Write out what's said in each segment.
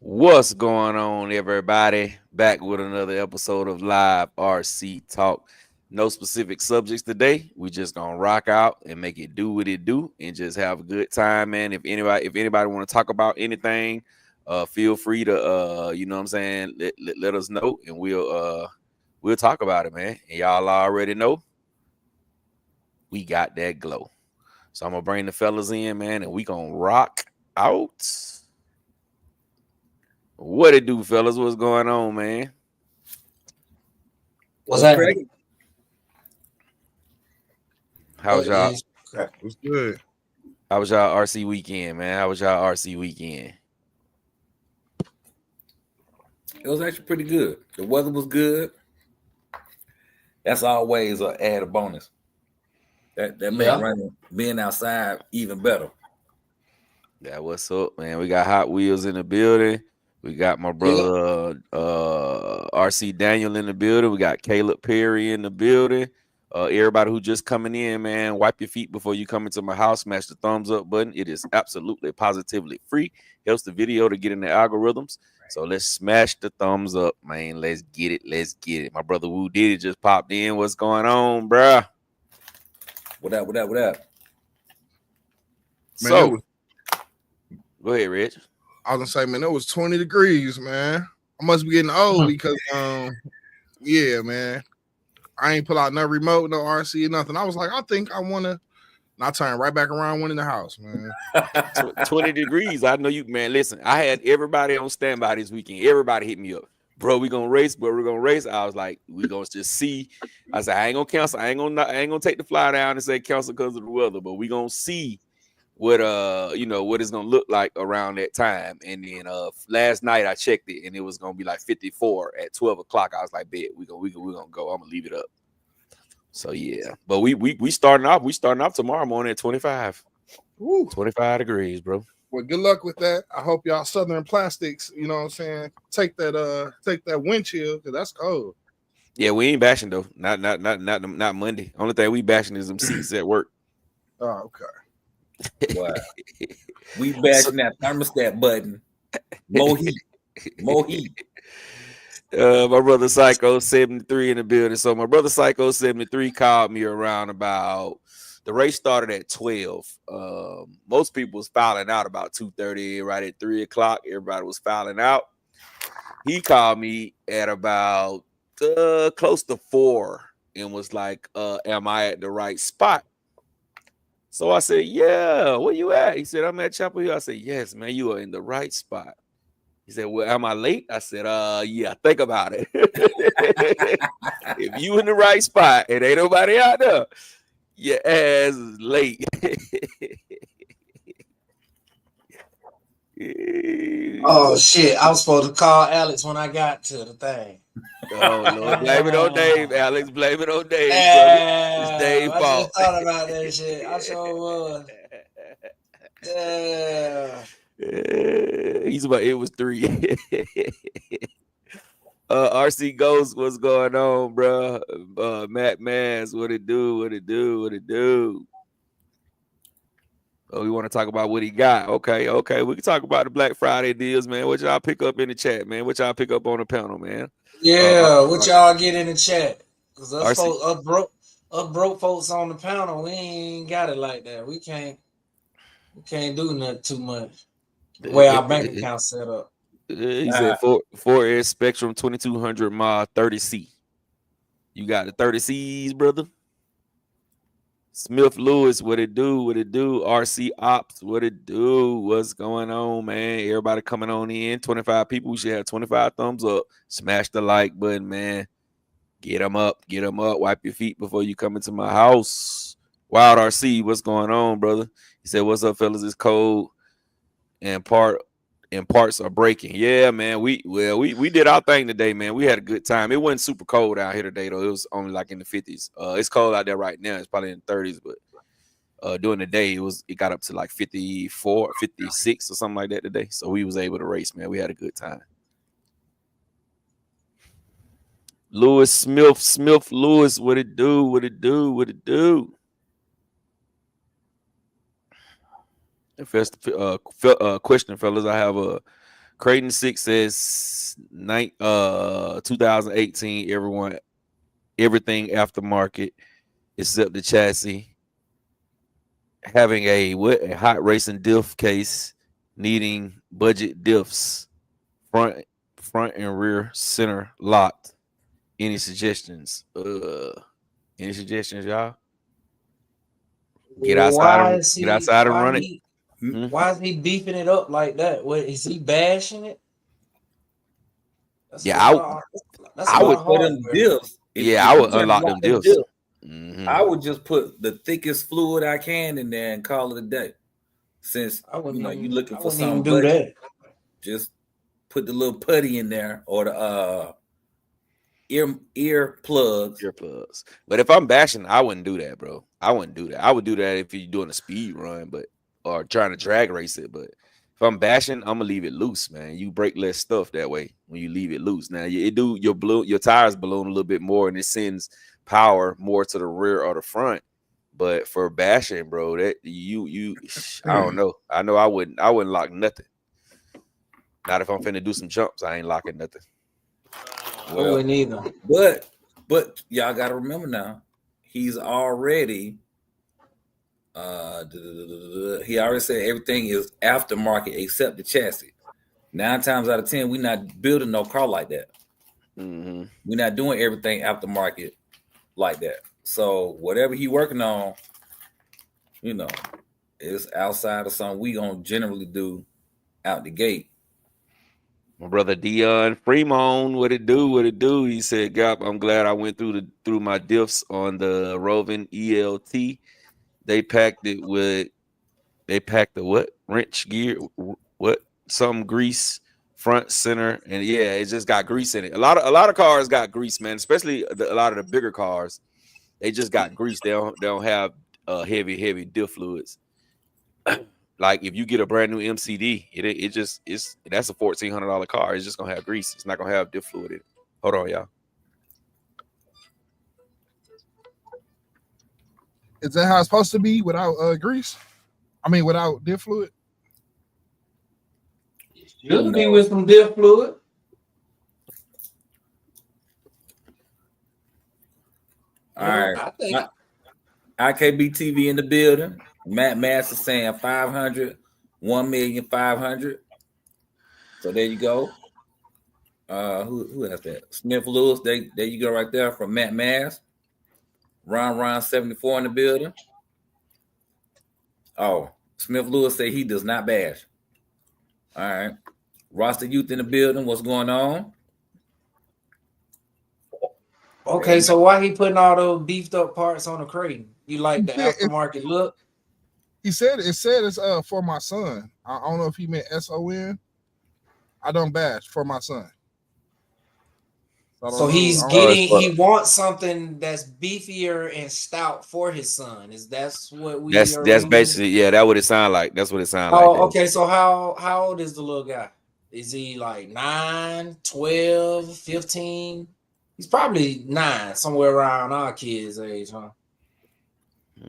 What's going on, everybody? Back with another episode of Live RC Talk. No specific subjects today. We just gonna rock out and make it do what it do, and just have a good time, man. If anybody want to talk about anything, feel free to what I'm saying, let us know, and we'll talk about it, man. And y'all already know we got that glow. So I'm gonna bring the fellas in, man, and we gonna rock out. What it do, fellas? What's going on, man? What's happening? How was y'all? What's good? How was y'all RC weekend, man? How was y'all RC weekend? It was actually pretty good. The weather was good. That's always an added bonus. That made running, being outside even better. Yeah, what's up, man? We got Hot Wheels in the building. We got my brother RC Daniel in the building. We got Caleb Perry in the building. Everybody who just coming in, man, wipe your feet before you come into my house. Smash the thumbs up button. It is absolutely positively free. Helps the video to get in the algorithms. So let's smash the thumbs up, man. Let's get it. Let's get it. My brother Woo Diddy just popped in. What's going on, bruh? What up? What up? What up? So, go ahead, Rich. I was gonna say, man, it was 20 degrees, man. I must be getting old because, yeah, man. I ain't pull out no remote, no RC, nothing. I was like, I think I want to. And I turned right back around, went in the house, man. 20 degrees. I know you, man. Listen, I had everybody on standby this weekend. Everybody hit me up. Bro, we gonna race, bro. We're gonna race. I was like, we gonna just see. I said, I ain't gonna cancel. I ain't gonna take the fly down and say cancel because of the weather, but we gonna see what what it's gonna look like around that time. And then last night I checked it and it was gonna be like 54 at 12 o'clock. I was like, bet we gonna go. I'm gonna leave it up. So yeah, but we starting off tomorrow morning at 25. Woo. 25 degrees, bro. Well, good luck with that. I hope y'all Southern Plastics, you know what I'm saying, take that wind chill because that's cold. Yeah, we ain't bashing though. Not Monday. Only thing we bashing is them seats at work. Oh, okay. Wow. We bashing that thermostat button. More heat. More heat. My brother Psycho 73 in the building. So my brother Psycho 73 called me around about the race started at 12. Most people was filing out about 2:30, right at 3 o'clock. Everybody was filing out. He called me at about close to 4 and was like, am I at the right spot? So I said, yeah, where you at? He said, I'm at Chapel Hill. I said, yes, man, you are in the right spot. He said, well, am I late? I said, yeah, think about it. If you in the right spot and ain't nobody out there, your ass is late. Oh shit! I was supposed to call Alex when I got to the thing. Oh Lord, blame it on Dave, Alex. Blame it on Dave, brother. It's Dave's I fault. just thought about that shit. I sure was. Yeah. He's about it was 3. RC Ghost, what's going on, bro? Matt Mans, what it do? What it do? What it do? Oh, we want to talk about what he got. Okay. We can talk about the Black Friday deals, man. What y'all pick up in the chat, man? What y'all pick up on the panel, man? Yeah, what y'all get in the chat? Cause us RC. folks, us broke folks on the panel, we ain't got it like that. We can't do nothing too much. The way our bank account set up. He said 4S Spectrum 2200 mod 30C. You got the 30Cs, brother. Smith Lewis, what it do? What it do? RC Ops, what it do? What's going on, man? Everybody coming on in. 25 people. We should have 25 thumbs up. Smash the like button, man. Get them up. Get them up. Wipe your feet before you come into my house. Wild RC, what's going on, brother? He said, what's up, fellas? It's cold and parts are breaking. Yeah, man. We did our thing today, man. We had a good time. It wasn't super cold out here today, though. It was only like in the 50s. It's cold out there right now. It's probably in the 30s, but during the day it got up to like 54, 56 or something like that today. So we was able to race, man. We had a good time. Lewis Smith Lewis, what it do? What it do? What it do? Question, fellas. I have a Creighton 6 says 2018. Everything aftermarket except the chassis. Having a hot racing diff case, needing budget diffs, front and rear center locked. Any suggestions? Any suggestions, y'all? Get outside and run it. Why is he beefing it up like that? What is he bashing it? I would put them diffs. I would unlock them diffs. I would just put the thickest fluid I can in there and call it a day. Since you're looking for something, do that. Just put the little putty in there or the ear plugs. But if I'm bashing, I wouldn't do that, bro. I wouldn't do that. I would do that if you're doing a speed run, or trying to drag race it. But if I'm bashing, I'm gonna leave it loose, man. You break less stuff that way when you leave it loose. Now your tires balloon a little bit more, and it sends power more to the rear or the front. But for bashing, bro, that I don't know. I know I wouldn't lock nothing. Not if I'm finna do some jumps. I ain't locking nothing. Well, I wouldn't either. But y'all gotta remember now, he's already he already said everything is aftermarket except the chassis. 9 times out of 10, we're not building no car like that. Mm-hmm. We're not doing everything aftermarket like that. So whatever he working on, is outside of something we gonna generally do out the gate. My brother Dion Fremont, what it do? He said, "Gap, I'm glad I went through my diffs on the Rovin ELT. They packed the what? Wrench gear, what? Some grease, front, center, and yeah, it just got grease in it. A lot of cars got grease, man. Especially a lot of the bigger cars, they just got grease. They don't have heavy diff fluids. Like if you get a brand new MCD, that's a $1,400 car. It's just gonna have grease. It's not gonna have diff fluid in it. Hold on, y'all. Is that how it's supposed to be without grease? I mean, without diff fluid? Should be with some diff fluid. All right. IKB TV in the building. Matt Mass is saying 500, 1,500,000. So there you go. Who has that? Smith Lewis. There you go right there from Matt Mass. Ron 74 in the building. Oh, Smith Lewis say he does not bash. All right. Roster Youth in the building. What's going on? Okay, so why he putting all those beefed up parts on the Creighton? You like the aftermarket look? He said it's for my son. I don't know if he meant SON. I don't bash for my son. So he wants something that's beefier and stout for his son. That's what we That's basically, that's what it sounds like. That's what it sounds like. Oh, okay. So how old is the little guy? Is he like 9, 12, 15? He's probably 9, somewhere around our kids' age, huh?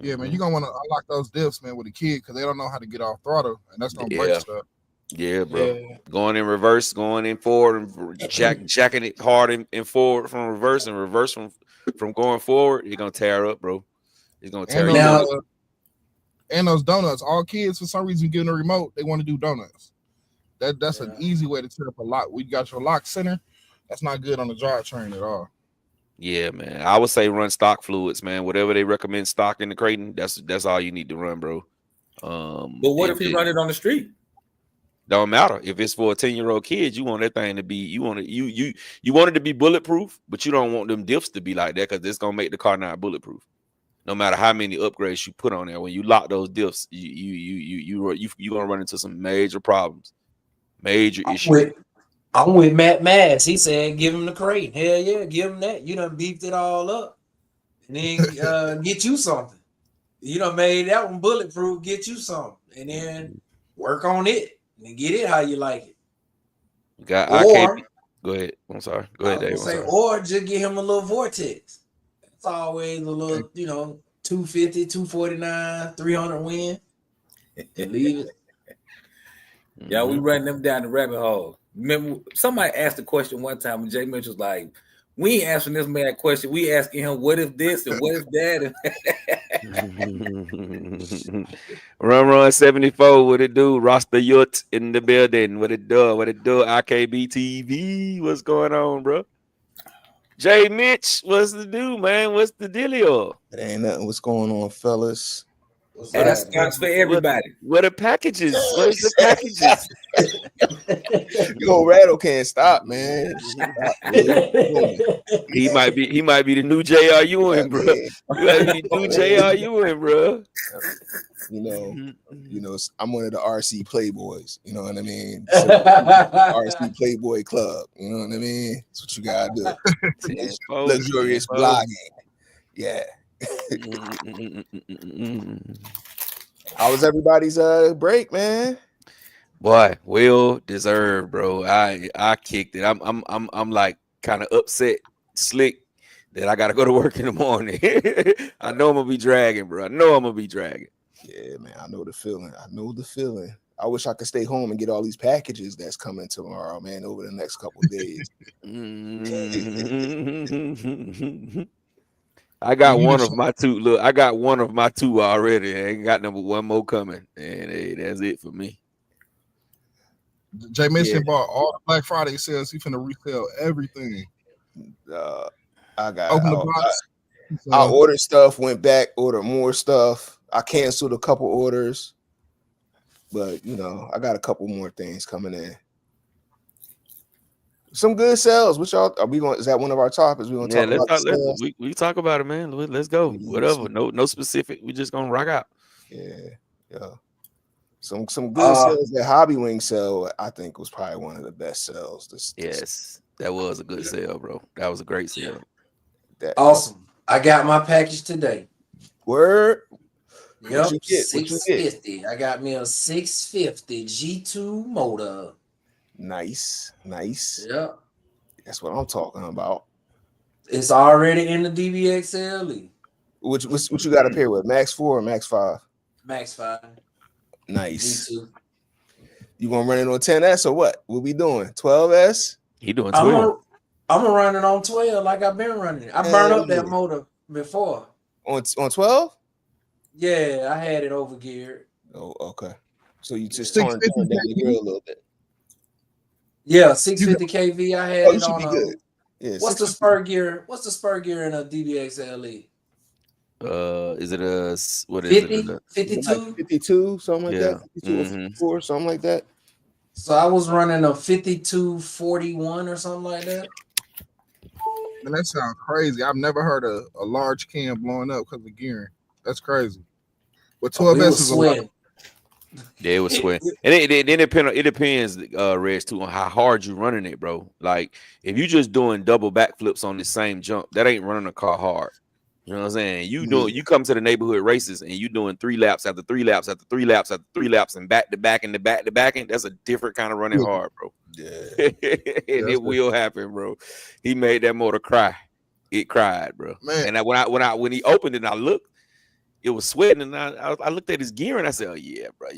Yeah, man, you're gonna want to unlock those diffs, man, with a kid because they don't know how to get off throttle, and that's gonna break stuff. Yeah, bro. Yeah. Going in reverse, going in forward, and jacking it hard in forward from reverse, and reverse from going forward, you're gonna tear up, bro. It's gonna tear you up. And those donuts, all kids for some reason getting a remote, they want to do donuts. That's an easy way to tear up a lock. We got your lock center. That's not good on the drivetrain at all. Yeah, man. I would say run stock fluids, man. Whatever they recommend stock in the Creighton, that's all you need to run, bro. But what if you run it on the street? Don't matter. If it's for a 10-year-old kid, you want that thing to be, you want it to be bulletproof, but you don't want them diffs to be like that because it's gonna make the car not bulletproof. No matter how many upgrades you put on there, when you lock those diffs, you gonna run into some major problems, major issues. I'm with Matt Mass. He said, give him the Creighton. Hell yeah, give him that. You done beefed it all up. And then get you something. You done made that one bulletproof, get you something. And then work on it and get it how you like it. Go ahead. I'm sorry. Go ahead, Dave. Or just give him a little vortex. It's always a little, 250, 249, 300 win. And leave it. Yeah, we running them down the rabbit hole. Remember, somebody asked the question one time, and Jay Mitchell was like, "We ain't answering this man that question. We asking him what if this and what if that." Run 74, what it do? Roster Yurt in the building. What it do? What it do? IKB TV. What's going on, bro? Jay Mitch, what's the do, man? What's the dealio? It ain't nothing. What's going on, fellas? That's for everybody. What are packages? Where's the packages? Yo, Rattle can't stop, man. He might be the new J.R. Ewing, bro. He might be the new J.R. Ewing, bro. You know, I'm one of the RC Playboys. You know what I mean? So, RC Playboy Club. You know what I mean? That's what you gotta do. Luxurious blogging. Yeah. How was everybody's break, man? Boy, well deserved, bro. I kicked it. I'm like kind of upset, slick that I gotta go to work in the morning. I know I'm gonna be dragging, bro. I know I'm gonna be dragging. Yeah, man. I know the feeling. I wish I could stay home and get all these packages that's coming tomorrow, man, over the next couple of days. I got one of my two. Look, I got one of my two already. I ain't got number one more coming, and hey, that's it for me. Jay Mason bought all the Black Friday sales. He finna resell everything. I got open the box. I ordered stuff, went back, ordered more stuff. I canceled a couple orders, but you know, I got a couple more things coming in. Some good sales. Which y'all are we going? Is that one of our topics? We gonna talk about? We talk about it, man. Let's go. Whatever. No specific. We just gonna rock out. Yeah. Some good sales that Hobby Wing sell. I think was probably one of the best sales. Yes, that was a good sale, bro. That was a great sale. Awesome. I got my package today. Word. Yep, 650. I got me a 650 G2 motor. Nice. Yeah, that's what I'm talking about. It's already in the DBXLE. What you got to pair with? Max 4 or Max 5? Max 5. Nice. G2. You gonna run it on 10S or what? What we doing? 12S? He doing 12. I'm gonna run it on 12 like I've been running it. I burned up that motor before. On 12? Yeah, I had it over geared. Oh, okay. So you just turned down the gear a little bit. Yeah, 650 kV. I had it on. Good. Yeah, what's the spur gear? What's the spur gear in a DBXLE? Is it a what is 50, it? 52? 52, something like that. 52 or 54, something like that. So I was running a 5241 or something like that. Man, that sounds crazy. I've never heard a large can blowing up because of gearing. That's crazy. But 12S is a lot. Yeah, it was sweating. And it depends, Reg, too, on how hard you running it, bro. Like, if you just doing double backflips on the same jump, that ain't running a car hard. You know what I'm saying? You come to the neighborhood races and you doing 3 laps after 3 laps after 3 laps after 3 laps and back to back and the back to back, and that's a different kind of running hard, bro. Yeah. And it will happen, bro. He made that motor cry. It cried, bro. Man. And when he opened it and I looked, it was sweating, and I looked at his gear and I said, "Oh yeah, bro,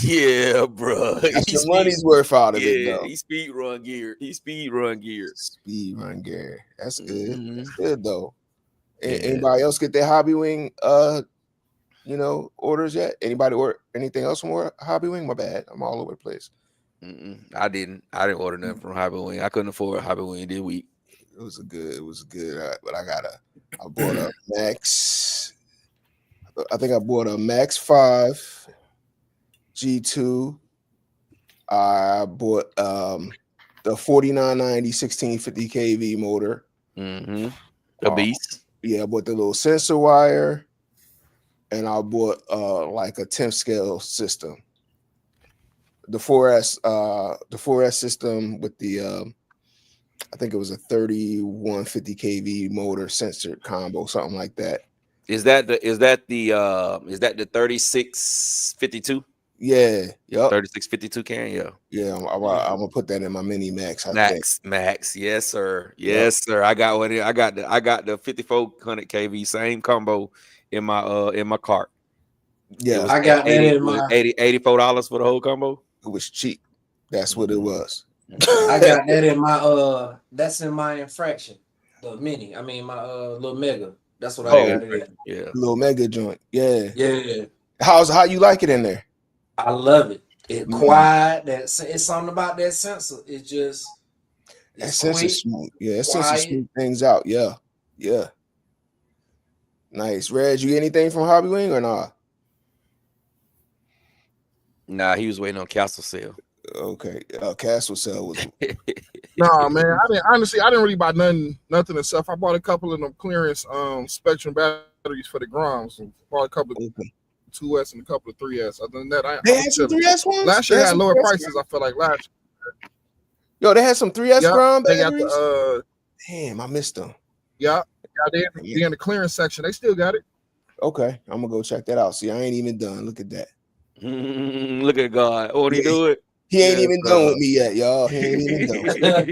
yeah, bro." That's your money's worth out of it, though. He speed run gear. Speed run gear. That's good. That's good though. Anybody else get their Hobby Wing orders yet? Anybody order anything else from Hobby Wing? My bad. I'm all over the place. I didn't order nothing from Hobby Wing. I couldn't afford Hobby Wing this week. It was good. But I bought a Max. I think I bought a Max 5 G2. I bought the 4990 1650 kV motor. A beast. Yeah, I bought the little sensor wire, and I bought like a 10th scale system. The 4S system with the I think it was a 3150 kV motor sensor combo, something like that. Is that the 3652? Yeah, yep. 3652 can, yeah. I'm gonna put that in my mini Max. Max, yes, sir. Yes, sir. I got one. I got the 5400 kV, same combo in my cart. Yeah, I got that in my $84 for the whole combo. it was cheap. That's what it was. I got that in my that's in my infraction. The mini. I mean my little mega. That's what I got it in. Yeah. Little mega joint. Yeah. Yeah. How you like it in there? I love it. It's quiet. It's something about that sensor. It's just That sensor quick, smooth. Yeah, that quiet. sensor smooth things out. Yeah. Yeah. Nice. Reg, you get anything from Hobby Wing or not? Nah, he was waiting on Castle Sale. Okay. Castle Cell was Nah, man. I didn't really buy nothing and stuff. I bought a couple of them clearance Spectrum batteries for the Groms. And bought a couple of 2S and a couple of 3S. Other than that, they had some 3S ones. Last year had lower prices. I feel like last year. Yo, they had some 3S Grom They got batteries. the Damn, I missed them. yeah, they in the clearance section. They still got it. Okay, I'm gonna go check that out. See, I ain't even done. Look at that. Look at God. Oh, he do it. He ain't even done with me yet, y'all. He ain't even done.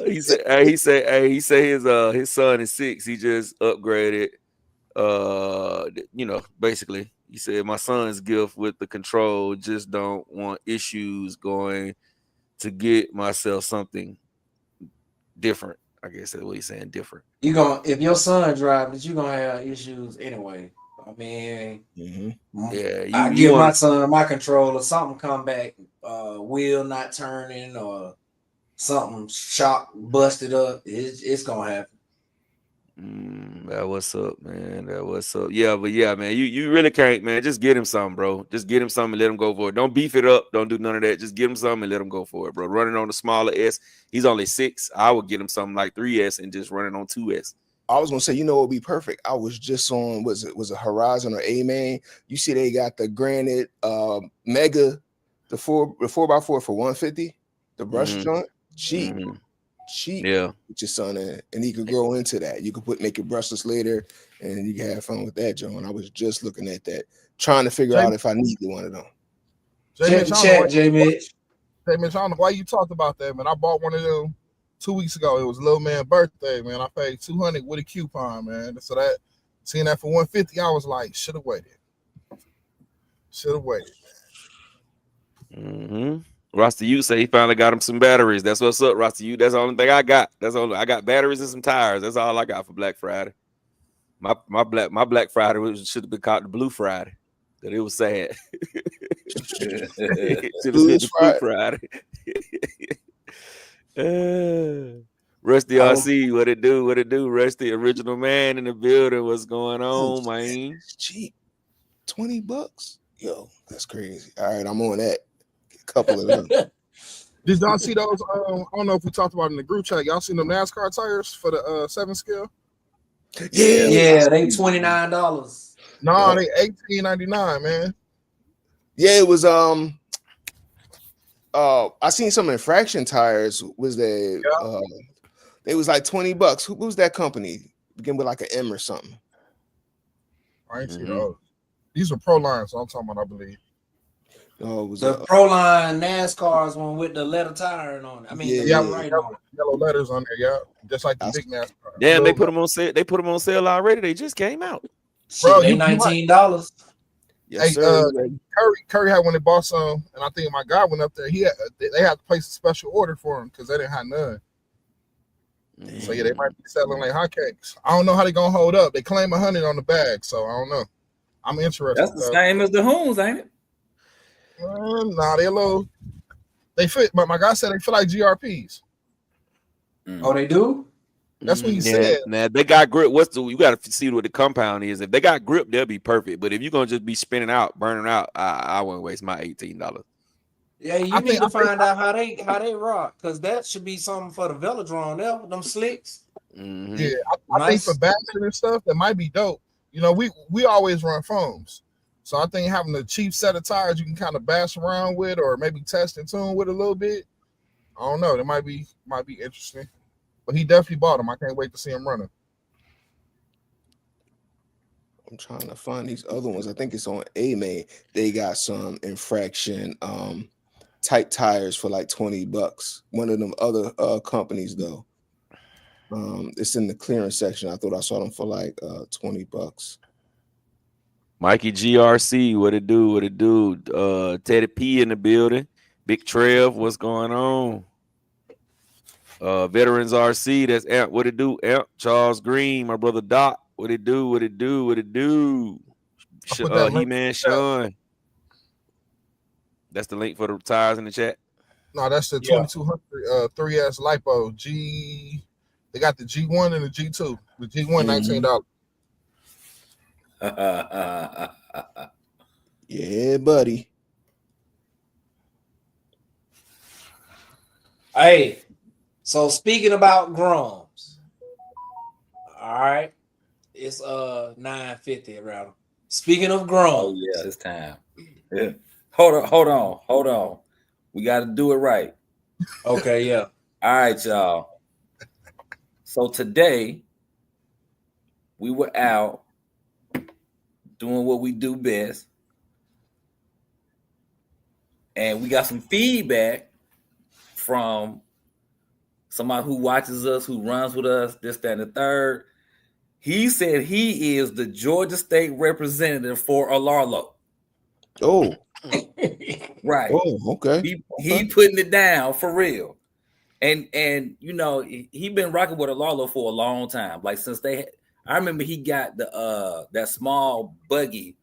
He said his son is 6. He just upgraded. Basically, he said my son's gift with the control. Just don't want issues going to get myself something different. I guess that's what he's saying. Different. If your son drives, you're gonna have issues anyway. I mean, yeah, I give my son my controller, something come back, wheel not turning or something shock busted up, it's gonna happen. That what's up, man. That what's up. Yeah, but yeah, man, you really can't, man. Just get him something, bro. Just get him something and let him go for it. Don't beef it up. Don't do none of that. Just get him something and let him go for it, bro. Running on the smaller S. He's only 6. I would get him something like 3S and just running on 2S. I was gonna say, it would be perfect. I was just on, was it Horizon or A-Man? You see, they got the Granite Mega, the 4x4 for $150. The brush joint, cheap, yeah, with your son in it, and he could grow into that. You could make it brushless later, and you can have fun with that joint. I was just looking at that, trying to figure out if I needed one of them. J-Mitch, I don't know why you talked about that, man. I bought one of them 2 weeks ago. It was little man birthday, man. I paid $200 with a coupon, man. So that seeing that for $150, I was like, should have waited. Rusty, you say he finally got him some batteries. That's what's up, Rusty. You. That's the only thing I got. I got batteries and some tires. That's all I got for Black Friday. My Black Friday should have been called the Blue Friday. That it was sad. Blue Friday. Rusty RC, what it do? Rusty, original man in the building. What's going on, man? It's cheap. $20. Yo, that's crazy. All right, I'm on that. A couple of them. Did y'all see those? I don't know if we talked about it in the group chat. Y'all seen them NASCAR tires for the 7 scale? Yeah, they $29. No, they $18.99, man. Yeah, it was I seen some infraction tires. Was they was like $20. Who was that company? Begin with like an M or something. I ain't see those. These are Pro Lines, so I'm talking about, I believe. Oh, it was the Pro Line NASCAR's one with the letter tire on it. I mean, yellow letters on there, yeah, just like the big NASCAR. Damn, they put them on sale. They put them on sale already. They just came out. Bro, they $19. Yes, Curry had when they bought some, and I think my guy went up there. They had to place a special order for him because they didn't have none. So yeah, they might be selling like hotcakes. I don't know how they gonna hold up. They claim 100 on the bag, so I don't know. I'm interested. That's the same as the Hoons, ain't it? Nah, they're low. They fit, but my guy said they feel like GRPs. Oh, they do? That's what he said. Now they got grip. You got to see what the compound is. If they got grip, they'll be perfect. But if you're gonna just be spinning out, burning out, I wouldn't waste my $18. Yeah, you need to find out how they rock, because that should be something for the Velodrome there with them slicks. Yeah, I think for bashing and stuff, that might be dope. We always run foams. So I think having a cheap set of tires you can kind of bash around with, or maybe test and tune with a little bit. I don't know. That might be interesting. But he definitely bought them. I can't wait to see him running. I'm trying to find these other ones. I think it's on A-Man. They got some infraction type tires for like $20. One of them other companies though. It's in the clearance section. I thought I saw them for like $20. Mikey GRC, what it do? What it do? Teddy P in the building. Big Trev, what's going on? Veterans RC, that's Amp. What it do? Amp. Charles Green, my brother Doc. What it do? What it do? What it do? He-Man Sean. That's the link for the tires in the chat. No, that's the 2200 3S Lipo G. They got the G1 and the G2. The G1 $19. Yeah, buddy. Hey, so speaking about Grums, all right, it's 9:50 around. Speaking of Grums, oh yeah, it's time. Yeah. Hold on. We got to do it right. Okay, yeah. All right, y'all. So today we were out doing what we do best, and we got some feedback from somebody who watches us, who runs with us, this, that, and the third. He said he is the Georgia State representative for Alarlo. Oh, right. Oh, okay. He putting it down for real. And you know, he been rocking with Alarlo for a long time. Like since I remember he got the that small buggy,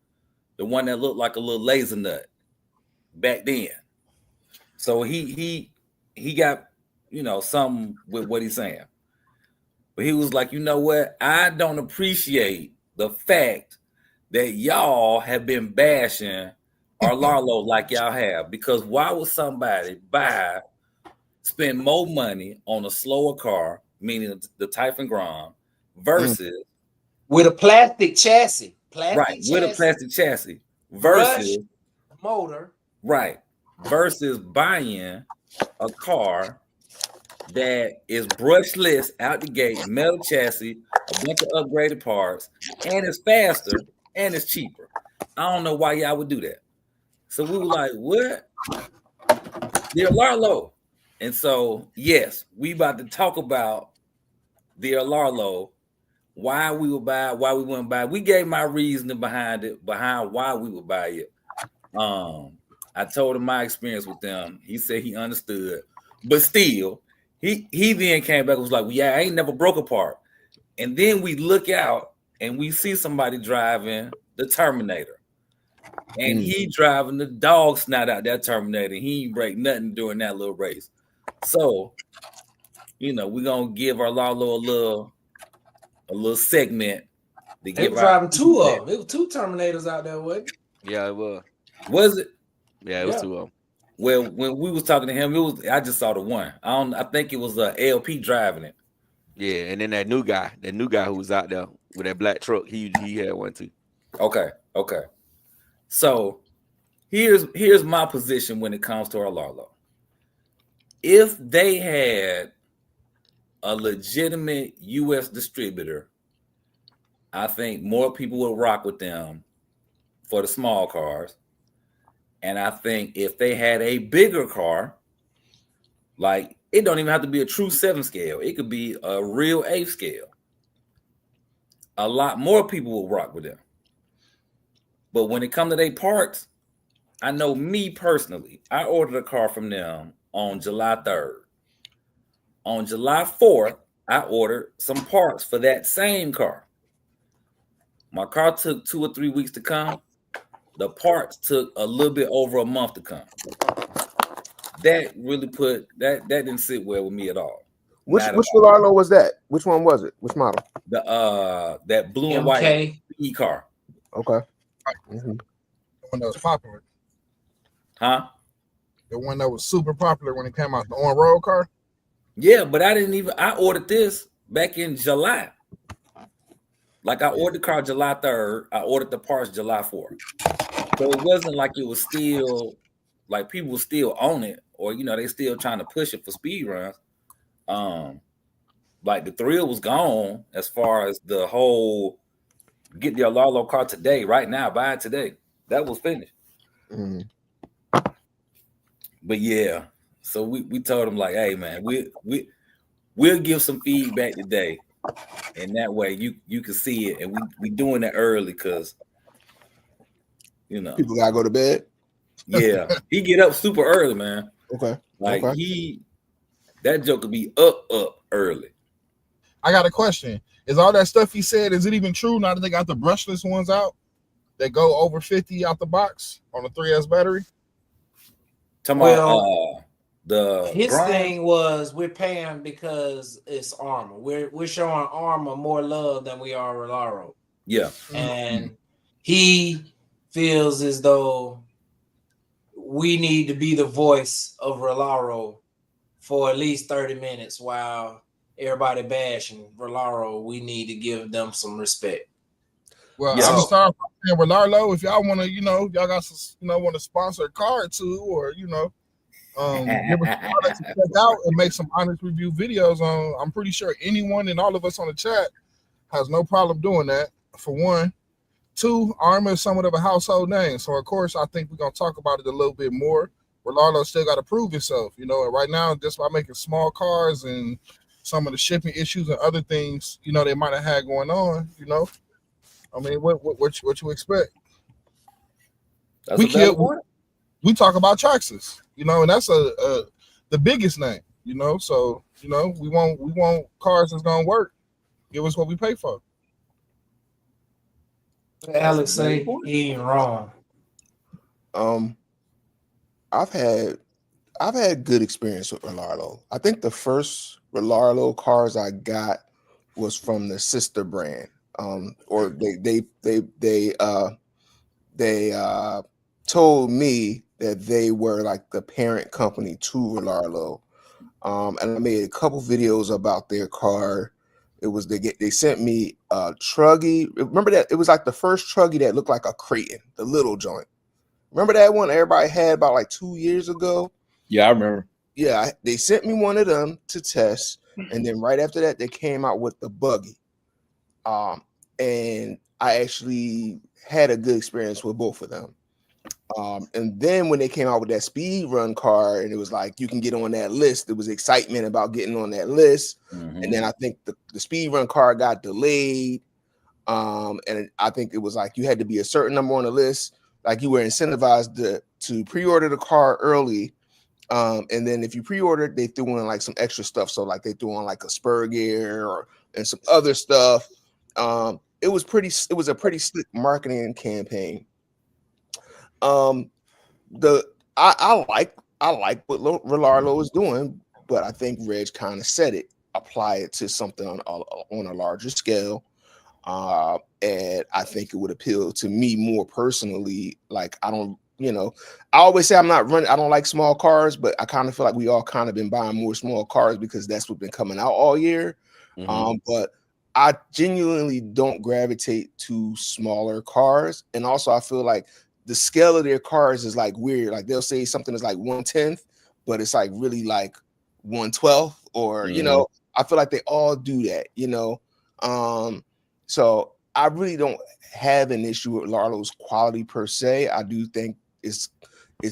the one that looked like a little laser nut back then. So he got, you know, something with what he's saying. But he was like, you know what? I don't appreciate the fact that y'all have been bashing Alarlo like y'all have, because why would somebody spend more money on a slower car, meaning the Typhon Grom, versus with a plastic chassis, with a plastic chassis versus motor, right, versus buying a car that is brushless out the gate, metal chassis, a bunch of upgraded parts, and it's faster and it's cheaper. I don't know why y'all would do that. So we were like, what? The Alarlo. And so, yes, we about to talk about the Alarlo, why we would buy it, why we wouldn't buy it. We gave my reasoning behind why we would buy it. I told him my experience with them. He said he understood. But still, he then came back and was like, well, yeah, I ain't never broke a part. And then we look out and we see somebody driving the Terminator. And he driving the dog snot out that Terminator. He ain't break nothing during that little race. So, you know, we're gonna give our Alarlo a little segment. They were driving two of them. It was two Terminators out there, wasn't it? Yeah, it was. Was it? Yeah, it was two of them. Well, when we was talking to him, I just saw the one. I think it was LP driving it. Yeah, and then that new guy who was out there with that black truck, he had one too. Okay. So here's my position when it comes to Alarlo. If they had a legitimate U.S. distributor, I think more people would rock with them for the small cars. And I think if they had a bigger car, like it don't even have to be a true 7 scale. It could be a real 8 scale. A lot more people will rock with them. But when it comes to their parts, I know me personally, I ordered a car from them on July 3rd. On July 4th, I ordered some parts for that same car. My car took 2 or 3 weeks to come. The parts took a little bit over a month to come. That really that didn't sit well with me at all. Which Alarlo was that? Which one was it? Which model? That blue and white E car. Okay. The one that was popular. Huh? The one that was super popular when it came out, the on-road car? Yeah, but I ordered this back in July. Like I ordered the car July 3rd. I ordered the parts July 4th. So it wasn't like it was still, like people were still on it, or, you know, they still trying to push it for speed runs. Like the thrill was gone as far as the whole get the Alarlo car today, right now, buy it today. That was finished. But yeah, so we told him like, hey man, we'll give some feedback today, and that way you can see it, and we doing it early because You know, People gotta go to bed. yeah, he get up super early, man. Okay. Like Okay. that joke could be up early. I got a question. Is all that stuff he said, is it even true now that they got the brushless ones out that go over 50 out the box on the 3S battery? Talking Well, about his Grom? thing was we're paying because it's Armor. We're showing Armor more love than we are Rolaro. Yeah. And he feels as though we need to be the voice of Rolaro for at least 30 minutes while everybody bashing Rolaro. We need to give them some respect. Well, Yeah. I'm sorry with Larlo. If y'all want to, y'all got some, want to sponsor a car or two, or give us some products to check out and make some honest review videos on. I'm pretty sure anyone and all of us on the chat has no problem doing that. For one, two, Armor is somewhat of a household name, so of course I think we're gonna talk about it a little bit more. Larlo still got to prove himself, and right now just by making small cars and some of the shipping issues and other things, they might have had going on, I mean, what you expect? That's we talk about Traxxas, and that's the biggest name, So we want cars that's gonna work. Give us what we pay for. Alex say he ain't wrong. I've had good experience with Rolaro. I think the first Rolaro cars I got was from the sister brand. Or they told me that they were like the parent company to Rolaro. And I made a couple videos about their car. It was they sent me a Truggy. Remember that? It was like the first Truggy that looked like a Creighton, the little joint. Remember that one everybody had about like 2 years ago? Yeah, I remember. Yeah, they sent me one of them to test, and then right after that, they came out with the Buggy. And I actually had a good experience with both of them. And then when they came out with that speed run car, and it was like you can get on that list, there was excitement about getting on that list. Mm-hmm. And then I think the speed run car got delayed. And I think it was like you had to be a certain number on the list, like you were incentivized to pre-order the car early. And then if you pre-ordered, they threw in like some extra stuff. So like they threw on like a spur gear and some other stuff. It was a pretty slick marketing campaign. I like what Rolaro is doing, but I think Reg kind of said it. Apply it to something on a larger scale, and I think it would appeal to me more personally. Like I don't, I always say I don't like small cars, but I kind of feel like we all kind of been buying more small cars because that's what's been coming out all year. Mm-hmm. But I genuinely don't gravitate to smaller cars, and also I feel like the scale of their cars is like weird. Like they'll say something is like 1/10, but it's like really like 1/12, or mm-hmm. I feel like they all do that, So I really don't have an issue with Larlo's quality per se. I do think it's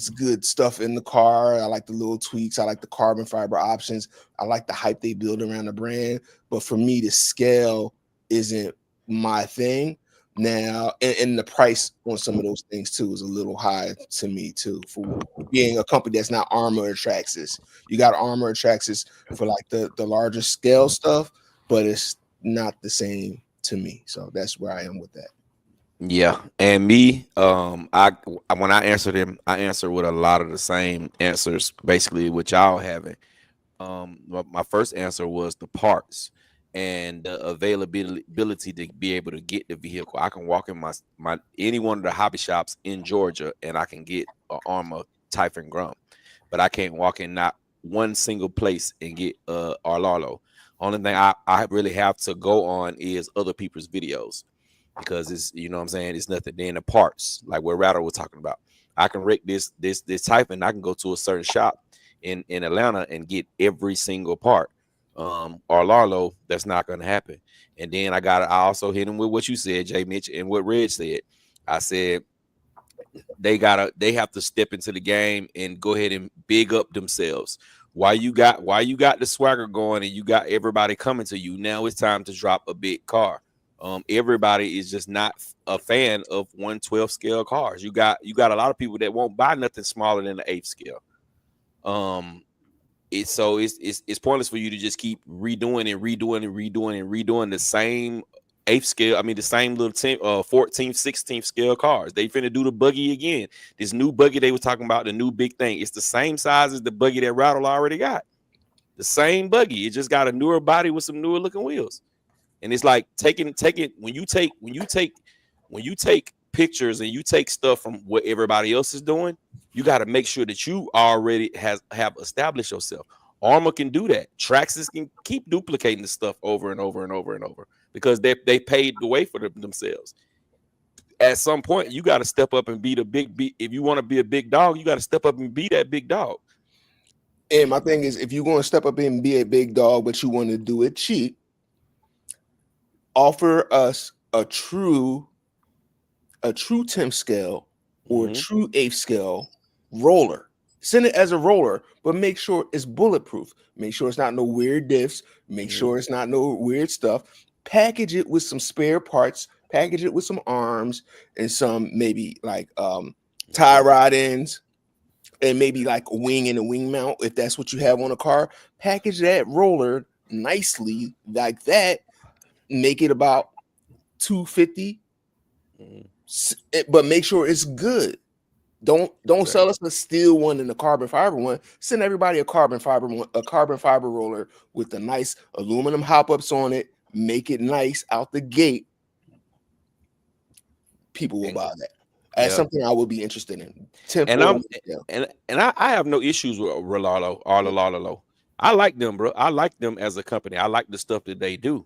good stuff in the car. I like the little tweaks. I like the carbon fiber options. I like the hype they build around the brand. But for me, the scale isn't my thing. Now, and the price on some of those things too is a little high to me too, for being a company that's not Armor or Traxxas. You got Armor or Traxxas for like the larger scale stuff, but it's not the same to me. So that's where I am with that. Yeah, and me, when I answer them, I answer with a lot of the same answers, basically, what y'all having. My first answer was the parts and the availability to be able to get the vehicle. I can walk in my any one of the hobby shops in Georgia and I can get an Armor Typhon Grum, but I can't walk in not one single place and get Rolaro. Only thing I really have to go on is other people's videos, because it's, what I'm saying, it's nothing. Then the parts, like what Rattle was talking about, I can wreck this Typhon. I can go to a certain shop in Atlanta and get every single part. Rolaro, that's not going to happen. And then I also hit him with what you said, Jay Mitch, and what Reg said. I said they have to step into the game and go ahead and big up themselves. Why you got the swagger going and you got everybody coming to you, now it's time to drop a big car. Everybody is just not a fan of 1/12 scale cars. You got a lot of people that won't buy nothing smaller than the 8th scale. It's pointless for you to just keep redoing the same 8th scale. I mean, the same little 14th, 16th scale cars. They finna do the buggy again. This new buggy they was talking about, the new big thing. It's the same size as the buggy that Rattle already got. The same buggy. It just got a newer body with some newer looking wheels. And it's like taking when you take pictures and you take stuff from what everybody else is doing, you got to make sure that you already have established yourself. Armor can do that. Traxxas can keep duplicating the stuff over and over and over and over because they paid the way for themselves. At some point, you got to step up and be the big. If you want to be a big dog, you got to step up and be that big dog. And my thing is, if you're going to step up and be a big dog, but you want to do it cheap, offer us a true 10th scale or a true 8th scale roller. Send it as a roller, but make sure it's bulletproof. Make sure it's not no weird diffs. Make sure it's not no weird stuff. Package it with some spare parts. Package it with some arms and some maybe like tie rod ends and maybe like a wing and a wing mount if that's what you have on a car. Package that roller nicely like that. Make it about $250, but make sure it's good. Don't sell us a steel one and a carbon fiber one. Send everybody a carbon fiber roller with the nice aluminum hop-ups on it. Make it nice out the gate. People will buy that. That's something I would be interested in. I have no issues with Rolalo. I like them, bro. I like them as a company. I like the stuff that they do.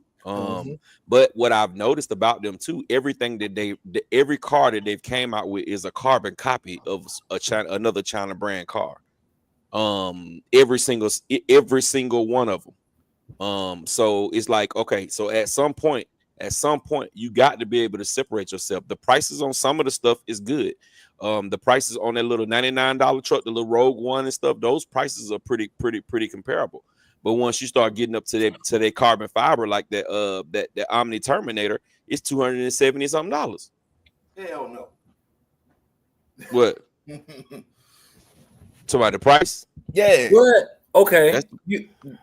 But what I've noticed about them too, every car that they've came out with is a carbon copy of another China brand car. Every single one of them. So it's like, okay, so at some point you got to be able to separate yourself. The prices on some of the stuff is good. The prices on that little $99 truck, the little Rogue One and stuff, those prices are pretty comparable. But once you start getting up to their carbon fiber like that Omni Terminator, it's $270 something. Hell no. What? Talk about the price? Yeah. What? Okay.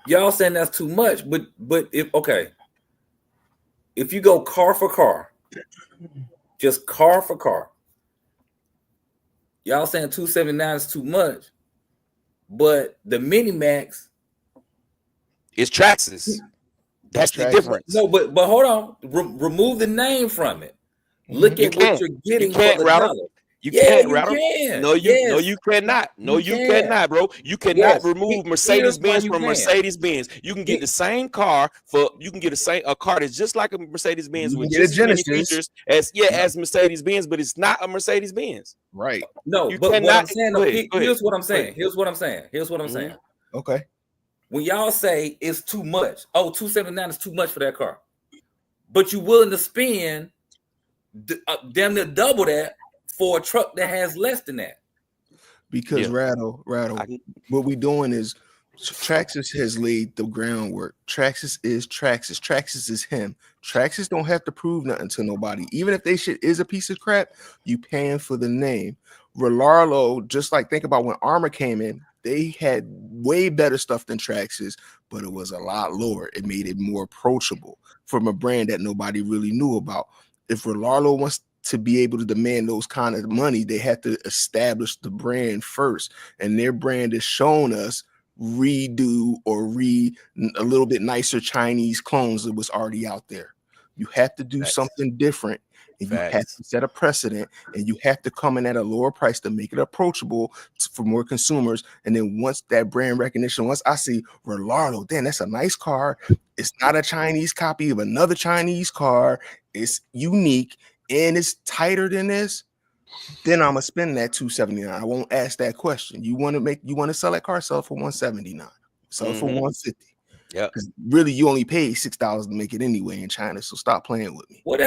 Y'all saying that's too much, but if you go car for car, just car for car, y'all saying $279 is too much, but the Mini Max is Traxxas. That's the difference. No, but hold on. Remove the name from it. Look at what you're getting for the dollar. You can't, Rattle. No, you cannot. No, you cannot, bro. You cannot remove Mercedes-Benz from Mercedes-Benz. You can get the same car a car that's just like a Mercedes-Benz with just as many features as Mercedes-Benz, but it's not a Mercedes-Benz. Right. No, but what I'm saying, here's what I'm saying. Okay. When y'all say it's too much, $279 is too much for that car, but you're willing to spend damn near double that for a truck that has less than that. Because Rattle, what we doing is Traxxas has laid the groundwork. Traxxas is Traxxas. Traxxas is him. Traxxas don't have to prove nothing to nobody. Even if they shit is a piece of crap, you paying for the name. Rolalo, just like think about when Armor came in, they had way better stuff than Traxxas, but it was a lot lower. It made it more approachable from a brand that nobody really knew about. If Rolalo wants to be able to demand those kind of money, they have to establish the brand first. And their brand has shown us redo or a little bit nicer Chinese clones that was already out there. You have to do something different. And you have to set a precedent, and you have to come in at a lower price to make it approachable for more consumers. And then once that brand recognition, once I see Rolalo, damn, that's a nice car. It's not a Chinese copy of another Chinese car. It's unique and it's tighter than this. Then I'm gonna spend that $279. I won't ask that question. You want to sell that car, sell it for $179. Sell it for $150. Yeah, because really you only paid $6 to make it anyway in China. So stop playing with me. Well,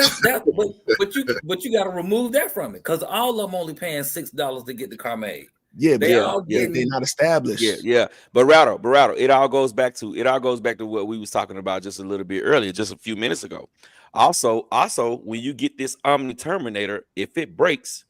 but you got to remove that from it because all of them only paying $6 to get the car made. Yeah, they're not established. Yeah. But Rattle, it all goes back to what we was talking about just a little bit earlier, just a few minutes ago. Also, when you get this Omni Terminator, if it breaks,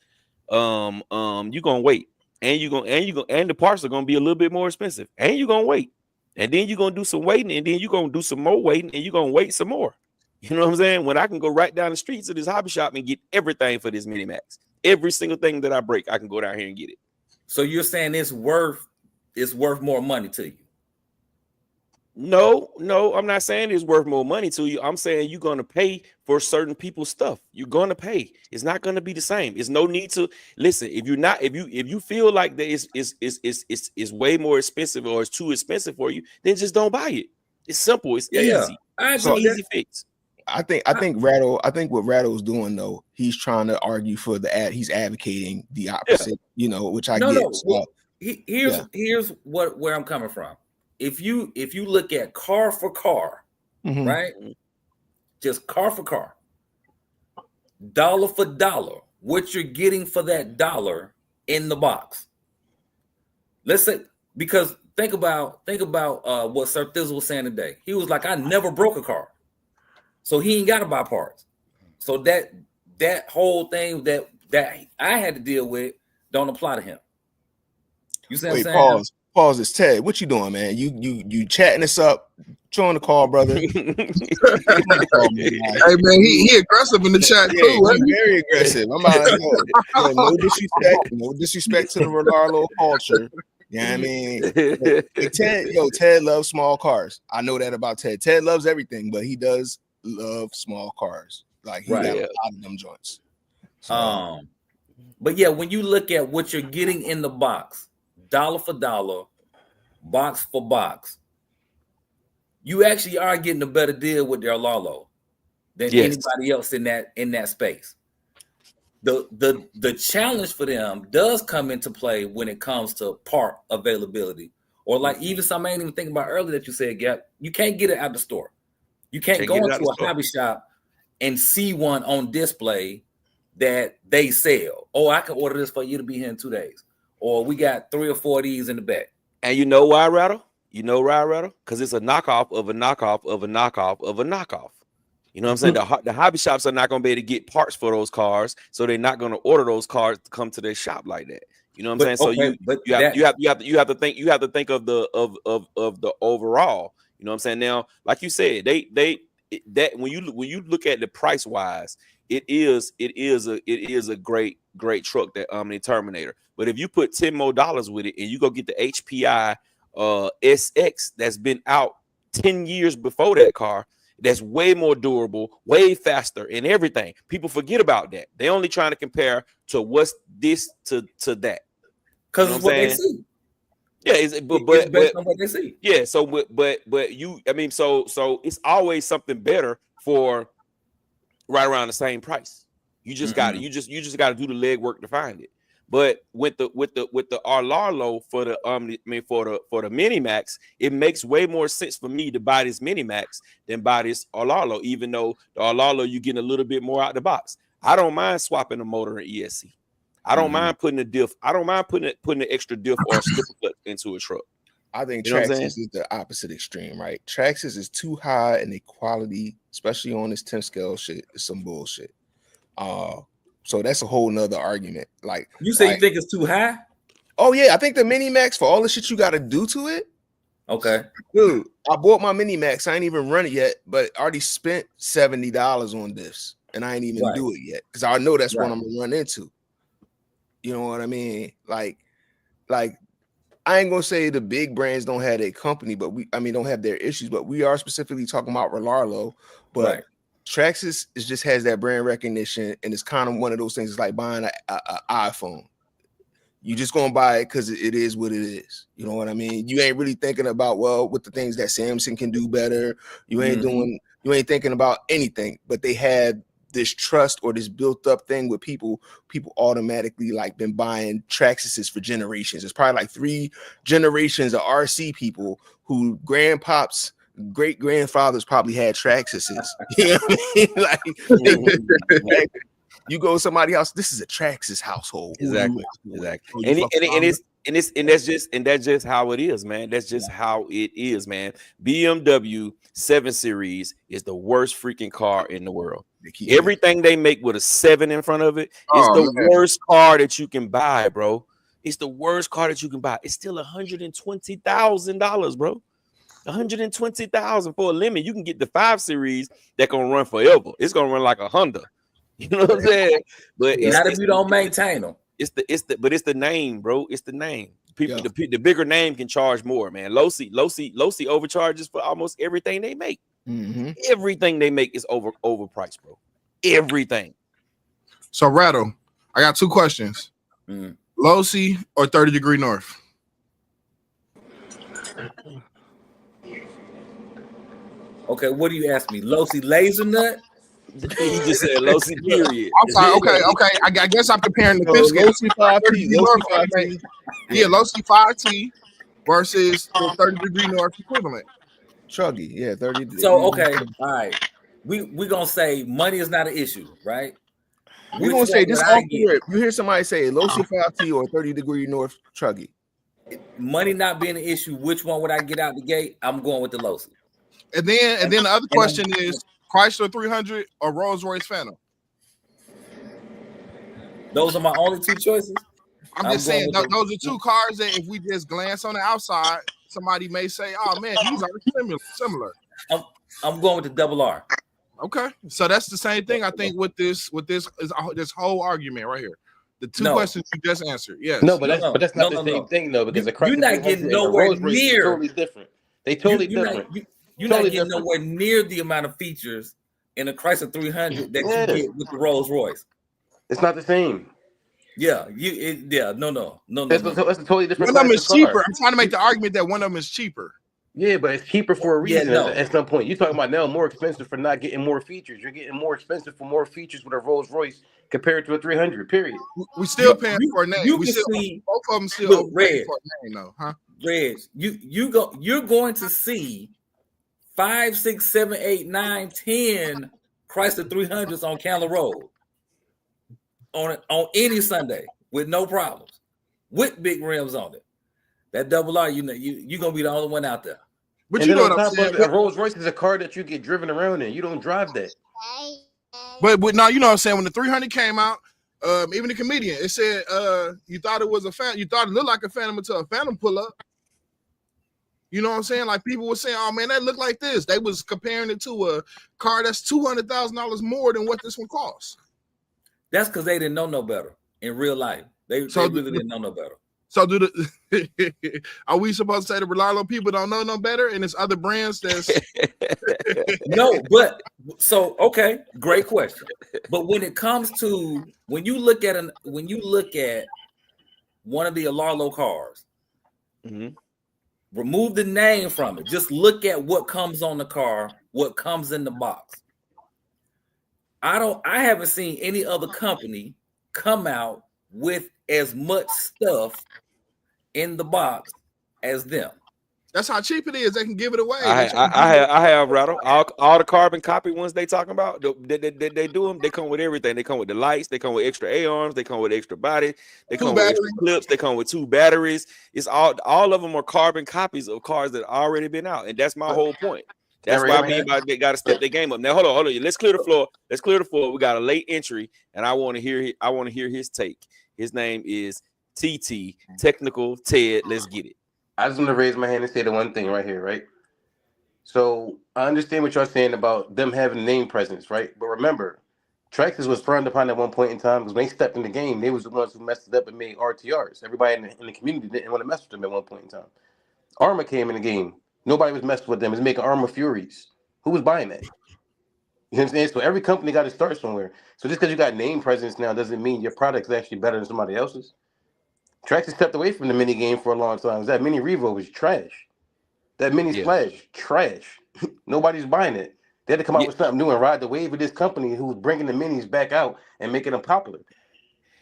you're gonna wait, and the parts are gonna be a little bit more expensive, and you're gonna wait, and then you're gonna do some waiting, and then you're gonna do some more waiting, and you're gonna wait some more. You know what I'm saying? When I can go right down the streets of this hobby shop and get everything for this Mini Max, every single thing that I break, I can go down here and get it. So you're saying it's worth more money to you? No, I'm not saying it's worth more money to you. I'm saying you're gonna pay for certain people's stuff. You're gonna pay. It's not gonna be the same. It's no need to listen. If you feel like that it's way more expensive or it's too expensive for you, then just don't buy it. It's simple. It's easy. It's an easy fix. I think what Rattle's doing though, he's trying to argue for he's advocating the opposite, which I get. No. Well, here's where I'm coming from. If you look at car for car, right? Just car for car, dollar for dollar, what you're getting for that dollar in the box. Let's say, because think about what Sir Thizzle was saying today. He was like, I never broke a car, so he ain't got to buy parts. So that whole thing that I had to deal with don't apply to him. You see what I'm saying? Pause this, Ted. What you doing, man? You chatting us up? Join the call, brother. Hey man, he aggressive in the chat too. He's very aggressive. I'm like, no disrespect to the Rolalo culture. You know what I mean? Ted loves small cars. I know that about Ted. Ted loves everything, but he does love small cars. Like he got a lot of them joints. So. But yeah, when you look at what you're getting in the box, dollar for dollar, box for box, you actually are getting a better deal with their Lalo than anybody else in that space. The challenge for them does come into play when it comes to part availability, or like even something I ain't even thinking about earlier that you said, Gap. You can't get it out the store. You can't go into a hobby shop and see one on display that they sell. Oh, I can order this for you to be here in 2 days. Or we got 3 or 4 of these in the back. And you know why, Rattle? You know why, Rattle? Because it's a knockoff of a knockoff of a knockoff of a knockoff. You know what I'm saying? The hobby shops are not going to be able to get parts for those cars, so they're not going to order those cars to come to their shop like that. You know what I'm saying? Okay, so you have to think of the overall. You know what I'm saying? Now, like you said, that when you look at the price wise, it is a great truck, that Omni Terminator. But if you put $10 more with it and you go get the HPI SX that's been out 10 years before that car, that's way more durable, way faster, and everything. People forget about that. They only trying to compare to what's this to that. Because it's what they see. Yeah, it's based on what they see. Yeah, so but you, I mean, so it's always something better for right around the same price. You just got to you just got to do the legwork to find it. But with the Arlalo for the Mini Max, it makes way more sense for me to buy this Mini Max than buy this Arlalo. Even though the Arlalo you getting a little bit more out the box. I don't mind swapping the motor in ESC. I don't mind putting a diff. I don't mind putting the extra diff or a skipper clutch into a truck. I think Traxxas is the opposite extreme, right? Traxxas is too high in the quality, especially on this 10 scale shit. It's some bullshit. So that's a whole nother argument. Like you say, you think it's too high? Oh yeah, I think the Mini Max, for all the shit you got to do to it. Okay, dude, I bought my Mini Max. I ain't even run it yet, but I already spent $70 on this, and I ain't even do it yet because I know that's what I'm gonna run into. You know what I mean? Like I ain't gonna say the big brands don't have their company, but don't have their issues. But we are specifically talking about Rolalo, but. Traxxas just has that brand recognition, and it's kind of one of those things. It's like buying an iPhone. You just gonna buy it because it is what it is. You know what I mean? You ain't really thinking about what the things that Samsung can do better. You ain't You ain't thinking about anything. But they have this trust or this built up thing with people. People automatically like been buying Traxxas for generations. It's probably like 3 generations of RC people who grandpops. Great grandfathers probably had Traxxas. You know what I mean? Like you go to somebody's house, this is a Traxxas household. Exactly. And that's just how it is, man. That's just how it is, man. BMW 7 Series is the worst freaking car in the world. Everything they make with a 7 in front of it is the worst car that you can buy, bro. It's the worst car that you can buy. It's still $120,000, bro. $120,000 for a limit. You can get the 5 Series that gonna run forever. It's gonna run like a Honda. You know what I'm saying? But not if you don't maintain them. It's the name, bro. It's the name. People, the bigger name can charge more, man. Losi overcharges for almost everything they make. Mm-hmm. Everything they make is overpriced, bro. Everything. So Rattle, I got 2 questions. Losi or 30 Degree North? Okay, what do you ask me? Losi Laser Nut? He just said Losi, period. I'm sorry. Okay. I guess I'm comparing the Losi 5T. Yeah, Losi 5T versus the 30 Degree North equivalent. Chuggy, yeah, 30. So okay, all right. We gonna say money is not an issue, right? We're gonna say this off the rip. You hear somebody say Losi 5T or 30 Degree North Chuggy. Money not being an issue, which one would I get out the gate? I'm going with the Losi. And then the other question is Chrysler 300 or Rolls Royce Phantom? Those are my only 2 choices. I'm just saying those are 2 cars that if we just glance on the outside, somebody may say, "Oh man, these are similar." I'm going with the double R. Okay, so that's the same thing I think with this whole argument right here. The 2 questions you just answered. Yes. No, but that's not the same thing though, because you're not getting nowhere near. Totally different. They totally different. You're not getting nowhere near the amount of features in a Chrysler 300 that you get with the Rolls Royce. It's not the same. No. That's a totally different. One of them is cheaper. I'm trying to make the argument that one of them is cheaper. Yeah, but it's cheaper for a reason. At some point, you're talking about now more expensive for not getting more features. You're getting more expensive for more features with a Rolls Royce compared to a 300. Period. We still paying for a name. You can see both of them still Red for a name, though, huh? Reg, you're going to see 5, 6, 7, 8, 9, 10 Chrysler 300s on Candler Road on any Sunday with no problems, with big rims on it. That double R, you're gonna be the only one out there. But you know what I'm saying? A Rolls Royce is a car that you get driven around in. You don't drive that. But now you know what I'm saying. When the 300 came out, even the comedian, it said you thought it was a Phantom. You thought it looked like a Phantom until a Phantom pull up. You know what I'm saying? Like people were saying, "Oh man, that looked like this." They was comparing it to a car that's $200,000 more than what this one costs. That's because they didn't know no better in real life. They really didn't know no better. So are we supposed to say the reliable people don't know no better, and it's other brands that's no? But so okay, great question. But when it comes to when you look at one of the Alarlo cars, remove the name from it. Just look at what comes on the car, what comes in the box. I haven't seen any other company come out with as much stuff in the box as them. That's how cheap it is. They can give it away. I have Rattle all the carbon copy ones they talking about. They do them. They come with everything. They come with the lights. They come with extra A arms. They come with extra body. They come with extra clips. They come with 2 batteries. It's all of them are carbon copies of cars that already been out, and that's my whole point. That's why I mean they got to step their game up. Now hold on. Let's clear the floor. We got a late entry, and I want to hear his take. His name is TT Technical Ted. Let's get it. I just want to raise my hand and say the one thing right here, right? So I understand what y'all saying about them having name presence, right? But remember, Traxxas was frowned upon at one point in time because when they stepped in the game, they was the ones who messed it up and made RTRs. Everybody in the community didn't want to mess with them at one point in time. Armor came in the game. Nobody was messing with them. It's making Armor Furies. Who was buying that? You know what I'm saying? So every company got to start somewhere. So just because you got name presence now doesn't mean your product is actually better than somebody else's. Traxxas stepped away from the mini game for a long time. That mini Revo was trash. That mini Splash, trash. Nobody's buying it. They had to come out with something new and ride the wave of this company who was bringing the minis back out and making them popular.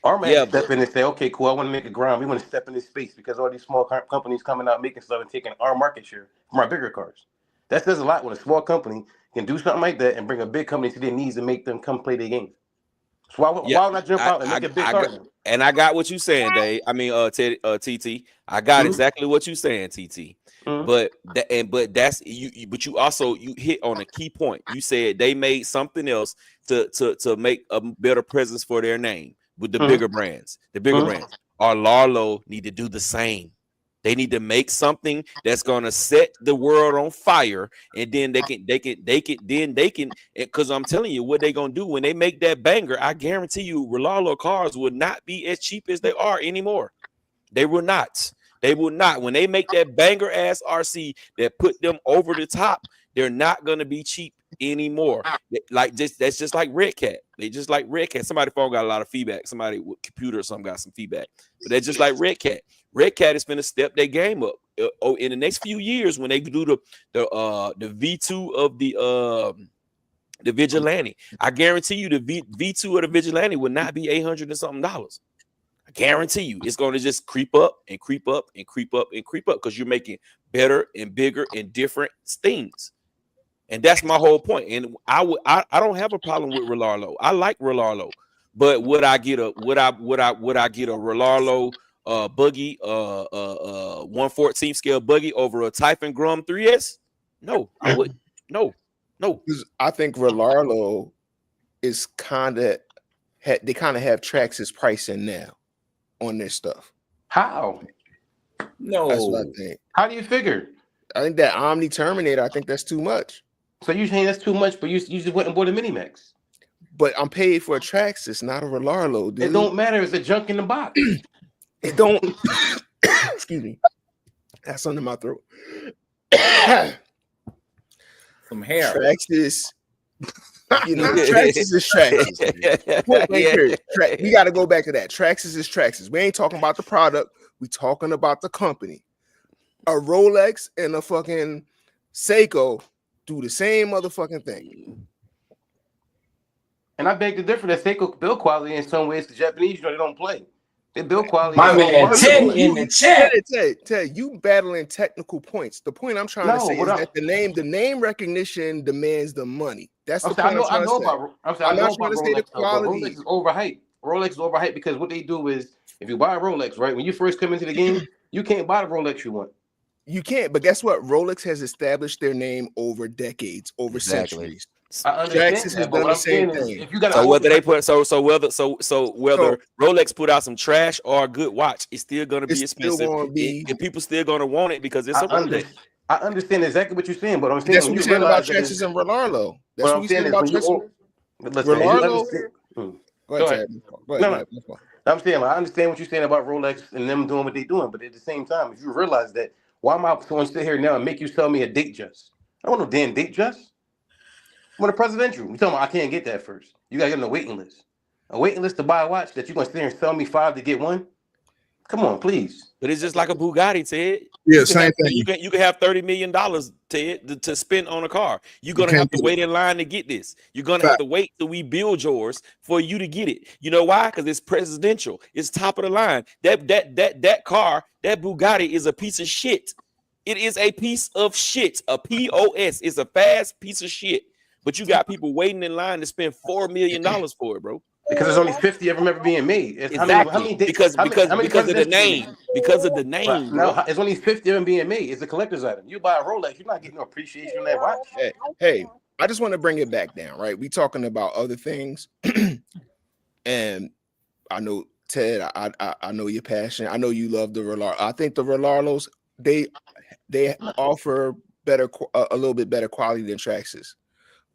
Armor had to step in and say, okay, cool, I want to make a grind. We want to step in this space because all these small companies coming out making stuff and taking our market share from our bigger cars. That says a lot when a small company can do something like that and bring a big company to their knees and make them come play their game. So why would I jump out and make a big card? And I got what you saying, Dave. I mean, TT. I got exactly what you saying, TT. But that's you. But you also hit on a key point. You said they made something else to make a better presence for their name with the bigger brands. The bigger brands. Our Larlo need to do the same. They need to make something that's gonna set the world on fire, and then they can, because I'm telling you what they're gonna do when they make that banger. I guarantee you, Rolalo cars will not be as cheap as they are anymore. They will not. They will not. When they make that banger ass RC that put them over the top, they're not gonna be cheap anymore. Like that's just like Red Cat. They just like Red Cat. Somebody phone got a lot of feedback. Somebody with computer or something got some feedback. But they're just like Red Cat. Red Cat is going to step their game up in the next few years when they do the V2 of the Vigilante. I guarantee you the V2 of the Vigilante will not be $800 and something. I guarantee you it's going to just creep up and creep up and creep up and creep up because you're making better and bigger and different things. And that's my whole point. And I don't have a problem with Rolalo. I like Rolalo, but would I get a Rolalo buggy 1/14 scale buggy over a Typhon Grum 3S? No, I would. No. I think Rolalo is they kind of have Traxxas pricing now on their stuff. How? No, that's what I think. How do you figure? I think that Omni Terminator. I think that's too much. So you saying that's too much, but you just went and bought a Minimax. But I'm paid for a Traxxas, not a Rolalo, dude. It don't matter. It's a junk in the box. It don't. Excuse me. That's under my throat. Some hair. Traxxas. You know, Traxxas is Traxxas. We got to go back to that. Traxxas is Traxxas. We ain't talking about the product. We talking about the company. A Rolex and a fucking Seiko do the same motherfucking thing. And I beg to differ that Seiko build quality in some ways, the Japanese, they don't play. They build quality. My man, Ted in the chat. Ted, you battling technical points. The point I'm trying to say is that the name recognition demands the money. That's the point I'm trying to say. I'm not trying to say the quality. Rolex is overhyped. Rolex is overhyped because what they do is, if you buy a Rolex, right, when you first come into the game, you can't buy the Rolex you want. You can't, but guess what? Rolex has established their name over decades, over centuries. I understand Traxxas has done the same thing. If you got whether Rolex put out some trash or a good watch, it's still gonna be expensive. And people still gonna want it because it's a Rolex. I understand exactly what you're saying, but I'm saying that's what you're saying about Traxxas and Rolalo. That's what you're saying about Traxxas. Rolalo. Go ahead. I'm saying I understand what you're saying about Rolex and them doing what they're doing, but at the same time, if you realize that, why am I going to sit here now and make you sell me a date just? I don't want no damn date just. I want a presidential. You talking about I can't get that first. You gotta get on the waiting list. A waiting list to buy a watch that you're gonna sit here and sell me 5 to get one? Come on, please. But it's just like a Bugatti, Ted. Yeah, same thing. You can have $30 million, Ted, to spend on a car. You're gonna have to wait in line to get this. You're gonna have to wait till we build yours for you to get it. You know why? Because it's presidential. It's top of the line. That car, that Bugatti is a piece of shit. It is a piece of shit. A POS. It's a fast piece of shit. But you got people waiting in line to spend $4 million for it, bro. Because there's only 50 of them ever being made. Exactly. Because of the name. Because of the name. No, it's only 50 of them being made. It's a collector's item. You buy a Rolex, you're not getting no appreciation on that watch. Hey, I just want to bring it back down, right? We talking about other things, and I know Ted. I know your passion. I know you love the Rolalo. I think the Rolalos they offer a little bit better quality than Traxxas.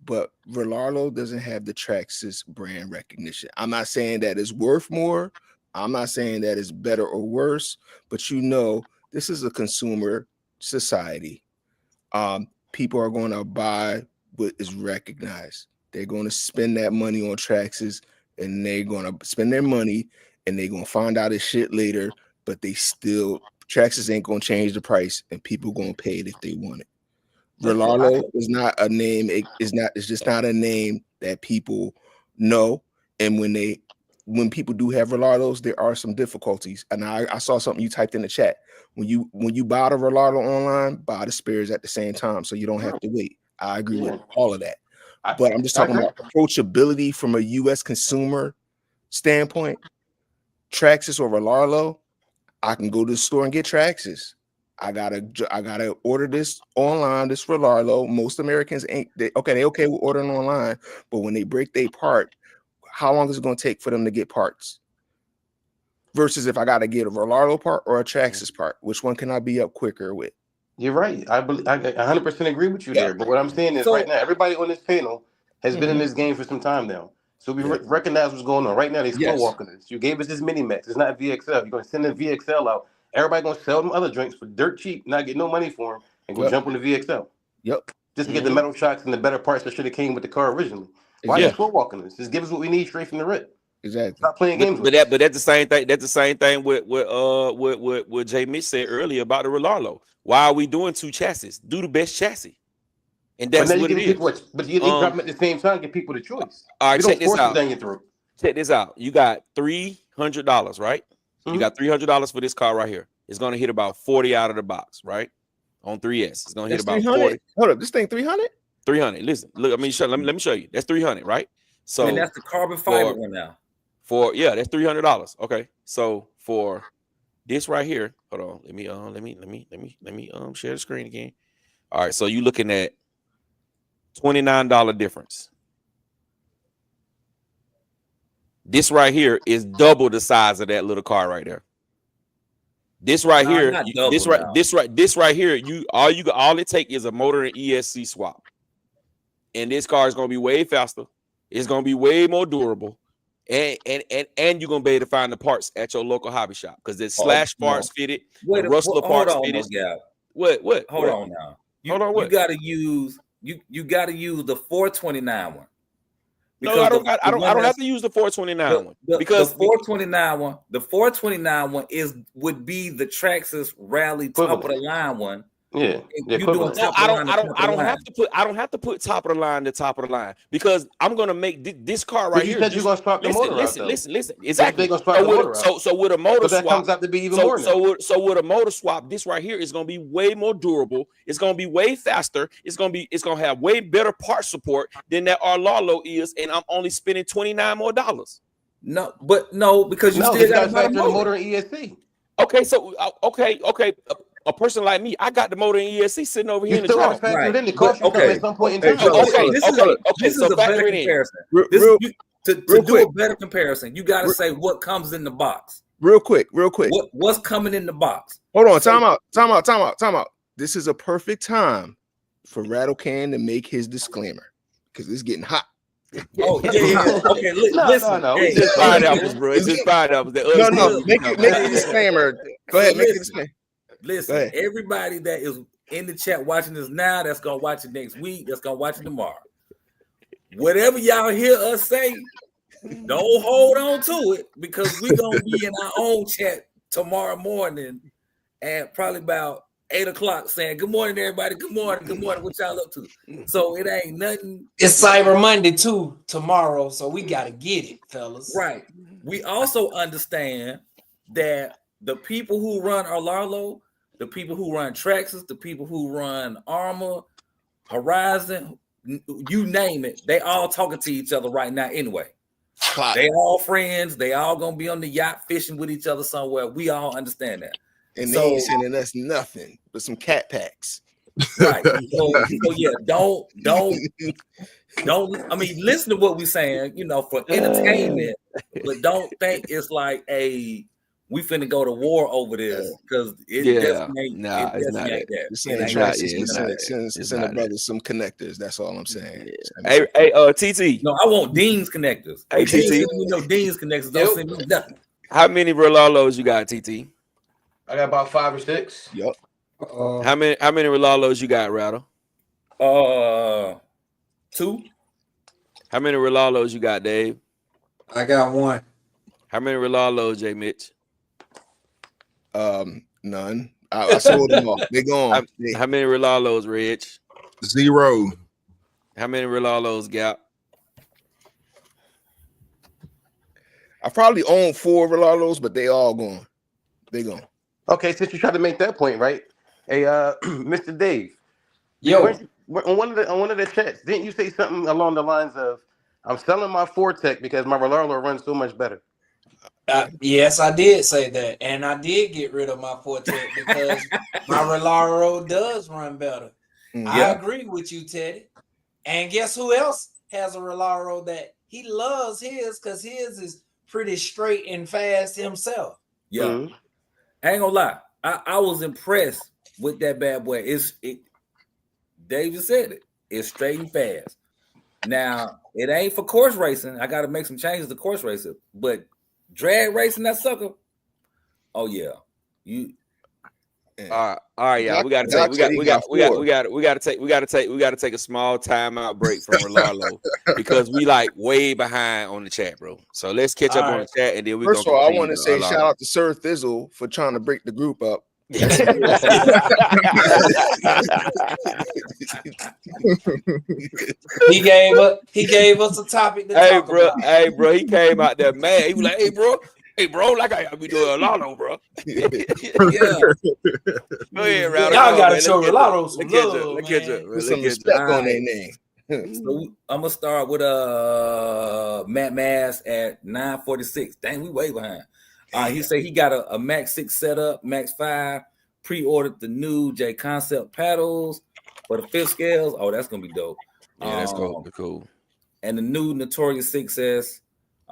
But Rolalo doesn't have the Traxxas brand recognition. I'm not saying that it's worth more. I'm not saying that it's better or worse. But you know, this is a consumer society. People are going to buy what is recognized. They're going to spend that money on Traxxas, and they're going to spend their money, and they're going to find out this shit later. But Traxxas ain't going to change the price, and people going to pay it if they want it. Rolalo is not a name. It's just not a name that people know. And when people do have Rolalos, there are some difficulties. And I saw something you typed in the chat. When you buy the Rolalo online, buy the spares at the same time, so you don't have to wait. I agree with all of that. But I'm just talking about approachability from a U.S. consumer standpoint, Traxxas or Relarlo, I can go to the store and get Traxxas. I gotta order this online. This Relarlo. Most Americans ain't they okay with ordering online, but when they break their part, how long is it going to take for them to get parts? Versus if I got to get a Relarlo part or a Traxxas part, which one can I be up quicker with? You're right. I 100% agree with you there. But what I'm saying is right now, everybody on this panel has been in this game for some time now. So we recognize what's going on. Right now, they're slow walking this. You gave us this mini max. It's not VXL. You're going to send the VXL out. Everybody going to sell them other drinks for dirt cheap, not get no money for them, and go jump on the VXL. Yep. Just to get the metal shocks and the better parts that should have came with the car originally. Why are you slow walking this? Just give us what we need straight from the rip. Exactly. Stop playing games. But that's the same thing. That's the same thing with what Jay Mitch said earlier about the Relarlo. Why are we doing 2 chassis? Do the best chassis, and that's what it is. But you drop them at the same time, give people the choice. All right, check this out. Down your throat. Check this out. You got $300, right? You got $300 for this car right here. It's gonna hit about 40 out of the box, right? On 3S, it's gonna hit about 40. Hold up, this thing 300. 300. Listen, look. Let me show you. That's 300, right? So and that's the carbon fiber one now. That's $300. Okay, so for this right here, hold on. Let me share the screen again. All right, so you looking at $29 difference. This right here is double the size of that little car right there. This right here, this right here, all it take is a motor and ESC swap, and this car is gonna be way faster. It's gonna be way more durable. And you're gonna be able to find the parts at your local hobby shop because there's slash parts fitted, Rustler parts fitted. What? Hold on now. You gotta use the 429 one. No, I don't have to use the 429 one because the 429 one would be the Traxxas Rally top of the line one. Yeah, I don't have to put top of the line to top of the line because I'm gonna make this car right here. You said you're gonna swap the motor out. Listen. Exactly. So with a motor swap, that comes out to be even more. So with a motor swap, this right here is gonna be way more durable. It's gonna be way faster. It's gonna have way better part support than that Relarlo is, and I'm only spending $29 more. No, because you still got to factor the motor and ESC. Okay, so okay. A person like me, I got the motor and ESC sitting over here in the drive. Right. At some point in time. This is a better comparison. To do a better comparison, you got to say what comes in the box. Real quick. What's coming in the box? Hold on, time out. This is a perfect time for Rattle Can to make his disclaimer because it's getting hot. Oh yeah. Okay, listen. No. It's just $5, bro. It's just $5. No. Make a disclaimer. Go ahead. Make a disclaimer. Listen, everybody that is in the chat watching this now, that's gonna watch it next week, that's gonna watch it tomorrow. Whatever y'all hear us say, don't hold on to it because we're gonna be in our own chat tomorrow morning at probably about 8:00 saying good morning, everybody. Good morning. What y'all up to? So it ain't nothing. It's Cyber Monday too tomorrow, so we gotta get it, fellas. Right. We also understand that the people who run Relarlo, the people who run Traxxas, the people who run Armor, Horizon, you name it, they all talking to each other right now anyway. They all friends. They all gonna be on the yacht fishing with each other somewhere. We all understand that. And they ain't sending us nothing but some cat packs. Right. So yeah, don't. I mean, listen to what we're saying, for entertainment, but don't think it's like we finna go to war over this because it's not that. Send the brothers some connectors. That's all I'm saying. Hey, TT. No, I want Dean's connectors. Hey, TT. Dean's connectors. Don't send me nothing. How many Relarlos you got, TT? I got about 5 or 6. Yep. How many Relarlos you got, Rattle? 2. How many Relarlos you got, Dave? I got 1. How many Relarlos, J. Mitch? None. I sold them all. They gone. How many Relarlos, Reg? 0. How many Relarlos, Gap? I probably own 4 Relarlos, but they all gone. They gone. Okay, since you tried to make that point, right? Hey, Mr. Dave. Yo. On one of the chats, didn't you say something along the lines of I'm selling my Fortec because my Rolalo runs so much better. Yes, I did say that, and I did get rid of my Fortec because my Rolaro does run better. I agree with you, Teddy. And guess who else has a Rolaro that he loves his because his is pretty straight and fast himself. Yeah, I ain't gonna lie. I was impressed with that bad boy. David said it. It's straight and fast. Now it ain't for course racing. I got to make some changes to course racing, but drag racing that sucker. Oh yeah, you. All right, y'all. We got to take a small timeout break from Rolalo because we like way behind on the chat, bro. So let's catch up on the chat and then we. First of all, I want to say shout out to Sir Thizzle for trying to break the group up. He gave us a topic to talk about. Hey, bro, he came out there mad. He was like, hey, bro, like I be doing Rolalo, bro. Yeah. Go ahead, Rowdy. Y'all gotta show Rolalo some love, Let's catch up. Put some respect on their name. So I'm gonna start with Matt Mass at 946. Dang, we way behind. He said he got a Max 6 setup, Max 5, pre-ordered the new J Concept paddles for the 5th scales. Oh, that's gonna be dope. Yeah, that's cool. And the new Notorious 6S.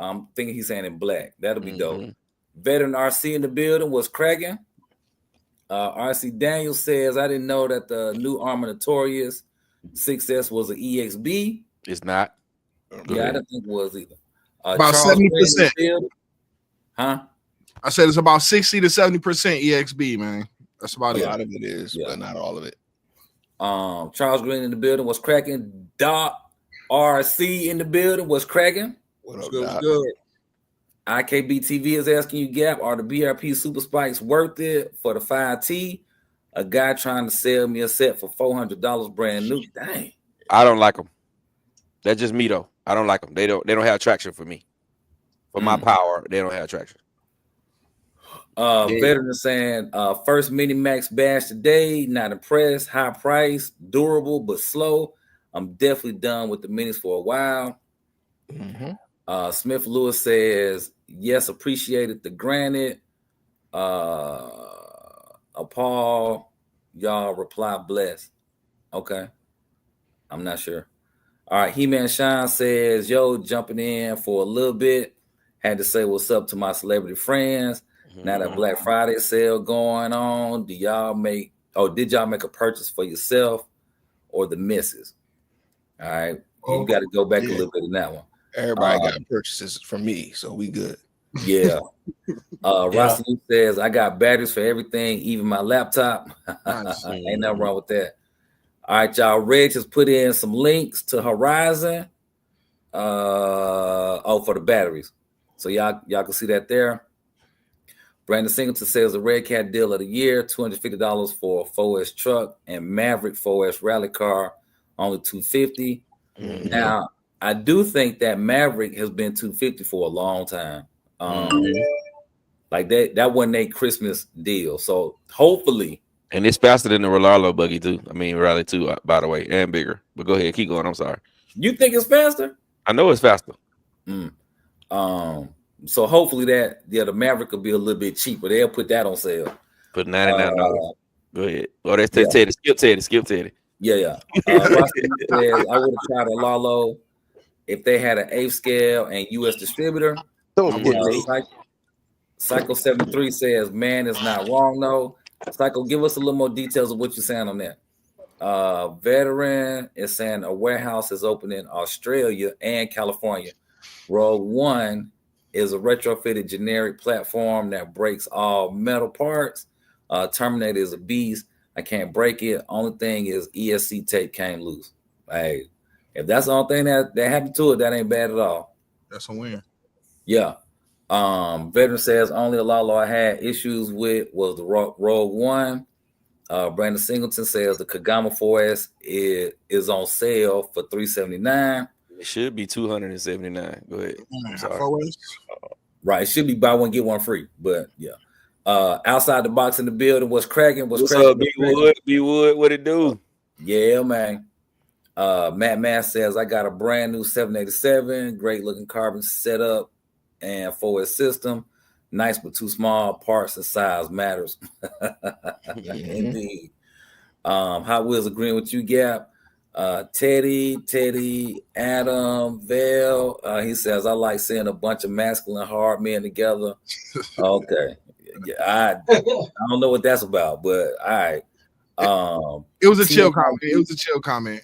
I'm thinking he's saying in black. That'll be dope. Veteran RC in the building was cracking. RC Daniel says, I didn't know that the new Armor Notorious 6S was an EXB. It's not. Yeah, I didn't think it was either. About 70%. Huh? I said it's about 60 to 70% EXB, man. That's about it. A lot of it is, but not all of it. Charles Green in the building was cracking. Doc RC in the building was cracking. What up, good. IKB TV is asking you, Gap, are the BRP Super Spikes worth it for the 5T? A guy trying to sell me a set for $400 brand new. Dang. I don't like them. That's just me though. I don't like them. They don't have traction for me. For my power, they don't have traction. Veteran saying, first Mini Max bash today. Not impressed. High price, durable but slow. I'm definitely done with the minis for a while. Smith Lewis says, yes, appreciated the granted. Paul, y'all reply blessed. Okay. I'm not sure. All right. He-Man Shine says, yo, jumping in for a little bit. Had to say what's up to my celebrity friends. Now that Black Friday sale going on, did y'all make a purchase for yourself or the missus? All right. You got to go back a little bit in that one. Everybody got purchases from me, so we good. Yeah. Rossi says, I got batteries for everything, even my laptop. Ain't nothing wrong with that. All right, y'all. Reg has put in some links to Horizon. For the batteries. So y'all can see that there. Brandon Singleton says the Red Cat deal of the year, $250 for a 4S truck and Maverick 4S rally car, only $250. Now, I do think that Maverick has been $250 for a long time. Like that wasn't a Christmas deal. So hopefully. And it's faster than the Rolalo buggy too. I mean, Rally too, by the way, and bigger. But go ahead, keep going. I'm sorry. You think it's faster? I know it's faster. So hopefully the Maverick will be a little bit cheaper. They'll put that on sale. Put $99. Go ahead. Oh, that's Teddy. Skip Teddy. Yeah. I would have tried a Lalo if they had an 8th scale and US distributor. Psycho 73 says, man, it's not wrong though. Psycho, give us a little more details of what you're saying on that. Veteran is saying a warehouse is open in Australia and California. Rogue One is a retrofitted generic platform that breaks all metal parts. Terminator is a beast. I can't break it. Only thing is ESC tape came loose. Hey, if that's the only thing that happened to it, that ain't bad at all. That's a win. Yeah. Veteran says only a Lalo I had issues with was the Rogue One. Brandon Singleton says the Kagama 4S is on sale for $379. It should be $279. Go ahead. Right. It should be buy one, get one free. But yeah. Outside the box in the building was cracking. What's up, B Wood? B Wood, what it do? Yeah, man. Matt Mass says, I got a brand new 787, great looking carbon setup and forward system. Nice but too small. Parts and size matters. Indeed. Hot Wheels agreeing with you, Gap. Teddy, Adam, Vale. He says, I like seeing a bunch of masculine hard men together. Okay. Yeah, I don't know what that's about, but all right. It was a chill comment. It was a chill comment.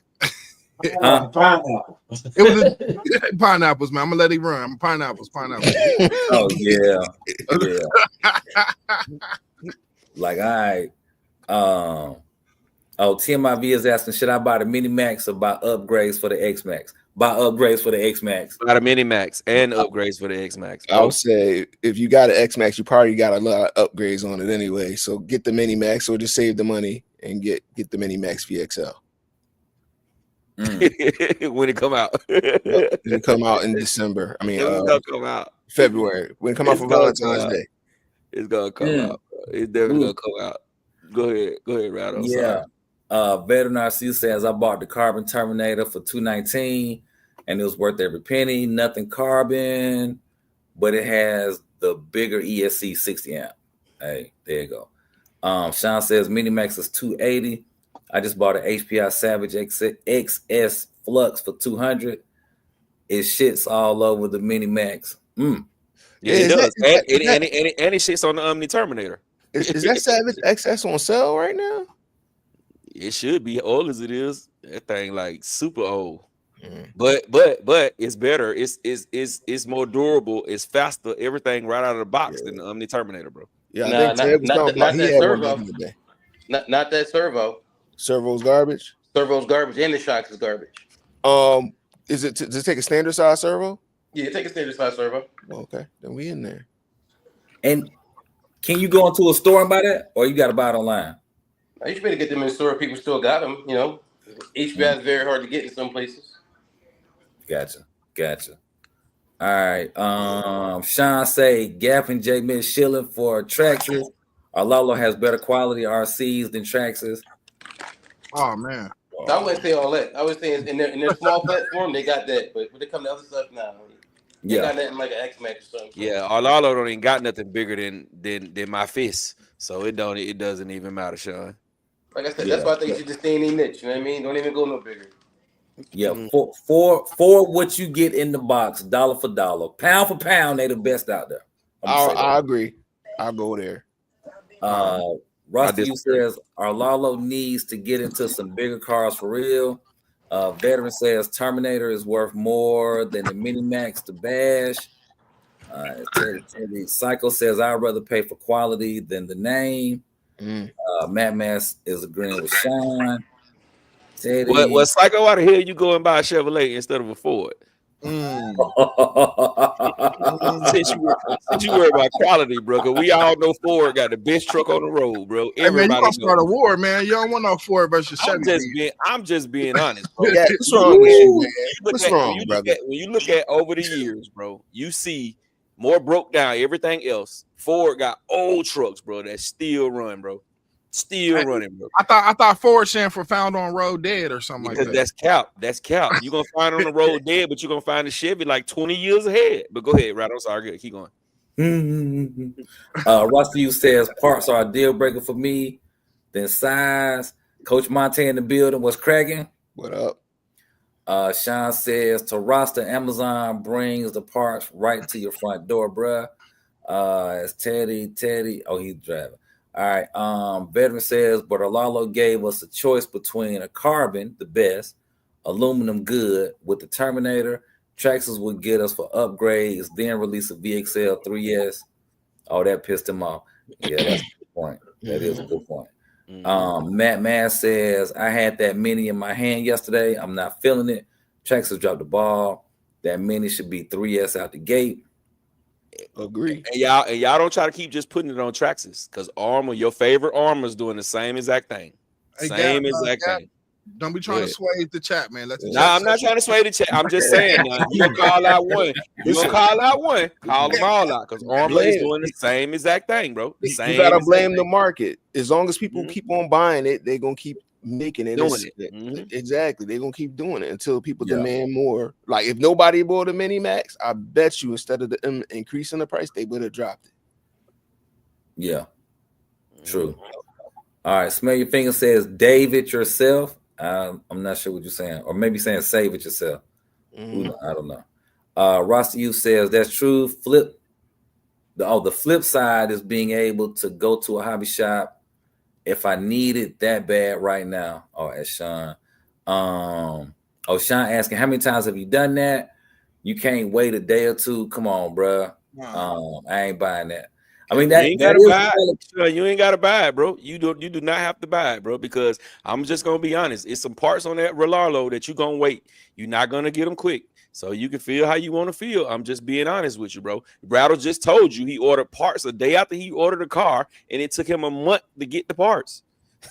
Pineapple. It was pineapples, man. I'm gonna let it run. I'm pineapples. Oh yeah. Like, all right. TMIV is asking, should I buy the Mini Max or buy upgrades for the X Max? Buy upgrades for the X Max. Buy the Mini Max and upgrades for the X Max. I would say if you got an X Max, you probably got a lot of upgrades on it anyway. So get the Mini Max or just save the money and get the Mini Max VXL. When it come out. It'll come out in December. I mean, it'll come out February. When it come out for Valentine's Day. It's gonna come out. Bro. It's definitely gonna come out. Go ahead, Rado. Yeah. Veteran RC says, I bought the Carbon Terminator for $219 and it was worth every penny. Nothing carbon, but it has the bigger ESC 60 amp. Hey, there you go. Sean says Mini Max is $280. I just bought an HPI Savage XS Flux for $200. It shits all over the Mini Max. Yeah, it does. And it shits on the Omni Terminator. Is that Savage XS on sale right now? It should be old as it is. That thing like super old. But it's better. It's more durable. It's faster. Everything right out of the box than the Omni Terminator, bro. Yeah, I think not that servo. Not that servo. Servo's garbage. Servo's garbage, and the shocks is garbage. Is it does it take a standard size servo? Yeah, take a standard size servo. Okay, then we in there. And can you go into a store and buy that, or you got to buy it online? You should better get them in the store. People still got them. You know, HBI is very hard to get in some places. Gotcha. All right. Sean say Gap and J Miss shilling for Traxxas. Lalo has better quality RCs than Traxxas. Oh man. I wouldn't say all that. I was saying in their small platform they got that, but when they come to other stuff now, they got nothing like an X Max or something. Yeah, Lalo don't even got nothing bigger than my fist, so it doesn't even matter, Sean. Like I said, that's why I think you should just stay in a niche. You know what I mean? Don't even go no bigger. Yeah, for what you get in the box, dollar for dollar, pound for pound, they the best out there. I agree. I'll go there. Rusty says Lalo needs to get into some bigger cars for real. Veteran says Terminator is worth more than the Mini Max to bash. Psycho says I'd rather pay for quality than the name. Matt Mass is agreeing with Sean. Teddy. What Psycho out of here? You go and buy a Chevrolet instead of a Ford. Mm. Since you worry about quality, bro, because we all know Ford got the best truck on the road, bro. Hey, man, you gonna start a war, man. You don't want no Ford versus Chevy. I'm just being honest, bro. Yeah, what's wrong with you, man? What's wrong, brother? When you look at over the years, bro, you see more broke down everything else. Ford got old trucks, bro, that still run, bro. Still running, bro. I thought Ford stand for found on road dead or something because like that. That's cap. You're gonna find on the road dead, but you're gonna find the Chevy like 20 years ahead. But go ahead, right? I'm sorry, good. Keep going. Rusty says parts are a deal breaker for me. Then size. Coach Monte in the building was cracking. What up? Sean says to roster Amazon brings the parts right to your front door, bruh. It's Teddy. Oh, he's driving. All right. Veteran says, but Lalo gave us a choice between a carbon, the best, aluminum good with the Terminator. Traxxas would get us for upgrades, then release a VXL 3S. Oh, that pissed him off. Yeah, that's a good point. That is a good point. Matt Mass says, I had that Mini in my hand yesterday. I'm not feeling it. Traxxas dropped the ball. That Mini should be 3S out the gate. Agree. And y'all don't try to keep just putting it on Traxxas because your favorite Armor is doing the same exact thing. Same exact thing. Don't be trying to sway the chat, man. I'm not trying to sway the chat. I'm just saying, you gonna call out one. You gonna call out one. Call them all out because Armor is doing the same exact thing, bro. You gotta blame the market. As long as people keep on buying it, they're gonna keep making it. Doing it. Exactly. They're gonna keep doing it until people Yeah. demand more. Like if nobody bought a mini max, I bet you instead of them increasing the price, they would have dropped it. Yeah. True. All right. Smell Your Finger says, David yourself. I'm not sure what you're saying, or maybe saying save it yourself. I don't know. Rasta U says that's true. The flip side is being able to go to a hobby shop if I need it that bad right now. Oh, as Sean. Sean asking, how many times have you done that? You can't wait a day or two. Come on, bro. I ain't buying that. I mean, that you ain't gotta buy it. You ain't gotta buy it, bro. You do not have to buy it, bro, because I'm just gonna be honest. It's some parts on that Rolalo that you're gonna wait. You're not gonna get them quick. So you can feel how you want to feel. I'm just being honest with you, bro. Rattle just told you he ordered parts a day after he ordered a car, and it took him a month to get the parts.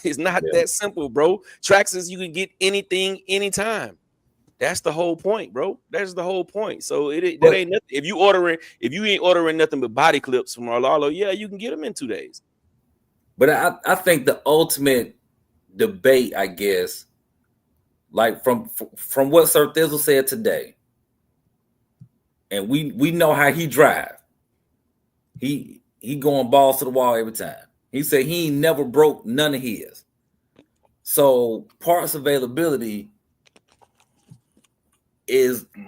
It's not that simple, bro. Traxxas, you can get anything, anytime. That's the whole point, bro. That's the whole point. So that ain't nothing. If you ain't ordering nothing but body clips from Rolalo, yeah, you can get them in 2 days. But I think the ultimate debate, I guess, like from what Sir Thizzle said today, and we know how he drive. He going balls to the wall every time. He said he ain't never broke none of his. So parts availability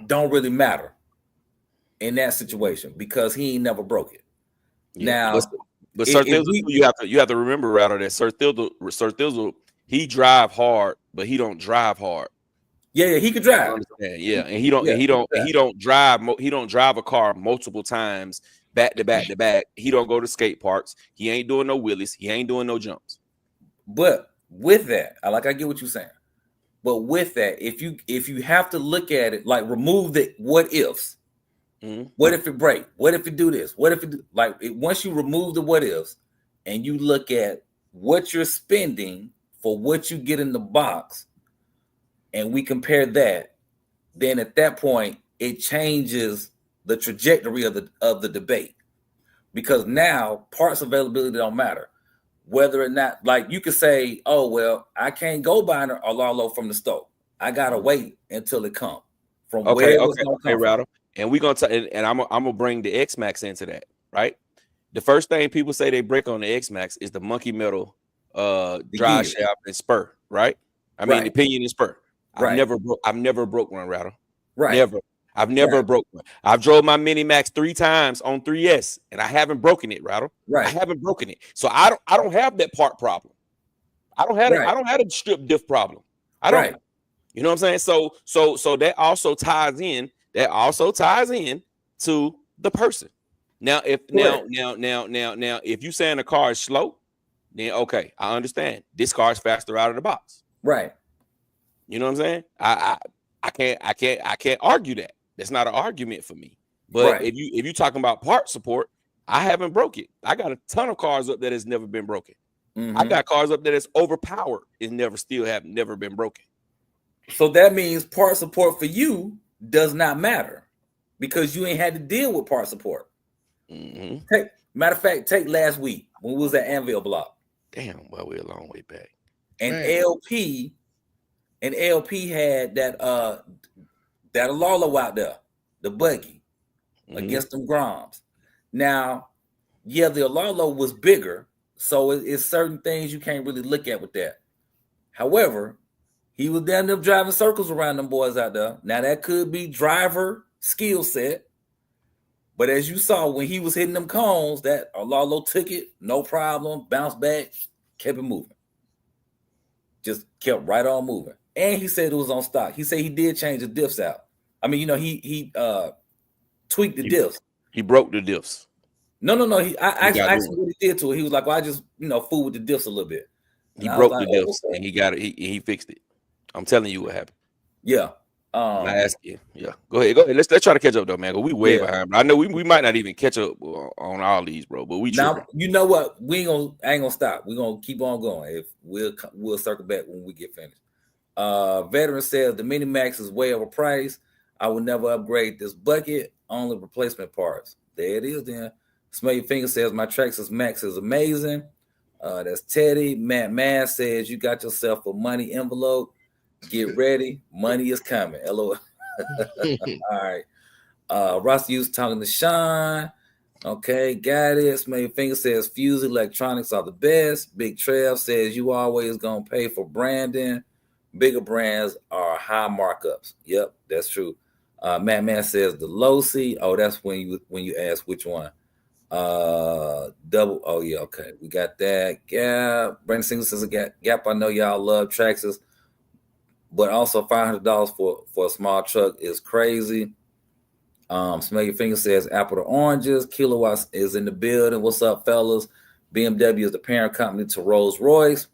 don't really matter in that situation because he ain't never broke it. Yeah, now, but Sir Thizzle, you have to remember, Rather, that Sir Thizzle, he drive hard, but he don't drive hard. Yeah, he could drive. Yeah, and he don't drive a car multiple times back to back to back. He don't go to skate parks. He ain't doing no wheelies. He ain't doing no jumps. But with that, I get what you're saying. But with that, if you have to look at it, like remove the what ifs. Mm-hmm. What if it break? What if it do this? What if it once you remove the what ifs and you look at what you're spending for what you get in the box, and we compare that, then at that point it changes the trajectory of the debate, because now parts availability don't matter. Whether or not, like, you could say, oh, well, I can't go buy a Rolalo from the store. I gotta wait until it comes from where it was gonna come from. And we're gonna and I'm gonna bring the X Max into that, right? The first thing people say they break on the X Max is the monkey metal drive shaft and spur, right? I mean the pinion and spur. Right. I've never broke one, Rattle. Right. Never. I've never broke one. I've drove my Mini Max 3 times on 3S, and I haven't broken it, Rattle. Right. I haven't broken it. So I don't have that part problem. I don't have I don't have a strip diff problem. I don't. Right. You know what I'm saying? So that also ties in. That also ties in to the person. Now, if now, if you saying the car is slow, then okay, I understand. This car is faster out of the box. Right. You know what I'm saying? I can't argue that. That's not an argument for me. But if you talking about part support, I haven't broke it. I got a ton of cars up that has never been broken. Mm-hmm. I got cars up that is overpowered. It never been broken. So that means part support for you does not matter because you ain't had to deal with part support. Mm-hmm. Matter of fact, take last week when we was at Anvil Block. Damn, well, we're a long way back. And LP had that Rolalo out there, the buggy, against them Groms. Now, the Rolalo was bigger, so it's certain things you can't really look at with that. However, he was down there driving circles around them boys out there. Now, that could be driver skill set, but as you saw when he was hitting them cones, that Rolalo took it, no problem, bounced back, kept it moving. Just kept right on moving. And he said it was on stock. He said he did change the diffs out. I mean, he tweaked the diffs. He broke the diffs. No. I asked him what he did to it. He was like, well, I just, fool with the diffs a little bit. He broke the diffs and he got it. He fixed it. I'm telling you what happened. Yeah. I ask you. Yeah. Go ahead. Let's try to catch up though, man. We way behind. I know we might not even catch up on all these, bro. But we now, you know what? I ain't gonna stop. We're gonna keep on going. If we'll circle back when we get finished. Veteran says the Mini Max is way overpriced. I will never upgrade this bucket. Only replacement parts. There it is. Then Smell Your Finger says my Traxxas Max is amazing. That's Teddy. Matt Mass says you got yourself a money envelope. Get ready. Money is coming. LOL. All right. Ross Hughes talking to Sean. Okay, got it. Smelly Finger says Fuse Electronics are the best. Big Trev says you always gonna pay for branding. Bigger brands are high markups. Yep, that's true. Matt Man says the Losi. Oh, that's when you ask which one. Double. Oh yeah, okay. We got that. Gap. Brandon Single says Gap. I know y'all love Traxxas, but also $500 for a small truck is crazy. Smell Your Finger says apple to oranges. Kilowatts is in the building. What's up, fellas? BMW is the parent company to Rolls Royce.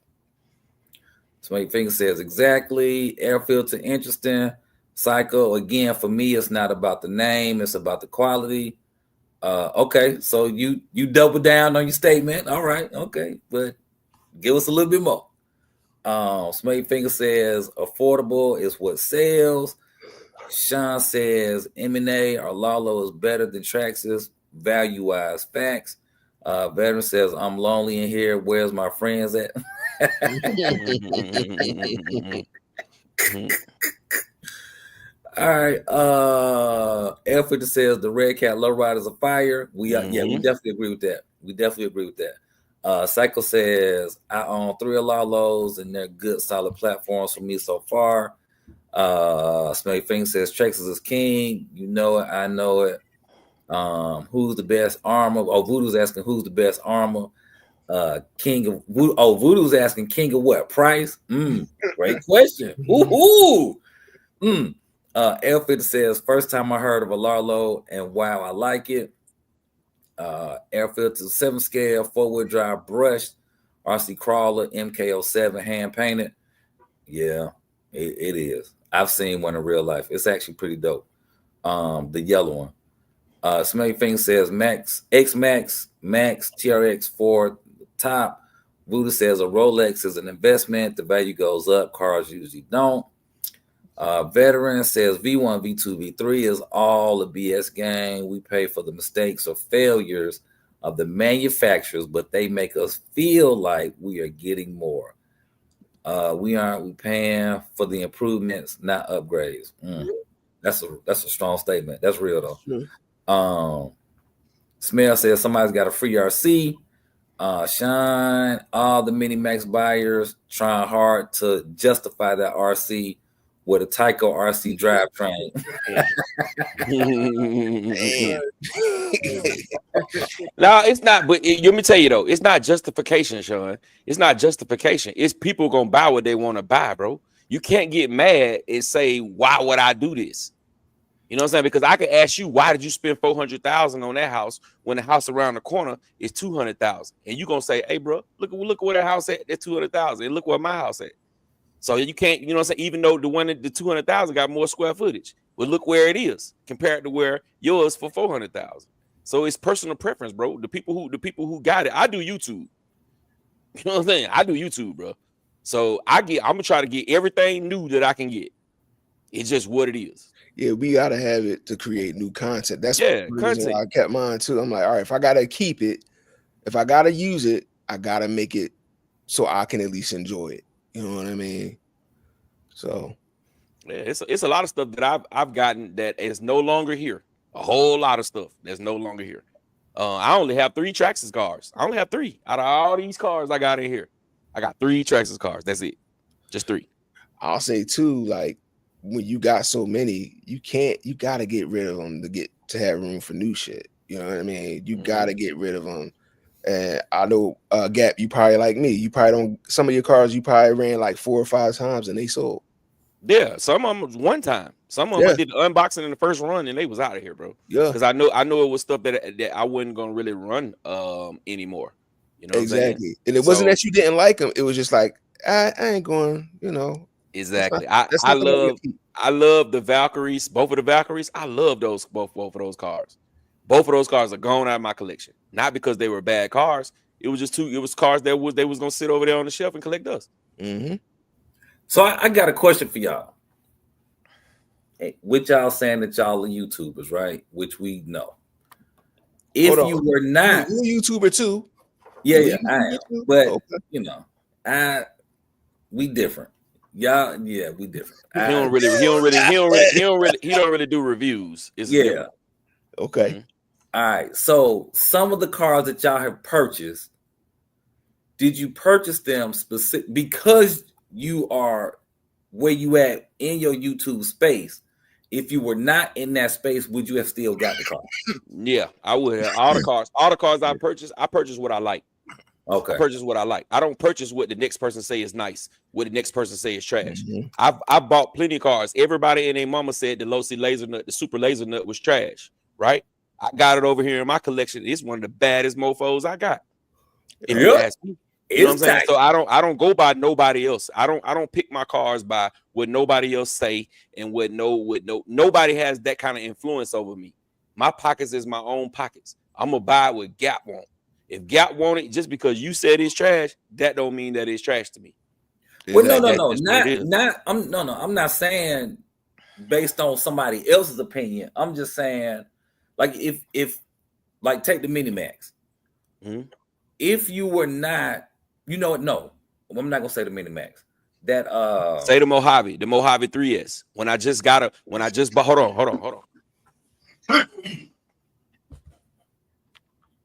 Smell Your Finger says exactly. Air filter interesting. Psycho again for me. It's not about the name. It's about the quality. Okay, so you double down on your statement. All right, okay, but give us a little bit more. Smell Your Finger says affordable is what sells. Sean says M&A or Lalo is better than Traxxas value-wise. Facts. Veteran says I'm lonely in here. Where's my friends at? All right. Alfred says the Red Cat Lowriders are fire. We definitely agree with that. Psycho says I own 3 of Lalos and they're good, solid platforms for me so far. Smelly Finger says Traxxas is king. You know it, I know it. Who's the best armor? Oh, Voodoo's asking who's the best armor. Voodoo's asking king of what price? Great question. Woohoo! L50 says first time I heard of a Larlo and wow, I like it. Air filter 7 scale 4-wheel drive brushed RC crawler MK07 hand painted. Yeah, it is. I've seen one in real life. It's actually pretty dope. The yellow one. Smelly Finger says Max TRX 4 top. Voodoo says a Rolex is an investment. The value goes up. Cars usually don't. Veteran says V1, V2, V3 is all a BS game. We pay for the mistakes or failures of the manufacturers, but they make us feel like we are getting more. We paying for the improvements, not upgrades. That's a strong statement. That's real though. Sure. Smell says somebody's got a free RC. Shine, all the mini max buyers trying hard to justify that RC with a Tyco RC drivetrain. No, it's not. But let me tell you though, it's not justification, Sean. It's not justification. It's people gonna buy what they want to buy, bro. You can't get mad and say, "Why would I do this?" You know what I'm saying? Because I could ask you, "Why did you spend $400,000 on that house when the house around the corner is $200,000?" And you gonna say, "Hey, bro, look where that house at. That's $200,000. And look where my house at." So you can't, you know what I'm saying? Even though the one at the 200,000 got more square footage, but look where it is compared to where yours for 400,000. So it's personal preference, bro. The people who got it. I do YouTube. You know what I'm saying? I do YouTube, bro. So I'm gonna try to get everything new that I can get. It's just what it is. Yeah, we gotta have it to create new content. That's content. I kept mine too. I'm like, all right, if I gotta keep it, if I gotta use it, I gotta make it so I can at least enjoy it. You know what I mean? So yeah, it's a lot of stuff that I've gotten that is no longer here. A whole lot of stuff that's no longer here. I only have 3 Traxxas cars. I only have 3 out of all these cars I got in here. I got 3 Traxxas cars. That's it. Just 3. I'll say too, like when you got so many, you gotta get rid of them to have room for new shit. You know what I mean? You gotta get rid of them. And I know, Gap, you probably like me. You probably don't. Some of your cars you probably ran like 4 or 5 times and they sold. Yeah, some of them was one time. Some of them I did the unboxing in the first run and they was out of here, bro. Yeah, because I know it was stuff that I wasn't gonna really run anymore. You know exactly. And it wasn't that you didn't like them. It was just like I ain't going. You know. Exactly. I love the Valkyries. Both of the Valkyries. I love those both of those cars. Both of those cars are gone out of my collection. Not because they were bad cars. It was just it was cars that they was gonna sit over there on the shelf and collect dust. Mm-hmm. So I got a question for y'all. Hey, with y'all saying that y'all are YouTubers, right? Which we know. If you were not you're a YouTuber too. Yeah, I am. But Okay. you know, we different. Y'all, yeah, we different. He don't really do reviews. It's Yeah. different. Okay. Mhm. All right. So some of the cars that y'all have purchased, did you purchase them specific because you are where you at in your YouTube space? If you were not in that space, would you have still got the car? Yeah, I would have. All the cars I purchase what I like. Okay. I purchase what I like. I don't purchase what the next person say is nice, what the next person say is trash. Mhm. I bought plenty of cars. Everybody and their mama said the Losi Laser Nut, the Super Laser Nut was trash, right? I got it over here in my collection. It's one of the baddest mofos I got. If you ask me. You know what I'm saying? So I don't go by nobody else. I don't pick my cars by what nobody else say and nobody has that kind of influence over me. My pockets is my own pockets. I'm gonna buy what Gap want. If Gap want it, just because you said it's trash, that don't mean that it's trash to me. Well, no, I'm not saying based on somebody else's opinion. I'm just saying, like, if like take the Minimax. Mhm. If you were not, no, I'm not gonna say the Minimax. That say the Mojave 3S. When I just bought, hold on.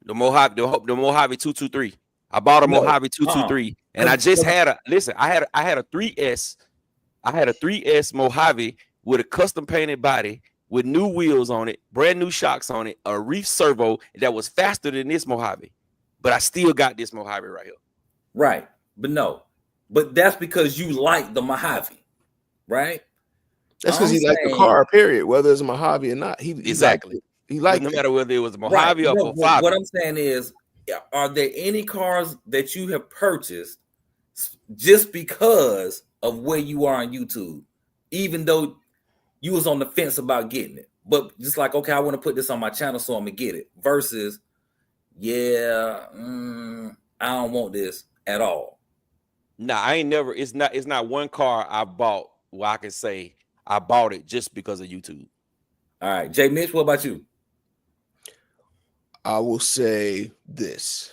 The Mojave 223. I bought a Mojave 223, and I just had a 3S. I had a 3S Mojave with a custom painted body with new wheels on it, brand new shocks on it, a reef servo that was faster than this Mojave. But I still got this Mojave right here. Right. But that's because you like the Mojave, right? That's because he liked the car, period. Whether it's a Mojave or not. He liked no matter whether it was a Mojave or a Mojave. What I'm saying is, are there any cars that you have purchased just because of where you are on YouTube, even though you was on the fence about getting it? But just like, okay, I want to put this on my channel, so I'm gonna get it. Versus, I don't want this at all. Nah, I ain't never. It's not one car I bought where I can say I bought it just because of YouTube. All right, Jay Mitch, what about you? I will say this.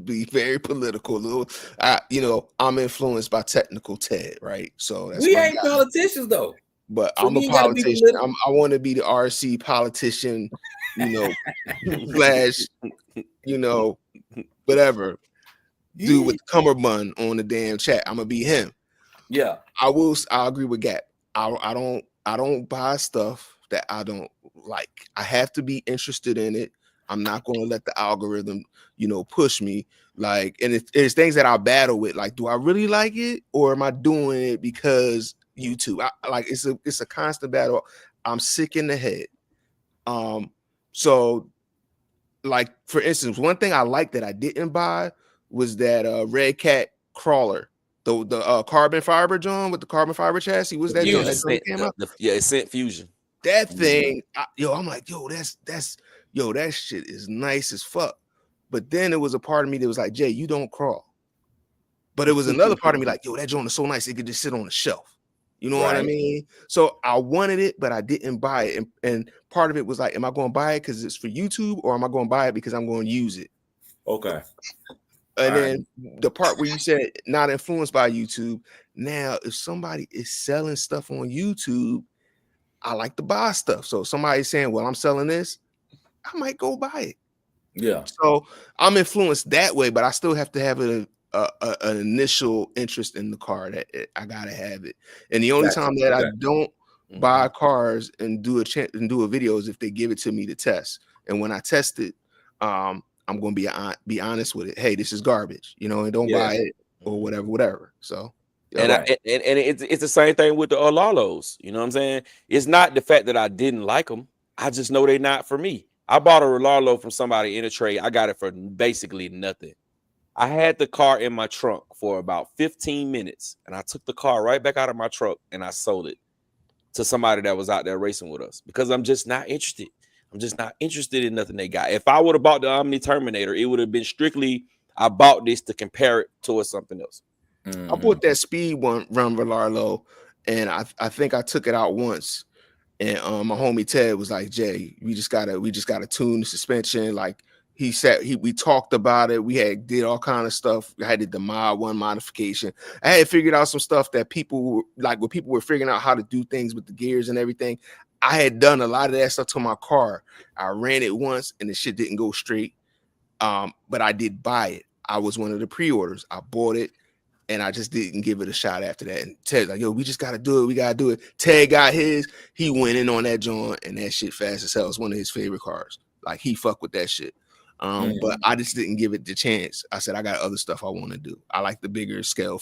Be very political. I'm influenced by Technical Ted, right? So that's we ain't politicians though. But so I'm a politician. I want to be the RC politician, slash, whatever. Dude with the cummerbund on the damn chat. I'm gonna be him. Yeah. I agree with Gap. I don't buy stuff that I don't like. I have to be interested in it. I'm not going to let the algorithm, push me. Like, and it's things that I battle with. Like, do I really like it, or am I doing it because YouTube? It's a constant battle. I'm sick in the head. So, like, for instance, one thing I like that I didn't buy was that Red Cat crawler. The carbon fiber John with the carbon fiber chassis was that John that came out? Ascent Fusion. That thing, I'm like, that shit is nice as fuck. But then it was a part of me that was like, Jay, you don't crawl. But it was another part of me like, that joint is so nice, it could just sit on the shelf. You know what I mean? So I wanted it, but I didn't buy it. And part of it was like, am I going to buy it because it's for YouTube, or am I going to buy it because I'm going to use it? Okay. And then the part where you said not influenced by YouTube. Now, if somebody is selling stuff on YouTube, I like to buy stuff. So somebody's saying, well, I'm selling this, I might go buy it. Yeah. So I'm influenced that way, but I still have to have an initial interest in the car that I gotta have it. And the only time that I don't buy cars and do a video is if they give it to me to test. And when I test it, I'm going to be honest with it. Hey, this is garbage, and don't buy it or whatever. So. And it's the same thing with the Olalos. You know what I'm saying? It's not the fact that I didn't like them. I just know they're not for me. I bought a Rolalo from somebody in a trade. I got it for basically nothing. I had the car in my trunk for about 15 minutes, and I took the car right back out of my truck and I sold it to somebody that was out there racing with us because I'm just not interested. I'm just not interested in nothing they got. If I would have bought the Omni Terminator, it would have been strictly I bought this to compare it towards something else. I bought that speed run Rolalo, and I think I took it out once. And my homie Ted was like, Jay, we just gotta tune the suspension. Like, we talked about it. We did all kind of stuff. I did the mod 1 modification. I had figured out some stuff that people like when people were figuring out how to do things with the gears and everything. I had done a lot of that stuff to my car. I ran it once and the shit didn't go straight. But I did buy it. I was one of the pre-orders. I bought it and I just didn't give it a shot after that. And Ted's like, yo, we just gotta do it. We gotta do it. Ted got his, he went in on that joint and that shit fast as hell. It's one of his favorite cars. Like he fucked with that shit. But I just didn't give it the chance. I said I got other stuff I want to do. I like the bigger scale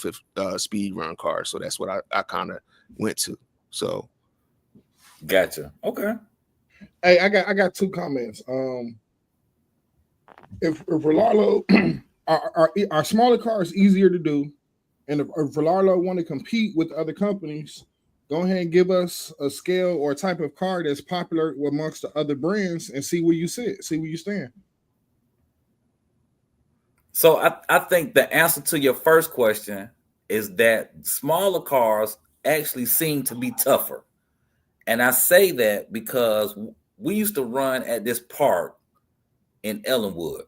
speed run cars, so that's what I kind of went to. So, gotcha. Okay. Hey, I got 2 comments. If Rolalo our smaller cars easier to do, and if Rolalo want to compete with other companies, go ahead and give us a scale or a type of car that's popular amongst the other brands, and see where you sit, see where you stand. So I think the answer to your first question is that smaller cars actually seem to be tougher. And I say that because we used to run at this park in Ellenwood.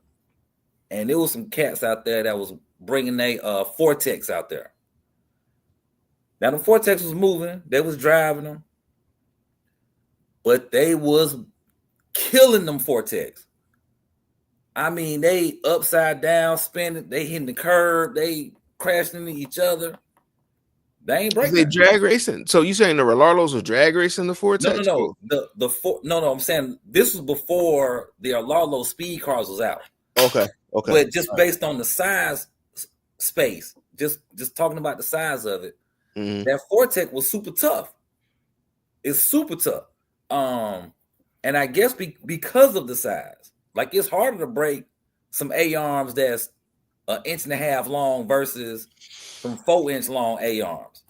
And there was some cats out there that was bringing a Vortex out there. Now the Vortex was moving. They was driving them. But they was killing them Vortex. I mean, they upside down, spinning, they hitting the curb, they crashing into each other. They ain't breaking. They drag racing. So you saying the Rolarlos was drag racing the Vortex? No. I'm saying this was before the Rolalo speed cars was out. Okay. But just based on the size space, just talking about the size of it, that Vortex was super tough. It's super tough. And I guess because of the size. Like it's harder to break some A-arms that's 1.5 inches long versus some 4-inch long A-arms.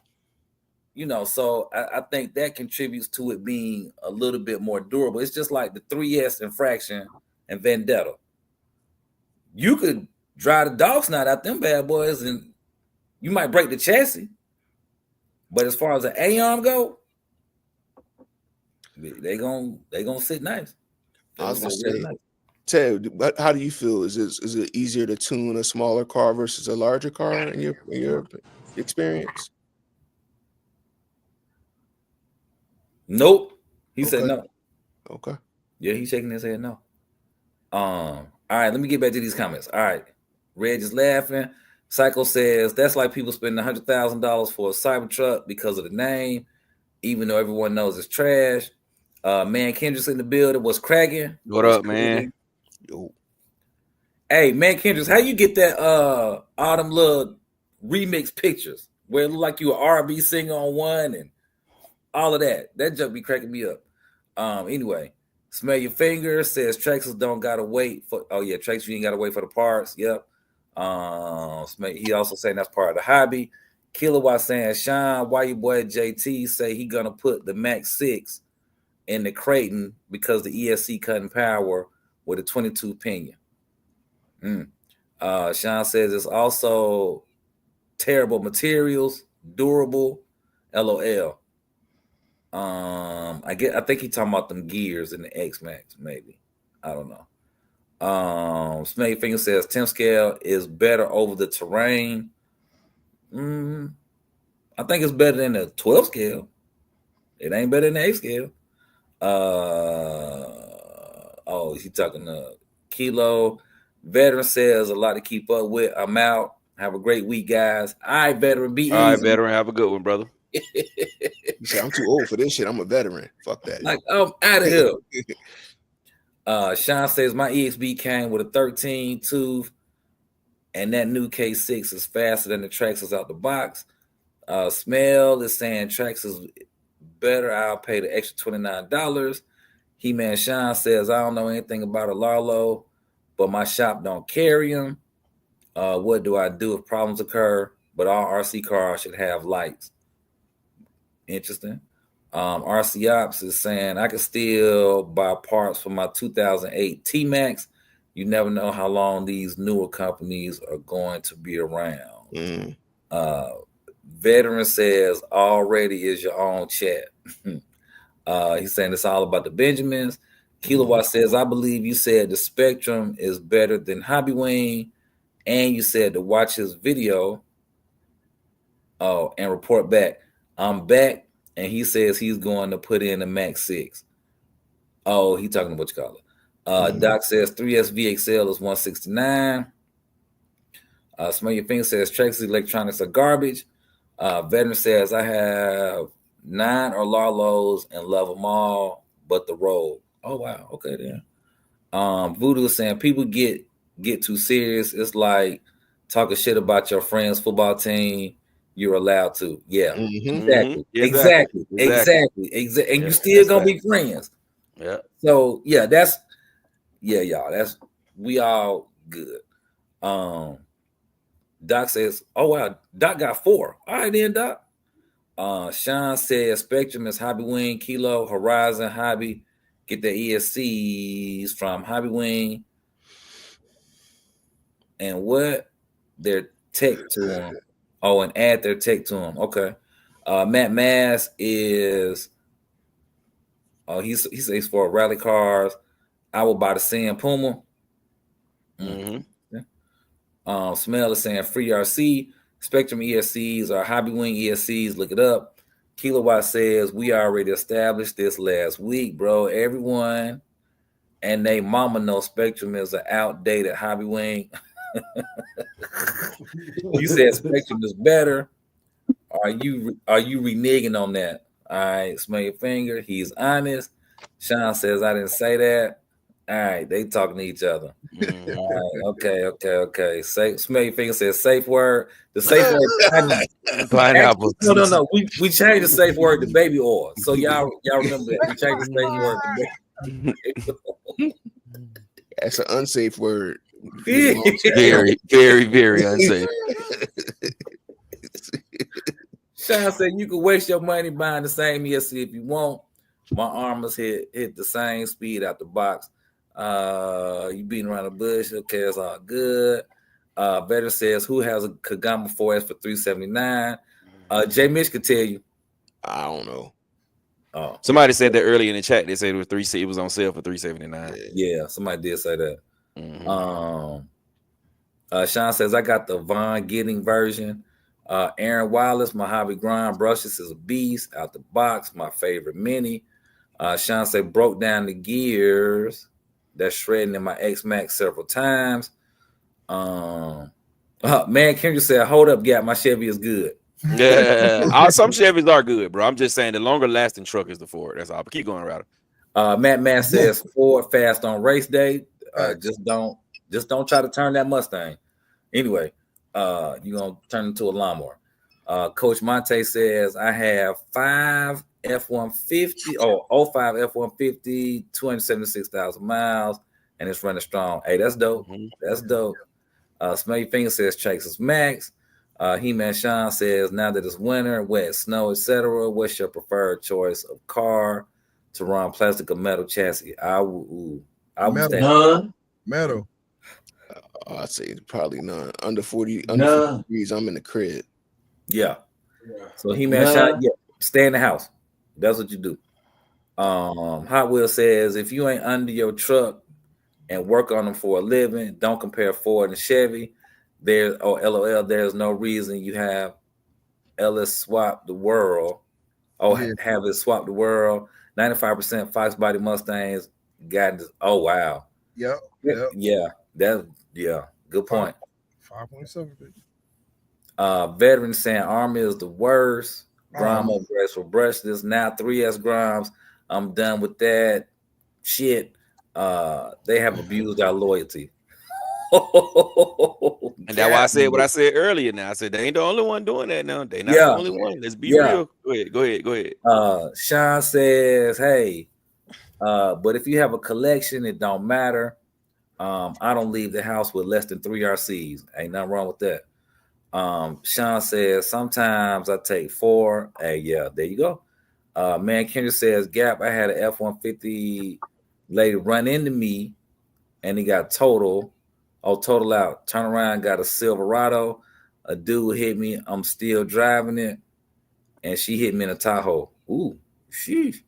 You know, so I think that contributes to it being a little bit more durable. It's just like the 3S Infraction and Vendetta. You could drive the dog snot out them bad boys and you might break the chassis. But as far as an A-arm go, they gonna sit nice. I was gonna say, nice. Ted, how do you feel? Is it easier to tune a smaller car versus a larger car in your experience? Nope. He said no. Okay. Yeah, he's shaking his head no. All right, let me get back to these comments. All right. Reg is laughing. Psycho says that's like people spending $100,000 for a Cybertruck because of the name, even though everyone knows it's trash. Man, Kendrick's in the building. What's cracking? What up, man? Yo. Hey, man, Kendrick, how you get that all them little remix pictures where it look like you an R&B singer on one and all of that? That junk be cracking me up. Anyway, Smell Your Fingers says Traxxas don't gotta wait for. Oh yeah, Traxxas, you ain't gotta wait for the parts. Yep. He also saying that's part of the hobby. Kilowatt saying, Sean, why your boy JT say he gonna put the Max 6 in the Creighton because the ESC cutting power with a 22 pinion. Sean says it's also terrible materials, durable, LOL. I think he's talking about them gears in the X-Max, maybe. I don't know. Smell Your Finger says 10 scale is better over the terrain. I think it's better than the 12 scale. It ain't better than the 8 scale. He's talking to Kilo. Veteran says a lot to keep up with. I'm out. Have a great week, guys. All right, Veteran. Be easy. All right, Veteran. Have a good one, brother. He said, I'm too old for this shit. I'm a veteran. Fuck that. Like, I'm out of here. Sean says my EXB came with a 13 tooth, and that new K6 is faster than the Traxxas out the box. Smell is saying Traxxas is better. I'll pay the extra $29. He-Man Sean says, I don't know anything about a Larlo, but my shop don't carry them. What do I do if problems occur? But all RC cars should have lights. Interesting. RC Ops is saying, I can still buy parts for my 2008 T-Max. You never know how long these newer companies are going to be around. Veteran says, already is your own chat. He's saying it's all about the Benjamins. Kilowatt says, I believe you said the Spectrum is better than Hobby Wing, and you said to watch his video and report back. I'm back, and he says he's going to put in a Max 6. Oh, he talking about what you call it. Doc says 3S VXL is 169. Smell Your Finger says Traxxas electronics are garbage. Veteran says I have 9 or Larlos and love them all, but the road. Oh wow, okay then. Voodoo is saying people get too serious. It's like talking shit about your friend's football team. You're allowed to, yeah, exactly. And you still gonna be friends. Yeah. So yeah, y'all. That's we all good. Doc says, oh wow, Doc got 4. All right then, Doc. Sean says Spectrum is Hobby Wing, Kilo, Horizon, Hobby. Get the ESCs from Hobby Wing. And what? Their tech to them. Oh, and add their tech to them. Okay. Matt Mass is he says for rally cars, I will buy the Sand Puma. Smell is saying free RC, Spectrum ESCs or Hobby Wing ESCs. Look it up. Kilowatt says we already established this last week, bro. Everyone and they mama know Spectrum is an outdated Hobby Wing. You said Spectrum is better. Are you reneging on that? All right, Smell Your Finger. He's honest. Sean says I didn't say that. All right, they talking to each other. All right, okay. Smell Your Finger says safe word. The safe word pineapple. No. We changed the safe word to baby oil. So y'all remember that. We changed the safe word to baby oil. That's an unsafe word. Very, very, very unsafe. Sean said you can waste your money buying the same ESC if you want. My armors hit the same speed out the box. You beating around the bush. Okay, it's all good. Veteran says who has a Kagama 4S for $379? Jay Mitch could tell you. I don't know. Oh, somebody said that earlier in the chat. They said it was it was on sale for $379. Yeah, somebody did say that. Sean says I got the Von Gidding version. Aaron Wallace, my hobby grind brushes is a beast out the box. My favorite mini. Sean said broke down the gears that's shredding in my X-Max several times. Man, Kendrick said, hold up, Gap, my Chevy is good. Yeah, some Chevys are good, bro. I'm just saying the longer lasting truck is the Ford. That's all. But keep going, Ryder. Matt says Ford fast on race day. Just don't try to turn that Mustang. Anyway, you're gonna turn into a lawnmower. Coach Monte says I have 5 F-150 or 05 F-150, 276,000 miles, and it's running strong. Hey, that's dope. That's dope. Smell Your Finger says Traxxas Max. He-Man Sean says now that it's winter, wet, snow, etc., what's your preferred choice of car to run, plastic or metal chassis? I would metal. Metal. I'd say probably none. Under 40 degrees, I'm in the crib. Yeah. So He-Man Sean, stay in the house. That's what you do. Hot Wheel says if you ain't under your truck and work on them for a living, don't compare Ford and Chevy. LOL, there's no reason you have Ellis swap the world. Have it swap the world. 95% Fox body Mustangs got this. Oh wow. Yep. Yeah. Good point. 5.7. Veteran saying Army is the worst. Grom upgrades for brushless. Now 3S Groms. I'm done with that shit. They have abused our loyalty. And that's why I said what I said earlier. Now I said they ain't the only one doing that. Now they not the only one. Let's be real. Go ahead. Sean says, "Hey, but if you have a collection, it don't matter. I don't leave the house with less than 3 RCs. Ain't nothing wrong with that." Sean says, "Sometimes I take 4. Hey, yeah, there you go." Man, Kendrick says, "Gap, I had an F-150 lady run into me, and he got total out. Turn around, got a Silverado. A dude hit me. I'm still driving it, and she hit me in a Tahoe. Ooh, sheesh.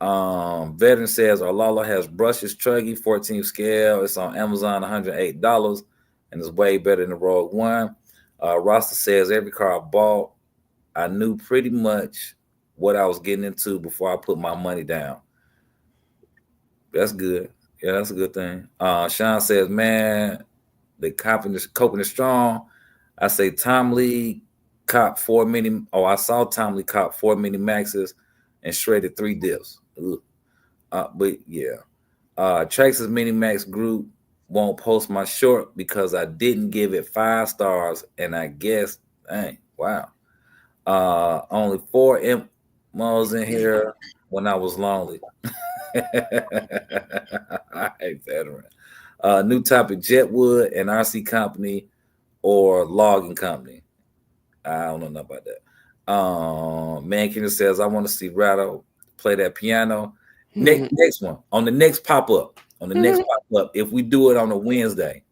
Veteran says Olala has brushes Truggy 14 scale. It's on Amazon, $108, and it's way better than the Rogue One. Rasta says every car I bought, I knew pretty much what I was getting into before I put my money down. That's good. Yeah, that's a good thing. Sean says, man, they coping the strong. I say Tom Lee cop 4 mini. Oh, I saw Tom Lee cop 4 mini maxes and shredded 3 dips. But yeah, Traxxas Mini Max group won't post my short because I didn't give it 5 stars, and I guess, dang, wow. Only 4 MOs in here when I was lonely. I hate Veteran. New topic: Jetwood and RC Company or logging company. I don't know nothing about that. Mankind says I want to see Ratto play that piano. Next one on the next pop up. If we do it on a Wednesday,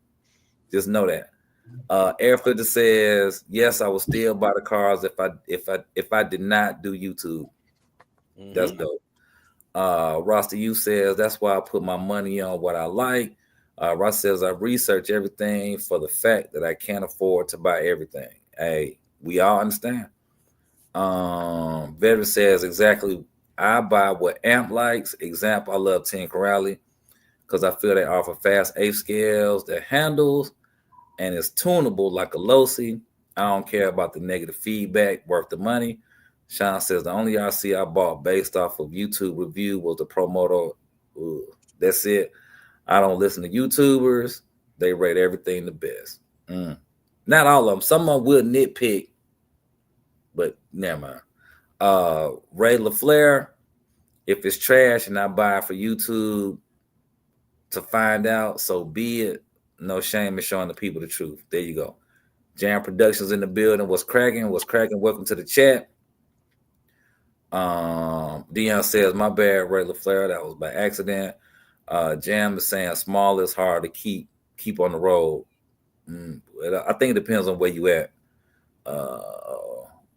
just know that. Airflitter says yes, I will still buy the cars if I did not do YouTube. That's dope. Rasta U says that's why I put my money on what I like. Ross says I research everything for the fact that I can't afford to buy everything. Hey, we all understand. Veteran says exactly. I buy what Amp likes. Example, I love 10 Corrali because I feel they offer fast 8 scales that handles and is tunable like a Losi. I don't care about the negative feedback, worth the money. Sean says the only RC I bought based off of YouTube review was the Promoto. That's it. I don't listen to YouTubers. They rate everything the best. Not all of them. Some of them will nitpick, but never mind. Ray LaFleur, if it's trash and I buy it for YouTube to find out, so be it. No shame in showing the people the truth. There you go. Jam Productions in the building. What's cracking? Welcome to the chat. Dion says, my bad, Ray LaFleur. That was by accident. Jam is saying small is hard to keep on the road. I think it depends on where you at.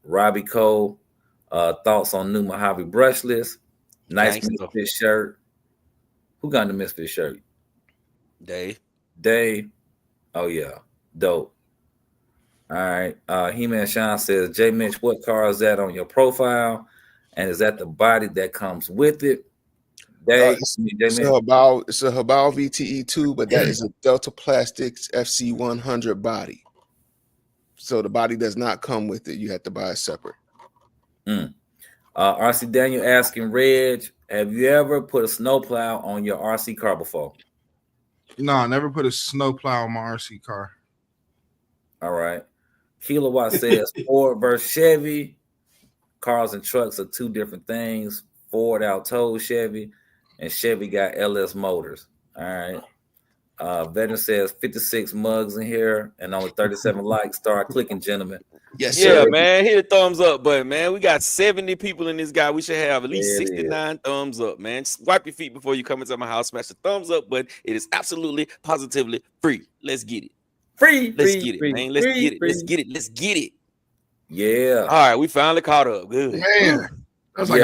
Robbie Cole, thoughts on new Mojave brushless. Nice Misfit shirt. Who got the Misfit shirt? Dave. Oh yeah, dope. All right. He-Man Sean says, J Mitch, what car is that on your profile? And is that the body that comes with it? Dave, it's a Habal VTE2, but that is a Delta Plastics FC100 body. So the body does not come with it. You have to buy it separate. RC Daniel asking Reg, have you ever put a snowplow on your RC car before? No, I never put a snowplow on my RC car. All right. Kilowatt says Ford versus Chevy. Cars and trucks are 2 different things. Ford out-told Chevy, and Chevy got LS Motors. All right. Veteran says 56 mugs in here and only 37 likes. Start clicking, gentlemen. Yes, yeah, sir. man. Hit a thumbs up button, man. We got 70 people in this guy. We should have at least 69 thumbs up, man. Just wipe your feet before you come into my house. Smash the thumbs up button. It is absolutely, positively free. Let's get it. Let's get it. Yeah. All right, we finally caught up. Good. Man. We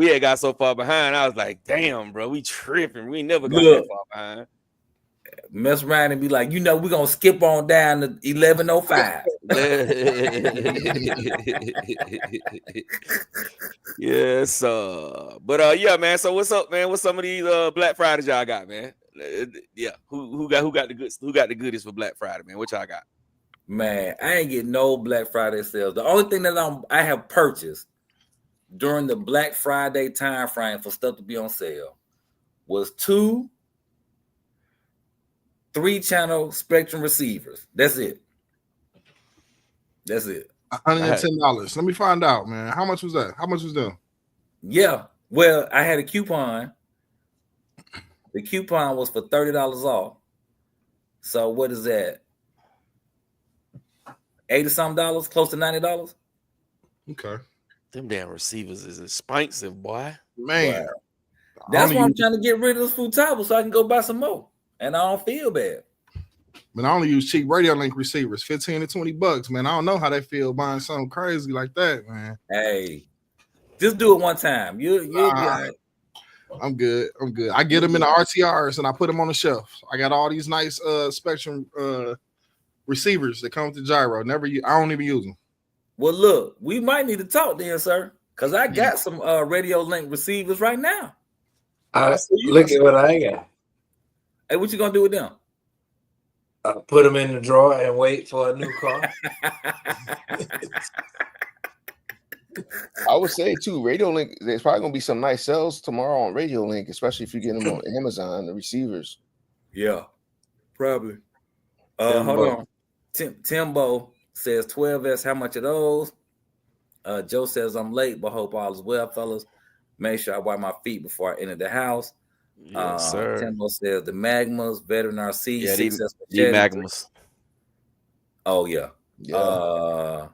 had got so far behind. I was like, damn, bro, we tripping. We never got that far behind. Mess around and be like, we're gonna skip on down to 11:05. Yes, but yeah, man. So what's up, man? What's some of these Black Fridays y'all got, man? Yeah, who got the goods? Who got the goodies for Black Friday, man? What y'all got? Man, I ain't getting no Black Friday sales. The only thing that I have purchased during the Black Friday time frame for stuff to be on sale was 2 3-channel Spectrum receivers. That's it. $110. Let me find out, man. How much was that? How much was that? Yeah. Well, I had a coupon. The coupon was for $30 off. So what is that? $80-something, close to $90. Okay. Them damn receivers is expensive, boy. Man. Wow. That's why I'm trying to get rid of this Futaba so I can go buy some more. And I don't feel bad. But I only use cheap Radio Link receivers, $15 to $20, man. I don't know how they feel buying something crazy like that, man. Hey, Just do it one time. You'll be all right. I'm good. I get them in the RTRs and I put them on the shelf. I got all these nice Spectrum receivers that come with the gyro. I don't even use them. Well, look, we might need to talk then, sir, because I got some Radio Link receivers right now. Look at what I got. Hey, what you gonna do with them? Put them in the drawer and wait for a new car. I would say too, Radio Link. There's probably gonna be some nice sales tomorrow on Radio Link, especially if you get them on Amazon, the receivers. Yeah, probably. Hold on. Timbo says 12S. How much are those? Joe says I'm late, but hope all is well, fellas. Make sure I wipe my feet before I enter the house. Yes, sir. Timbo says the Magmas, Veteran RC, Yeah, these Successful Magmas. Oh yeah.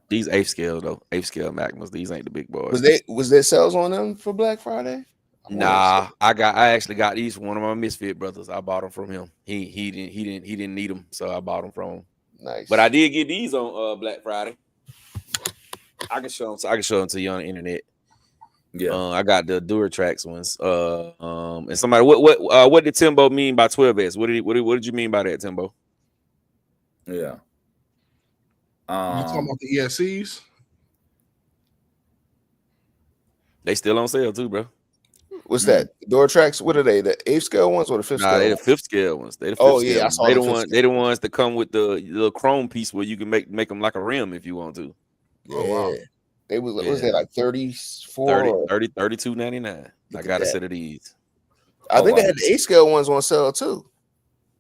These 8th scale though, 8th scale Magmas. These ain't the big boys. Was there sales on them for Black Friday? Nah, I actually got these from one of my Misfit brothers. I bought them from him. He didn't need them, so I bought them from him. Nice. But I did get these on Black Friday. I can show them to you on the internet. Yeah, I got the Duratrax ones. And somebody, what did Timbo mean by 12S? What did you mean by that, Timbo? Yeah. You talking about the ESCs? They still on sale too, bro. What's that? Duratrax? What are they? The 8th scale ones or the 5th scale? They the 5th scale ones. They the 5th Oh scale yeah, I ones. saw They the ones that come with the little chrome piece where you can make them like a rim if you want to. Yeah. Oh, wow. They was what was that like 34 $32.99. I got a set of these. I think they had the 8th scale ones on sale too.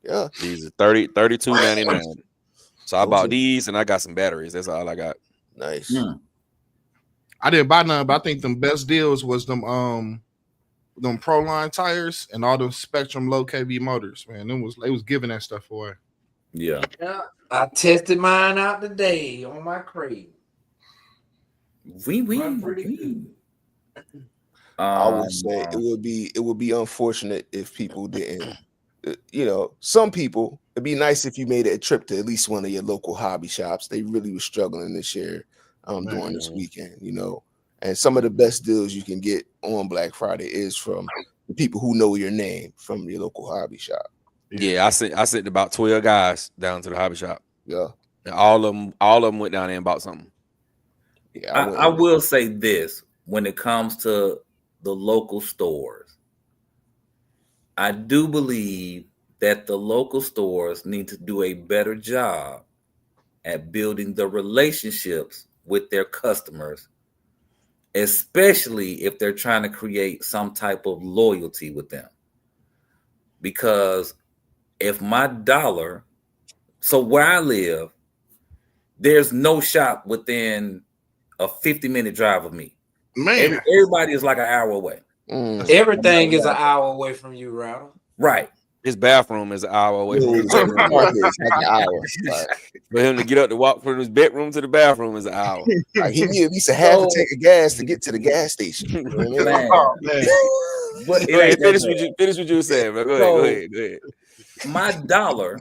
Yeah. These are $32.99. So I bought these and I got some batteries. That's all I got. Nice. I didn't buy none, but I think the best deals was them Proline tires and all the Spectrum low kV motors. Man, they was giving that stuff away. Yeah. I tested mine out today on my crate. Pretty good. I would say it would be unfortunate if people didn't. Some people, it'd be nice if you made a trip to at least one of your local hobby shops. They really were struggling this year during this weekend, and some of the best deals you can get on Black Friday is from the people who know your name from your local hobby shop. Yeah, I sent about 12 guys down to the hobby shop. Yeah. And all of them went down there and bought something. Yeah, I will say this when it comes to the local stores. I do believe that the local stores need to do a better job at building the relationships with their customers, especially if they're trying to create some type of loyalty with them. Because if my dollar, so where I live, there's no shop within a 50-minute drive of me. Man, Everybody is like an hour away. Everything is an hour away from you, Router. Right. His bathroom is an hour away from his bedroom. It's like an hour. For him to get up to walk from his bedroom to the bathroom is an hour. Like he need at least a half a tank of gas to get to the gas station. You know what I mean? oh, man. But Go ahead, finish what you were saying, bro. Go ahead. My dollar,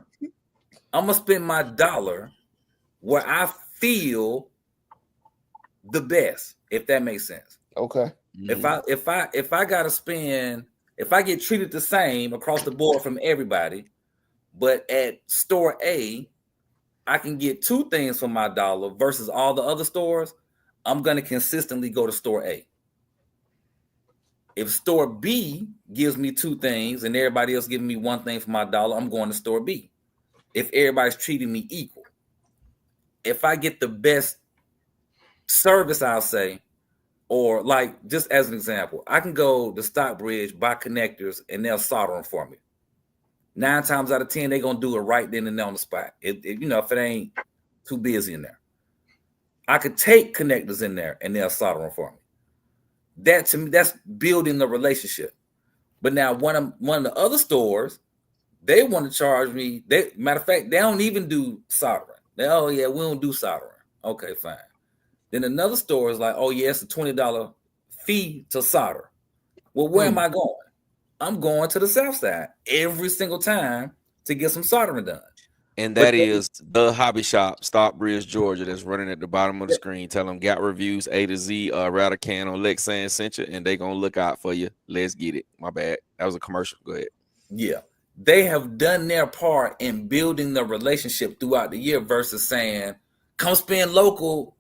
I'm gonna spend my dollar where I feel the best, if that makes sense. Okay. If I gotta spend, if I get treated the same across the board from everybody, but at store A, I can get 2 things for my dollar versus all the other stores, I'm gonna consistently go to store A. If store B gives me 2 things and everybody else giving me 1 thing for my dollar, I'm going to store B. If everybody's treating me equal. If I get the best service, I'll say, or like just as an example, I can go to Stockbridge, buy connectors, and they'll solder them for me. 9 times out of 10, they're gonna do it right then and there on the spot. If it ain't too busy in there, I could take connectors in there and they'll solder them for me. That to me, that's building the relationship. But now one of the other stores, they want to charge me. Matter of fact, they don't even do soldering. We don't do soldering. Okay, fine. Then another store is like, oh yeah, it's a $20 fee to solder. Well, where am I going? I'm going to the south side every single time to get some soldering done. And that is the hobby shop, Stockbridge, Georgia, that's running at the bottom of the screen. Tell them got reviews A to Z, Router Can on Lexan sent you, and they gonna look out for you. Let's get it. My bad. That was a commercial. Go ahead. Yeah. They have done their part in building the relationship throughout the year versus saying, come spend local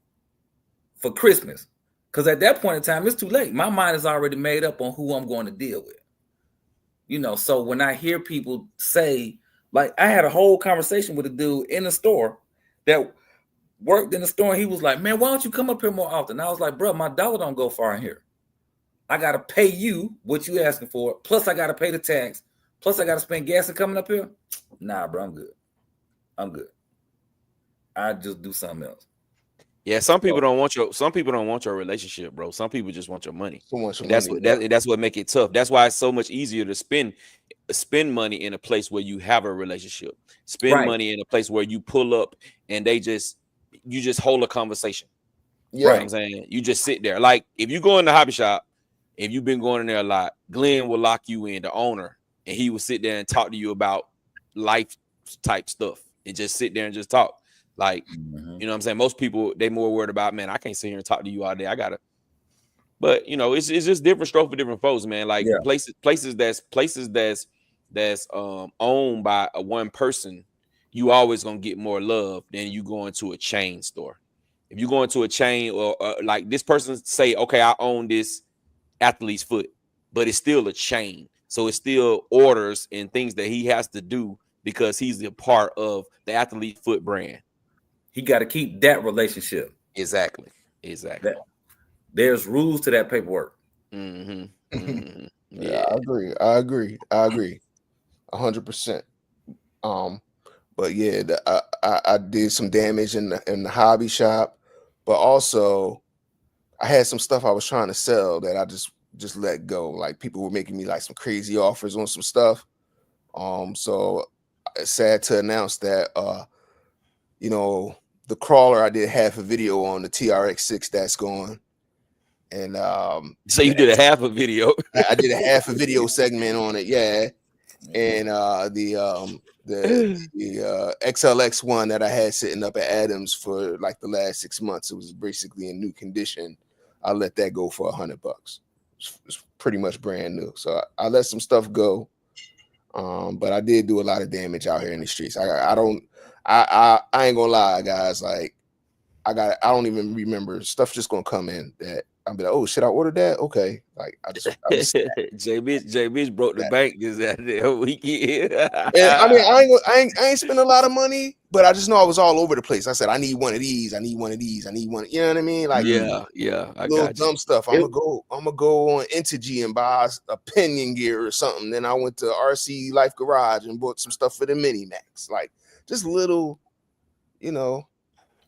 for Christmas. Because at that point in time, it's too late. My mind is already made up on who I'm going to deal with. You know, so when I hear people say, like, I had a whole conversation with a dude in the store that worked in the store, and he was like, man, why don't you come up here more often? I was like, bro, my dollar don't go far in here. I got to pay you what you asking for, plus I got to pay the tax, plus I got to spend gas and coming up here. Nah, bro, I'm good. I just do something else. Yeah, some people don't want your relationship, bro. Some people just want your money. That's what make it tough. That's why it's so much easier to spend money in a place where you have a relationship. Spend money in a place where you pull up and you just hold a conversation. Yeah, right. You know what I'm saying, you just sit there. Like if you go in the hobby shop, if you've been going in there a lot, Glenn will lock you in, the owner, and he will sit there and talk to you about life type stuff and just sit there and just talk. Like, you know what I'm saying? Most people, they more worried about, man, I can't sit here and talk to you all day. But you know, it's just different stroke for different folks, man. Like places that's owned by one person, you always gonna get more love than you go into a chain store. If you go into a chain or like this person say, okay, I own this Athlete's Foot, but it's still a chain. So it's still orders and things that he has to do because he's a part of the Athlete's Foot brand. He got to keep that relationship. Exactly. There's rules to that paperwork. Yeah, I agree 100%. But yeah, I did some damage in the hobby shop, but also I had some stuff I was trying to sell that I just let go. Like people were making me like some crazy offers on some stuff. So it's sad to announce that you know, the crawler, I did half a video on the TRX-6 that's gone. And so you did a half a video. I did a half a video segment on it, yeah. And the XLX one that I had sitting up at Adams for like the last 6 months, it was basically in new condition. I let that go for $100. It's pretty much brand new. So I let some stuff go. But I did do a lot of damage out here in the streets. I ain't gonna lie, guys. Like I don't even remember. Stuff just gonna come in that I'll be like, oh shit, I ordered that. Okay, like I just JB broke the bank just that weekend. I mean, I ain't spend a lot of money, but I just know I was all over the place. I said, I need one of these. I need one of these. I need one. You know what I mean? Like yeah, I little got dumb stuff. I'm gonna go on Integy and buy a pinion gear or something. Then I went to RC Life Garage and bought some stuff for the Mini Max. Like just little, you know.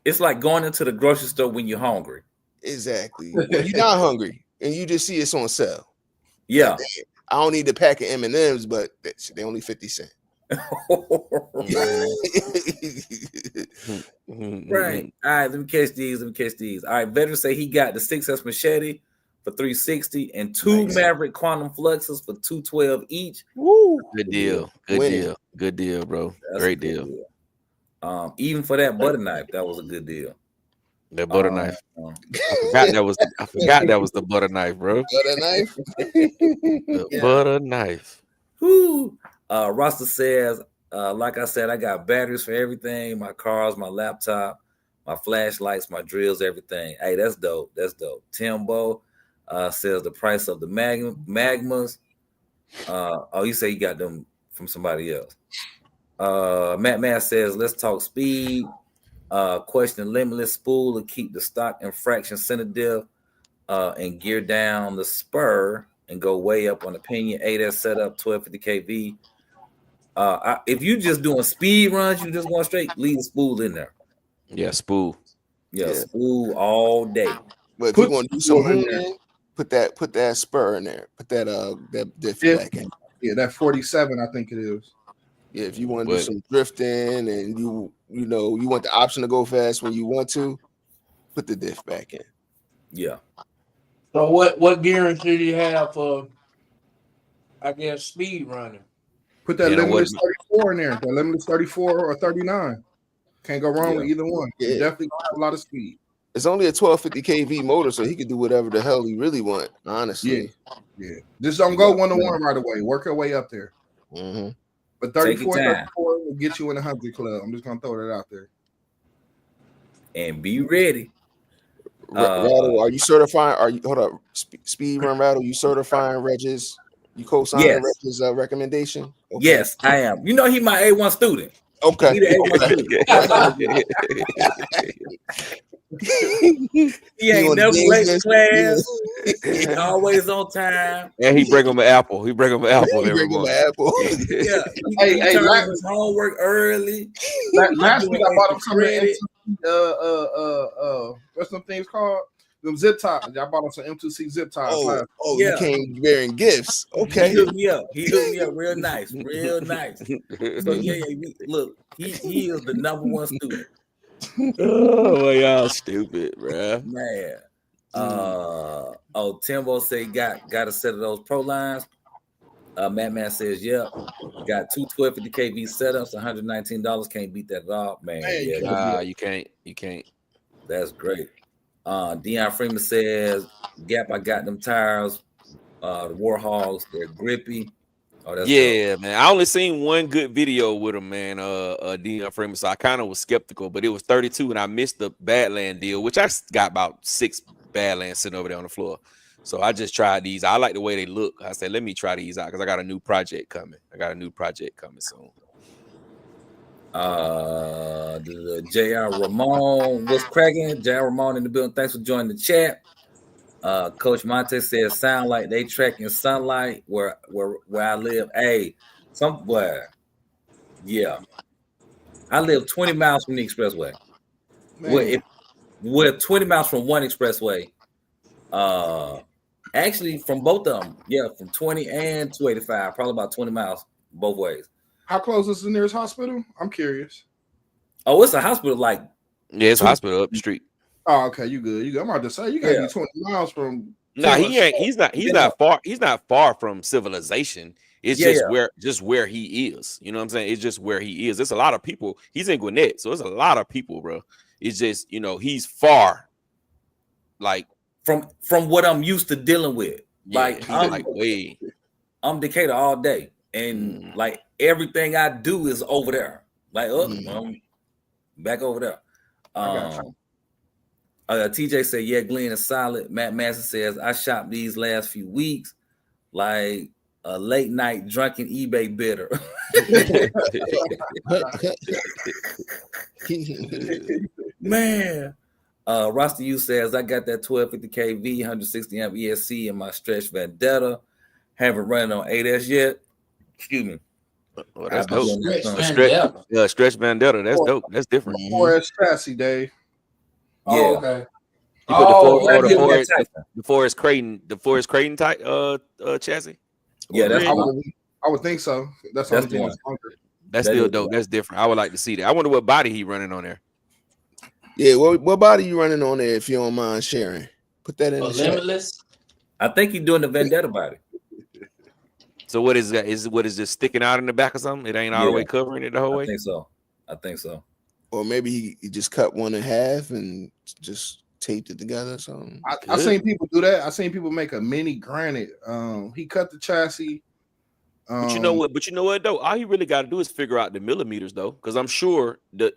It's like going into the grocery store when you're hungry. Exactly. When you're not hungry and you just see it's on sale. Yeah. Like, I don't need the pack of M&Ms, but they only 50 cents. Right. All right, let me catch these. All right, Veteran say he got the 6S Machete for $360 and two Maverick Quantum Fluxes for $212 each. Woo! Good deal, bro. That's Great deal. Even for that butter knife, that was a good deal. That butter knife. I forgot that was the butter knife, bro. Butter knife. Butter knife. Whoo. Rasta says, like I said, I got batteries for everything: my cars, my laptop, my flashlights, my drills, everything. Hey, that's dope. Timbo says the price of the Magmas. You say you got them from somebody else. Matt says, let's talk speed. Question limitless spool to keep the stock and fraction center diff and gear down the spur and go way up on the pinion. 8S setup, 1250 kV. If you just doing speed runs, you just going straight, leave the spool in there. Yeah, spool. Yeah, spool all day. But if you want to do some honing, put that spur in there. Put that diff back in. Yeah, that 47, I think it is. Yeah, if you want to do some drifting and you want the option to go fast when you want to, put the diff back in. Yeah. So what guarantee do you have for, I guess, speed running? Put that You know what? limitless 34 in there. That limitless 34 or 39. Can't go wrong with either one. Yeah. You definitely gonna have a lot of speed. It's only a 1250 kV motor, so he can do whatever the hell he really want. Honestly, Yeah. Just don't go 1-to-1 right away. Work your way up there. mm-hmm. But 34 will get you in the 100 club. I'm just gonna throw that out there. And be ready. Rattle, are you certifying? Are you hold up? Speed Run Rattle, you certifying Regis? You co-signing Regis' recommendation? Okay. Yes, I am. You know he my A1 student. Okay. He the A1 student. He ain't never late class. He always on time. And he bring him an apple. He bring him an apple every morning. Yeah. He turns his homework early. Last week I bought him some what's some things called? Them zip ties. I bought him some M2C zip ties. You came wearing gifts. Okay. He hooked me up. He hooked me up real nice. Real nice. So look, he is the number one student. Oh, well, y'all stupid, bro. Man. Timbo say got a set of those pro lines. Madman says, got 2 1250 kV setups, $119. Can't beat that at all, man. You can't. That's great. Dion Freeman says, Gap, I got them tires. The Warhogs, they're grippy. Oh, that's dope. Man. I only seen one good video with him, man. Dion Freeman. So I kind of was skeptical, but it was 32, and I missed the Badland deal, which I got about 6 Badlands sitting over there on the floor. So I just tried these. I like the way they look. I said, let me try these out because I got a new project coming. Soon. JR Ramon was cracking. JR Ramon in the building. Thanks for joining the chat. Coach Monte says, sound like they tracking sunlight where I live. Hey, somewhere. Yeah. I live 20 miles from the expressway. We're 20 miles from one expressway. Actually, from both of them. Yeah, from 20 and 285. Probably about 20 miles both ways. How close is the nearest hospital? I'm curious. Oh, it's a hospital it's a hospital up the street. Oh, okay, you good. I'm about to say you gotta be 20 miles from. No, he ain't. He's not far. He's not far from civilization. It's just where he is. You know what I'm saying? It's just where he is. There's a lot of people. He's in Gwinnett, so there's a lot of people, bro. It's just he's far. Like from what I'm used to dealing with. I'm Decatur all day, and like everything I do is over there. Like back over there. TJ said, Glenn is solid. Matt Masson says, I shopped these last few weeks like a late night drunken eBay bidder. Man. Rasta U says, I got that 1250 kV, 160 amp ESC in my Stretch Vendetta. Haven't run on 8S yet. Excuse me. Well, that's dope. Stretch Vendetta. That's dope. That's different. 4S chassis, Dave. Oh, okay. You put the Forest Creighton type chassis. Yeah, that's I would think so. That's the one. That's still dope. That's different. I would like to see that. I wonder what body he running on there. Yeah, what body you running on there? If you don't mind sharing, put that in the Limitless. I think he's doing the Vendetta body. So what is that? What is just sticking out in the back or something? It ain't all the way covering it the whole way. I think so. Or maybe he just cut one in half and just taped it together or something. I seen people do that. I seen people make a mini granite. He cut the chassis. But you know what though? All he really got to do is figure out the millimeters though, because I'm sure the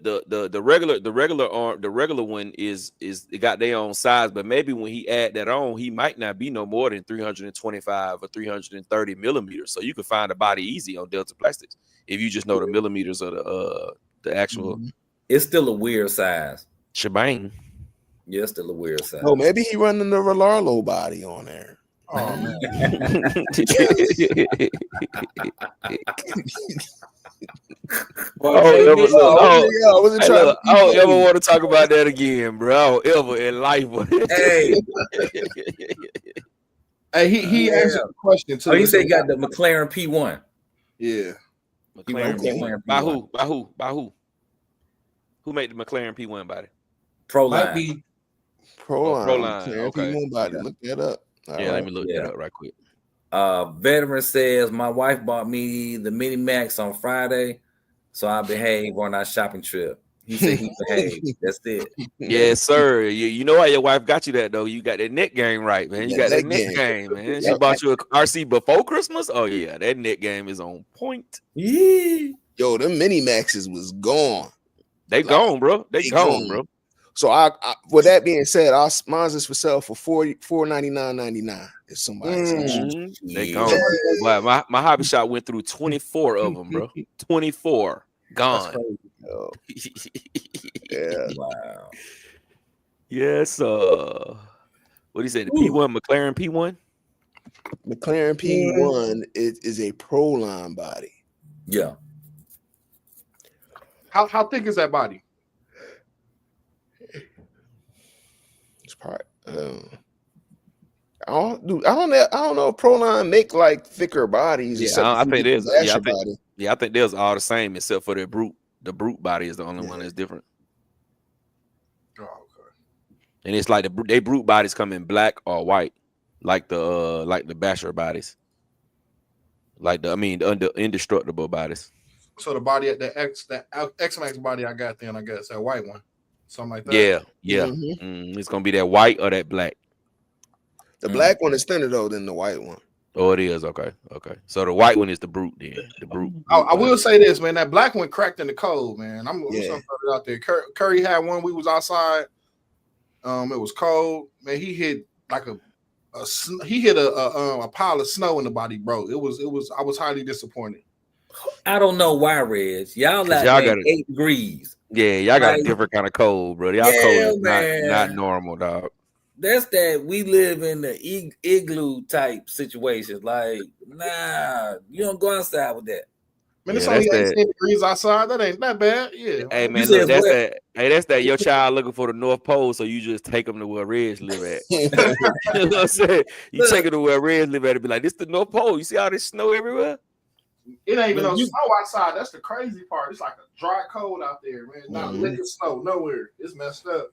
regular one is it got their own size, but maybe when he add that on, he might not be no more than 325 or 330 millimeters. So you can find a body easy on Delta Plastics if you just know the millimeters of the actual. It's still a weird size. Shebang. Yeah, it's still a weird size. Oh, maybe he running the Relarlo body on there. Oh man. I wasn't trying. I don't ever want to talk about that again, bro. Ever in life. Hey. Hey, he answered the question too. Oh, he said he got the McLaren P1. Yeah. McLaren P1. By who? Who made the McLaren P1 body? Proline. Proline. Okay. P1 body. Look that up. Let me look that up right quick. Veteran says my wife bought me the Mini Max on Friday, so I behave on our shopping trip. He said he behaved. That's it. Yes, sir. You know why your wife got you that though? You got that net game right, man. You got that net game, man. She bought you a RC before Christmas. Oh yeah, that net game is on point. Yeah. Yo, them Mini Maxes was gone. They gone, bro. They gone, bro. So I with that being said, mine's is for sale for $499.99. If somebody's interested. They gone. But my hobby shop went through 24 of them, bro. 24 gone. Yeah. Wow. Yes. What do you say? The P1 McLaren P1. McLaren P1 is a Pro Line body. Yeah. How thick is that body? It's part. I don't know if Pro Line make like thicker bodies. Yeah, I think there's. I think there's all the same except for the brute. The brute body is the only one that's different. Oh, okay. And it's like they brute bodies come in black or white, like the Basher bodies, the indestructible bodies. So the body at the X-Max body I got then, I guess that white one, something like that. Yeah. It's gonna be that white or that black. The black one is thinner though than the white one. Oh, it is. Okay. So the white one is the brute then. The brute. I will say this, man. That black one cracked in the cold, man. I'm gonna put it out there. Curry had one. We was outside. It was cold, man. He hit like a pile of snow in the body, bro. It was. I was highly disappointed. I don't know why, Reg. Y'all got 8 degrees. Yeah, y'all got a different kind of cold, bro. Y'all cold is not normal, dog. That's that we live in the igloo type situations. Like, nah, you don't go outside with that. Man, it's only 18 degrees outside. That ain't that bad. Yeah. Hey, man, look, that's that your child looking for the North Pole, so you just take them to where Reg live at. You know what I'm saying? You take them to where Reg live at and be like, this the North Pole. You see all this snow everywhere? It ain't even no snow outside. That's the crazy part. It's like a dry cold out there, man. Not a lick of snow nowhere. It's messed up.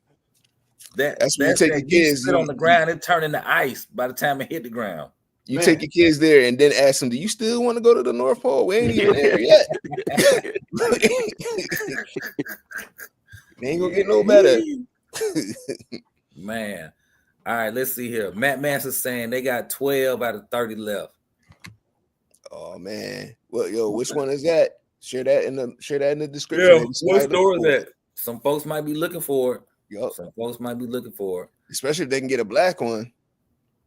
That's when you take your kids sit on the ground and turn into ice by the time it hit the ground. You take your kids there and then ask them, do you still want to go to the North Pole? We ain't even there yet. They ain't gonna get no better. Man. All right, let's see here. Matt Manson's saying they got 12 out of 30 left. Oh man. Well, yo, which one is that? Share that in the description. Yeah, what store is that? Some folks might be looking for it. Yep. Some folks might be looking for it. Especially if they can get a black one.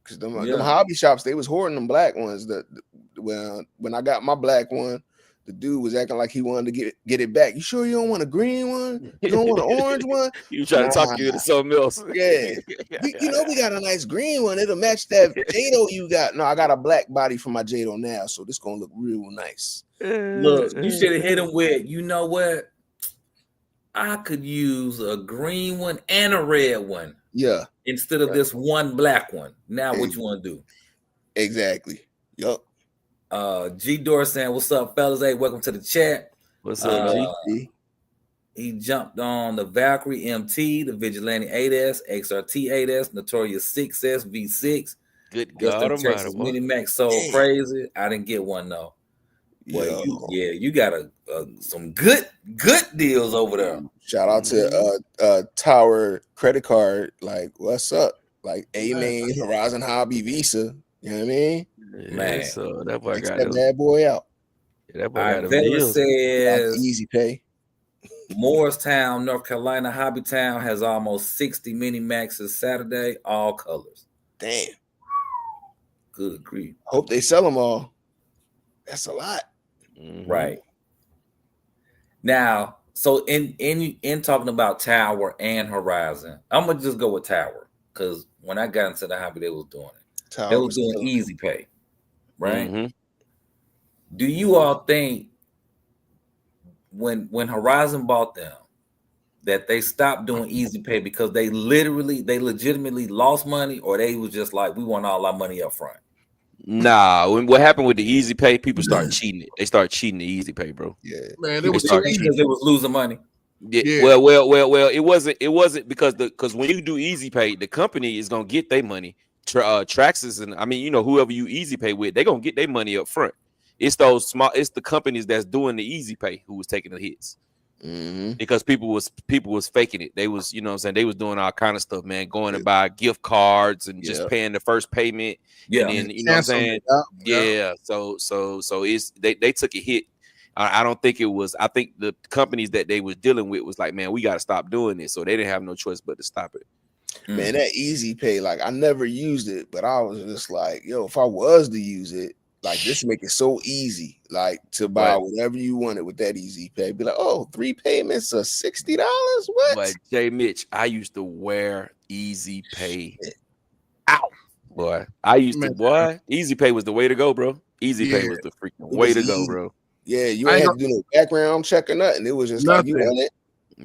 Because them hobby shops, they was hoarding them black ones. When I got my black one, the dude was acting like he wanted to get it back. You sure you don't want a green one? You don't want an orange one? You trying to talk you into something else. Yeah. You know we got a nice green one. It'll match that Jado you got. No, I got a black body for my Jado now, so this gonna look real nice. Look, you should have hit him with, you know what? I could use a green one and a red one. Yeah. Instead of this one black one. Now what you want to do? Exactly. Yup. G Dor saying, what's up, fellas? Hey, welcome to the chat. What's up, G? He jumped on the Valkyrie MT, the Vigilante 8S, XRT 8S, Notorious 6S, V6. Good God Almighty. Mini Max so crazy. I didn't get one though. Well, you got some good deals over there. Shout out to Tower Credit Card. Like, what's up? Like A-Main, Horizon Hobby, Visa. You know what I mean? Man, so that boy got that bad boy out. Yeah, that boy got deals. Says easy pay. Morristown, North Carolina, Hobby Town has almost 60 Mini Maxes Saturday, all colors. Damn. Good grief. Hope they sell them all. That's a lot. Mm-hmm. Right. Now, so in talking about Tower and Horizon, I'm gonna just go with Tower because when I got into the hobby, they was doing it. They was doing easy pay, right? Mm-hmm. Do you all think when Horizon bought them that they stopped doing easy pay because they legitimately lost money, or they was just like, we want all our money up front? Nah, what happened with the easy pay, people start cheating it. They start cheating the easy pay, bro. Yeah, man, it was because it was losing money. Yeah. Well, it wasn't because when you do easy pay, the company is gonna get their money Traxxas, and I mean, you know, whoever you Easy Pay with, they're gonna get their money up front. It's those small, it's the companies that's doing the Easy Pay who was taking the hits. Because people was faking it. They was, you know what I'm saying, they was doing all kind of stuff, man, going to buy gift cards and just paying the first payment. And then, you know what I'm saying? So it's they took a hit. I don't think it was, I think the companies that they was dealing with was like, man, we got to stop doing this. So they didn't have no choice but to stop it. Man, that Easy Pay, like I never used it, but I was just like, yo, if I was to use it, like this make it so easy, like to buy whatever you wanted with that Easy Pay. Be like, oh, 3 payments of $60. What? But Jay Mitch, I used to wear Easy Pay out, boy. I used to, boy. Easy Pay was the way to go, bro. Easy Pay was the freaking way to go, bro. Yeah, you ain't have to do no background check or nothing. It was just like you want it.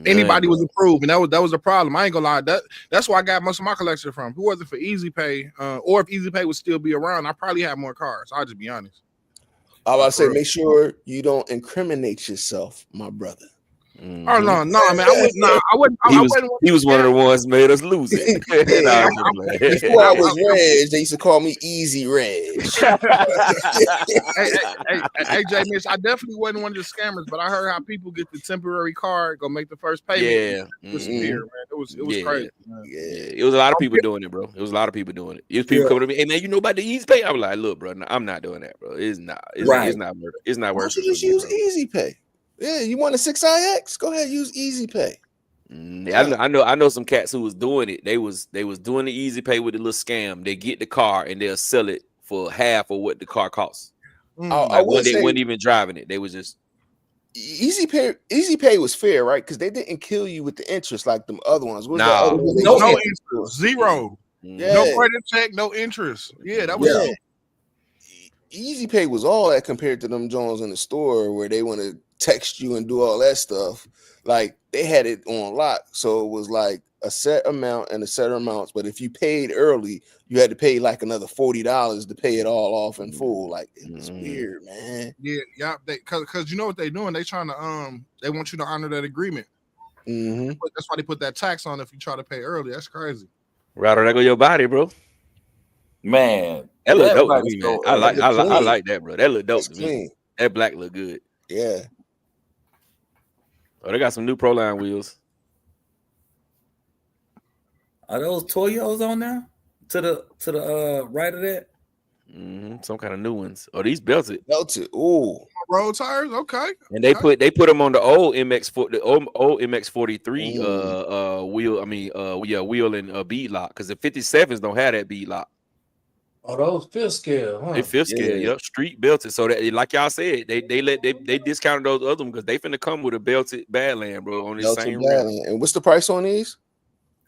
Anybody was approved, and that was a problem. I ain't gonna lie. That's where I got most of my collection from. If it wasn't for Easy Pay, or if Easy Pay would still be around, I probably have more cars. I'll just be honest. I was say, make sure you don't incriminate yourself, my brother. Oh no, man! I wouldn't. He was one of the ones made us lose it. Before I was Reg, they used to call me Easy Reg. hey, Jay Mitch, I definitely wasn't one of the scammers, but I heard how people get the temporary card, go make the first payment. Disappear, man. It was crazy. Man. Yeah, it was a lot of people doing it, bro. It was a lot of people doing it. It was people coming to me, hey man, you know about the Easy Pay? I was like, look, bro, I'm not doing that, bro. It's not. It's not worth it. It's not worth it. Just use Easy Pay. Yeah, you want a 6iX? Go ahead, use Easy Pay. I know some cats who was doing it. They was doing the Easy Pay with a little scam. They get the car and they'll sell it for half of what the car costs. They weren't even driving it. They was just Easy Pay was fair, right? Because they didn't kill you with the interest like them other ones. No interest, zero. Yeah. No credit check, no interest. Yeah, that was Easy Pay was all that compared to them Jones in the store where they want to text you and do all that stuff. Like they had it on lock, so it was like a set amount and a set amounts. But if you paid early, you had to pay like another $40 to pay it all off in full. Like it was weird, man. Yeah, because you know what they're doing? They trying to they want you to honor that agreement. That's why they put that tax on if you try to pay early. That's crazy. Rather that go your body, bro. Man, that look dope to me, man. I like that, bro. That look dope to me. That black look good. Yeah. Oh, they got some new Proline wheels. Are those Toyos on there? To the right of that? Some kind of new ones. Oh, these belted. Ooh. Road tires, okay. And they put them on the old old MX-43 wheel. I mean, wheel and bead lock because the 57s don't have that bead lock. Oh, those fifth scale, huh? They fifth scale, yep, street belted. So that, like y'all said, they discounted those other ones because they finna come with a belted Badland, bro, on this same rim. And what's the price on these?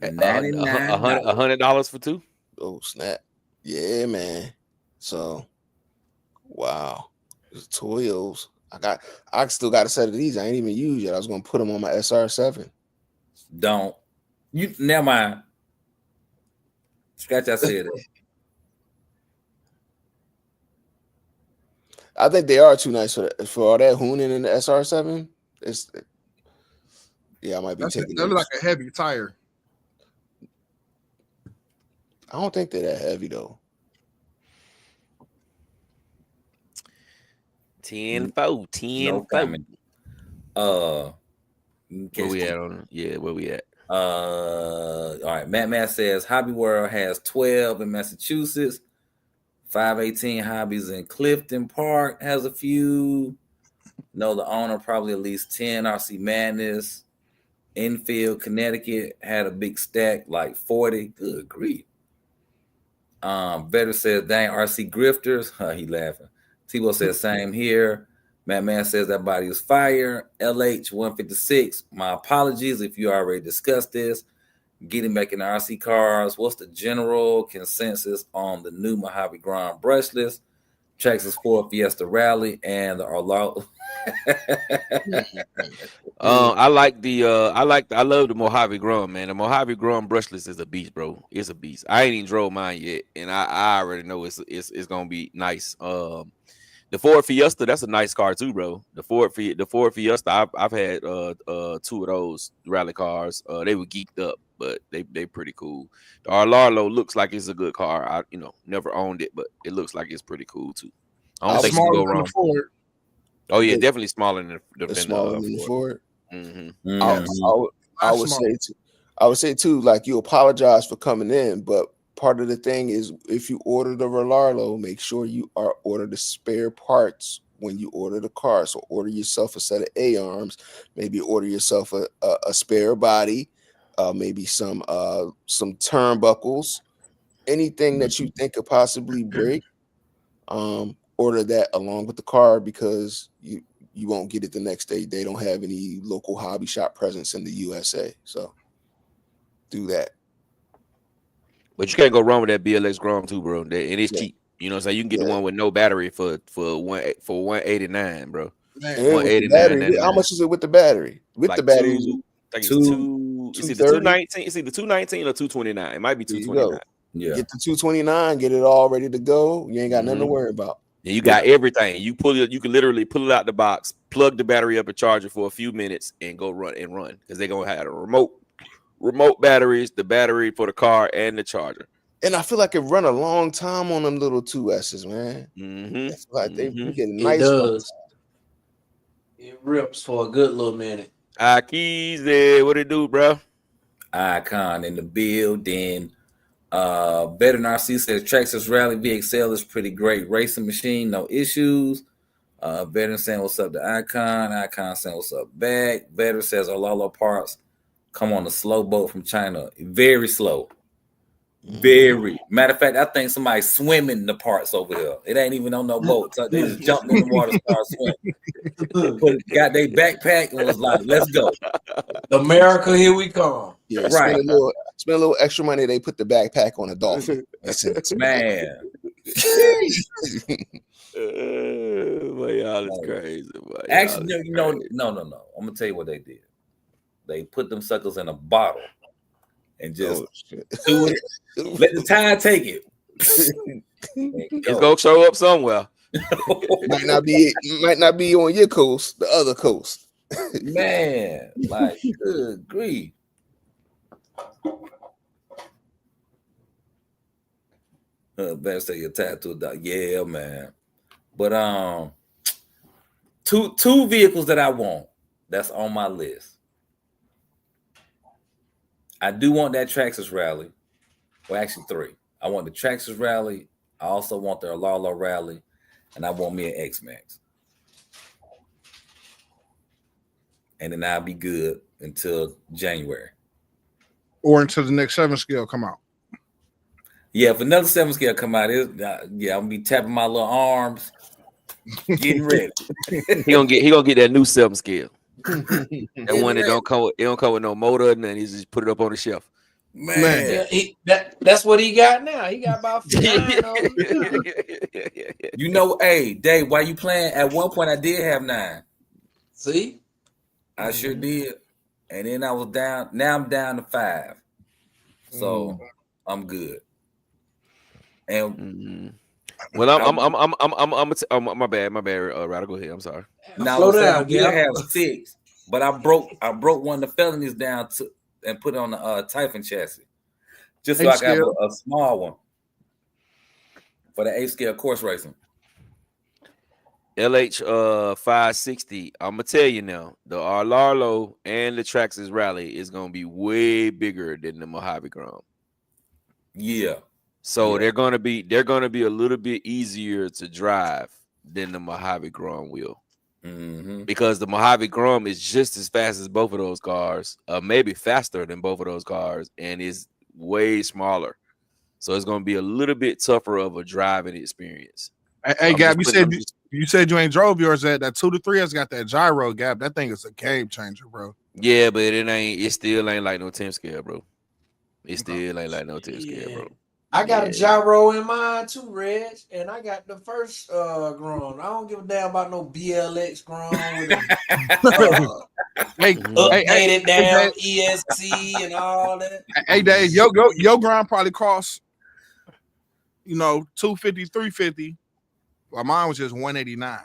$100 for 2. Oh snap! Yeah, man. So, wow, it's Toyos. I still got a set of these. I ain't even used yet. I was gonna put them on my SR7. Don't you? Never mind. Scratch. I said it. I think they are too nice for all that hooning in the SR7. I might be taking. They look like a heavy tire. I don't think they're that heavy though. 10-4. Where we at on? Yeah, where we at? All right. Matt says Hobby World has 12 in Massachusetts. 518 Hobbies in Clifton Park has a few. Know the owner, probably at least 10. RC Madness. Enfield, Connecticut had a big stack, like 40. Good grief. Vetter says, dang, RC Grifters. He laughing. Tebow says, same here. Matt says that body is fire. LH 156. My apologies if you already discussed this. Getting back in the RC cars. What's the general consensus on the new Mojave Grand brushless, Traxxas Ford Fiesta Rally, and the Arlo? I love the Mojave Grand, man. The Mojave Grand brushless is a beast, bro. It's a beast. I ain't even drove mine yet, and I already know it's gonna be nice. The Ford Fiesta, that's a nice car too, bro. The Ford Fiesta, I've had 2 of those rally cars. They were geeked up. but they pretty cool. The Arlarlo looks like it's a good car. I never owned it, but it looks like it's pretty cool too. I don't think you can go wrong. Ford. Oh yeah, definitely smaller than the Ford. Mm-hmm. I would say too, like, you apologize for coming in, but part of the thing is, if you order the Relarlo, make sure you order the spare parts when you order the car. So order yourself a set of A-arms, maybe order yourself a spare body, maybe some turnbuckles, anything that you think could possibly break. Order that along with the car, because you won't get it the next day. They don't have any local hobby shop presence in the USA, so do that. But you can't go wrong with that BLX Grom too, bro. And it's cheap. You know what I'm saying? You can get the one with no battery for $189, bro. $189. How much is it with the battery? With like the battery, it's either 219. It's either 219 or 229. It might be 229. Yeah. Get the 229. Get it all ready to go. You ain't got nothing to worry about. And you got everything. You can literally pull it out the box, plug the battery up and charge it for a few minutes, and go run because they're gonna have a remote batteries, the battery for the car and the charger. And I feel like it run a long time on them little 2S's, man. Mm-hmm. Like they get nice. It does. It rips for a good little minute. Keys there. What it do, bro? Icon in the building. Better than RC says Traxxas Rally VXL is pretty great racing machine, no issues. Better saying what's up to Icon saying what's up back. Better says Olalo parts come on a slow boat from China, very slow. Very. Matter of fact, I think somebody's swimming in the parts over here. It ain't even on no boat. So they just jumped in the water, start swimming. Got their backpack and was like, "Let's go, America, here we come." Yeah, right. Spend a little extra money. They put the backpack on a dolphin. That's it, man. Boy, y'all is crazy. Boy, actually, no. I'm gonna tell you what they did. They put them suckers in a bottle and just do it. Let the tide take it. It's gonna show up somewhere. might not be on your coast, the other coast. Man, like, good grief. Better say you're tied to a dog. Yeah, man. But two vehicles that I want that's on my list. I do want that Traxxas Rally. Well, actually 3. I want the Traxxas Rally. I also want the Olalo Rally, and I want me an X-Max. And then I'll be good until January. Or until the next 7 scale come out. Yeah, if another 7 scale come out, I'm gonna be tapping my little arms, getting ready. He gonna get that new 7 scale. That one that don't come with no motor, and then he just put it up on the shelf. Man. Yeah, that's what he got now. He got about 9 You know, hey, Dave, while you playing, at one point I did have 9. See? I sure did. And then I was down. Now I'm down to 5. So I'm good. And well, I'm my bad. Ryder, go ahead. I'm sorry. Now I have 6, but I broke one of the felonies down and put it on the Typhon chassis, just so I got a small one for the 8 scale course racing. LH 560. I'm gonna tell you now, the Arlarlo and the Traxxas Rally is gonna be way bigger than the Mojave Grom. Yeah. So they're gonna be a little bit easier to drive than the Mojave Grom will, because the Mojave Grom is just as fast as both of those cars, maybe faster than both of those cars, and is way smaller. So it's gonna be a little bit tougher of a driving experience. Hey, Gab, you said you ain't drove yours. That 2 to 3 has got that gyro, Gab. That thing is a game changer, bro. Yeah, but it still ain't like no 10 scale, bro. It still ain't like no 10 scale, bro. I got a gyro in mine too, Reg, and I got the first Grom. I don't give a damn about no BLX Grom with updated down ESC and all that. Hey, Dave, your Grom probably costs, $250, $350. Well, mine was just $189.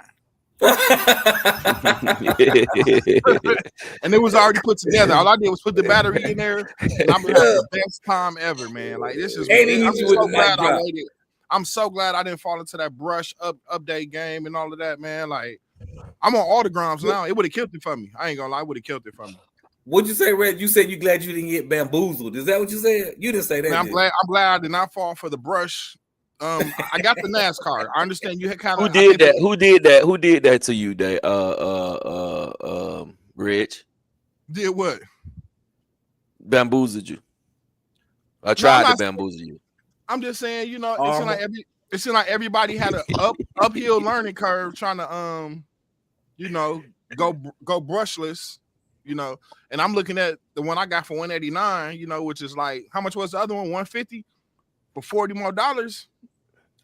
And it was already put together. All I did was put the battery in there, and I'm having the best time ever, man. Like this is. I'm so glad I waited. I'm so glad I didn't fall into that brush update game and all of that, man. Like I'm on all the grounds now. It would have killed it for me. I ain't gonna lie, it would have killed it for me. What'd you say, Red? You said you glad you didn't get bamboozled. Is that what you said? You didn't say that. Man, I'm glad I did not fall for the brush. I got the NASCAR. I understand you had kind of. Who did that? Who did that to you, Day? Rich. Did what? Bamboozled you. I tried to bamboozle you. I'm just saying, you know, it seemed like everybody had an uphill learning curve trying to you know, go brushless, you know. And I'm looking at the one I got for $189, you know, which is like, how much was the other one? $150 for $40 more.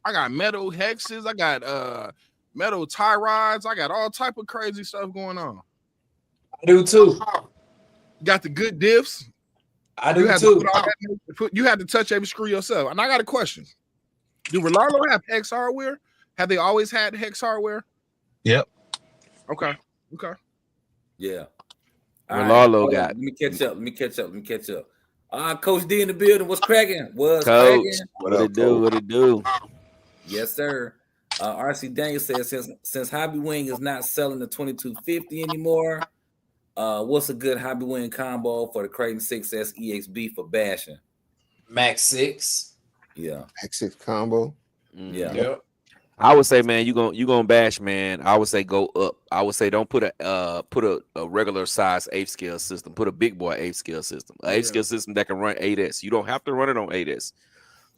I got metal hexes, I got metal tie rods, I got all type of crazy stuff going on. I do too. Got the good diffs. I do too. You had to touch every screw yourself. And I got a question. Do Rolalo have hex hardware? Have they always had hex hardware? Yep. Okay. Yeah. Rolalo got. Let me catch up. Coach D in the building. What's cracking? Coach, what it do? Yes, sir. RC Daniel says since Hobby Wing is not selling the 2250 anymore, what's a good Hobby Wing combo for the Creighton 6S EXB for bashing? Max 6. Yeah. Max 6 combo. Yeah. Yep. I would say, man, you gonna bash, man. I would say go up. I would say don't put a regular size 8 scale system. Put a big boy 8 scale system. An 8 scale system that can run 8S. You don't have to run it on 8S.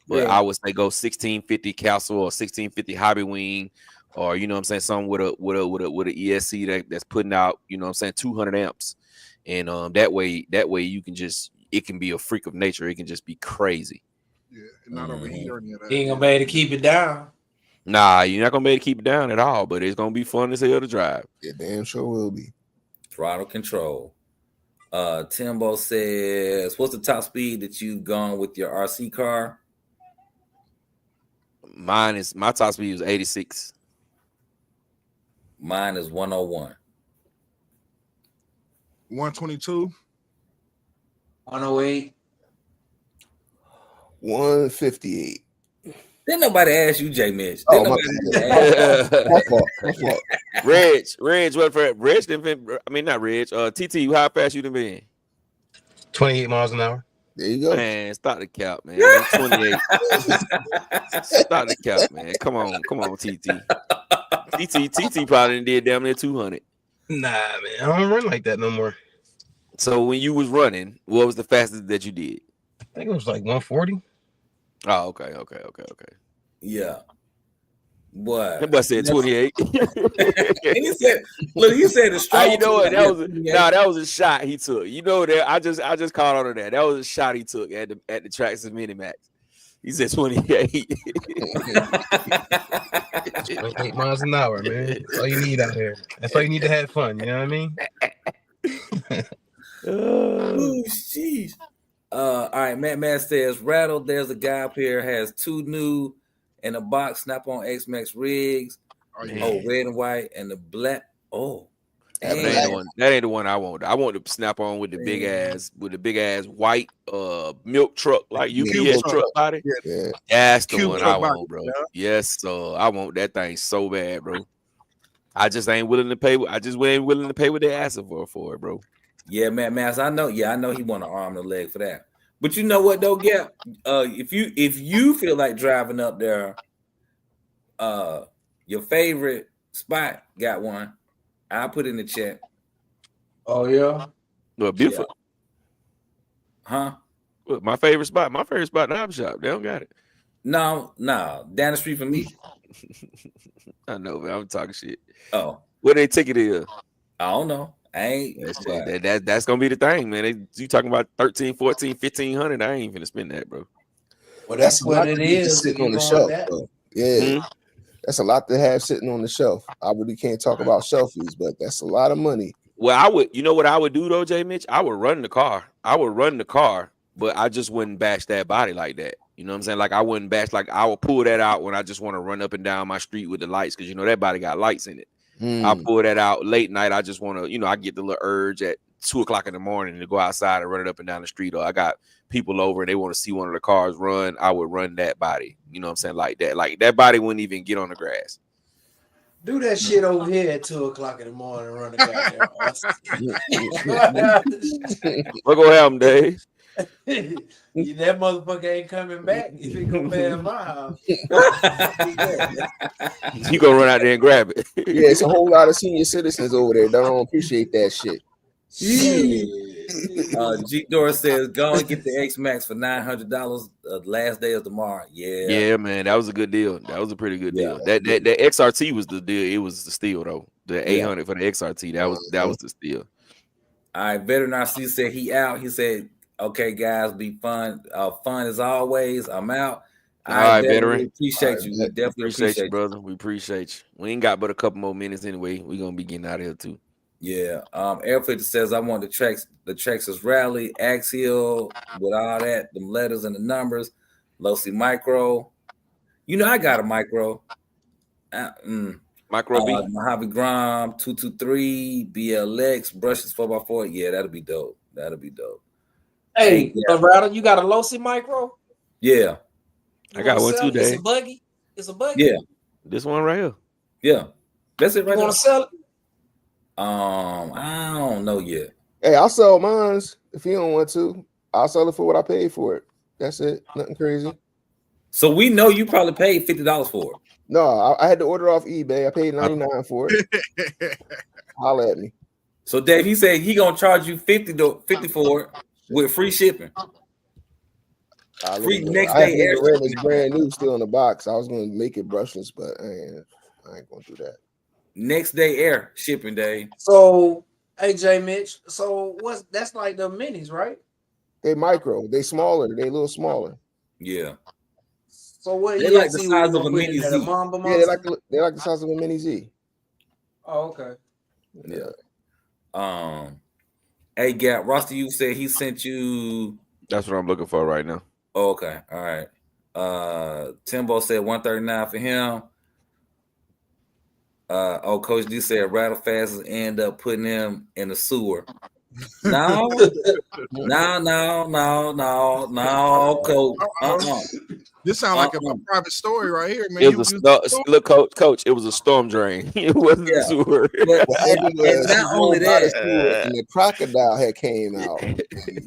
But I would say go 1650 Castle or 1650 Hobby Wing, or you know what I'm saying, something with a ESC that's putting out, you know what I'm saying, 200 amps. And that way you can just, it can be a freak of nature. It can just be crazy. Yeah, not overheat or any of that. He ain't gonna be able to keep it down. Nah, you're not gonna be able to keep it down at all, but it's gonna be fun as hell to drive. It damn sure will be. Throttle control. Timbo says, what's the top speed that you've gone with your RC car? My top speed was 86. Mine is 101. 122. 108. 158. Didn't nobody ask you, J Mitch. My fault. Reg, what for? Reg didn't been, I mean, not Reg. TT, how fast you done been? 28 miles an hour. There you go. Man, start the cap, man. 28. Start the cap, man. Come on, TT. TT probably did damn near 200. Nah, man, I don't run like that no more. So when you was running, what was the fastest that you did? I think it was like 140. Oh, okay. Yeah. What? That boy said 28. he said the strong. You know what? That was a shot he took. You know that I just caught on to that. That was a shot he took at the Traxxas Minimax. He said 28. 8 miles an hour, man. That's all you need out here. That's all you need to have fun. You know what I mean? Oh, jeez. All right, Matt says, Rattle, there's a guy up here, has 2 new in a box Snap-on X-Max rigs. Red and white, and the black. Oh, that ain't the one I want. I want to snap on with the big ass white milk truck, like UPS truck body. Yeah. That's the one I want, bro. Yes, I want that thing so bad, bro. I just ain't willing to pay. I just ain't willing to pay what they asking for it, bro. Yeah, Matt, I know he want an arm and a leg for that. But you know what though, Gap? If you feel like driving up there, your favorite spot got one. I'll put in the chat. Oh yeah. Well, beautiful. Yeah. Huh? Look, my favorite spot, in the hobby shop. They don't got it. No, down the street from me. I know, man. I'm talking shit. Oh, what they ticket is? I don't know. I ain't. That's gonna be the thing, man. You talking about 13, 14, 1500? I ain't finna spend that, bro. Well, that's what it is. Sitting on the shelf, bro. Yeah. That's a lot to have sitting on the shelf. I really can't talk about shelfies, but that's a lot of money. Well, you know what I would do though, J Mitch? I would run the car, but I just wouldn't bash that body like that. You know what I'm saying? Like I wouldn't bash, like I would pull that out when I just want to run up and down my street with the lights, because you know that body got lights in it. I pull that out late night. I just want to, I get the little urge at 2:00 in the morning to go outside and run it up and down the street. Or I got people over and they want to see one of the cars run. I would run that body. You know what I'm saying? Like that body wouldn't even get on the grass. Do that shit over here at 2:00 in the morning. Run the goddamn. What gonna happen, Dave? That motherfucker ain't coming back if he go past my house. You gonna run out there and grab it? Yeah, it's a whole lot of senior citizens over there that don't appreciate that shit. G Dora says, "Go and get the X Max for $900. Last day of tomorrow." Yeah, man, that was a good deal. That was a pretty good deal. That XRT was the deal. It was the steal though. The 800 for the XRT. That was the steal. All right, Veteran RC said he out. He said, "Okay, guys, be fun. Fun as always. I'm out." All right, Veteran. Appreciate you. We definitely appreciate you, brother. We appreciate you. We ain't got but a couple more minutes anyway. We're gonna be getting out of here too. Yeah. Airflitter says, "I want the Traxxas Rally, Axial, with all that, the letters and the numbers, Losi Micro. I got a Micro. Micro B. Mojave Grom, 223, BLX, brushes 4x4. Yeah, that'll be dope. Hey, Rattle, you got a Losi Micro? Yeah. I got one too, Dave. It's a buggy? Yeah. This one right here. Yeah. That's it right now. You want to sell it? I don't know yet. Hey, I'll sell mine if you don't want to. I'll sell it for what I paid for it. That's it. Nothing crazy. So we know you probably paid $50 for it. No, I had to order off eBay. I paid $99 for it. Holla at me. So Dave, he said he gonna charge you $50 for it with free shipping. Free next day air. It's brand new, still in the box. I was gonna make it brushless, but I ain't gonna do that. Next day air shipping, Dave. So, AJ Mitch. So that's like the minis, right? They micro. They smaller. They a little smaller. Yeah. So what? They like the size of a mini Z. Yeah, they like the size of a mini Z. Oh, okay. Yeah. Hey, Gap. Rusty, you said he sent you. That's what I'm looking for right now. Oh, okay. All right. Timbo said 139 for him. Coach D said Rattle Fast end up putting him in the sewer. No, Coach. This sounds like a private story right here, man. It was look, Coach. It was a storm drain. It wasn't a sewer. And not only that, and the crocodile had came out.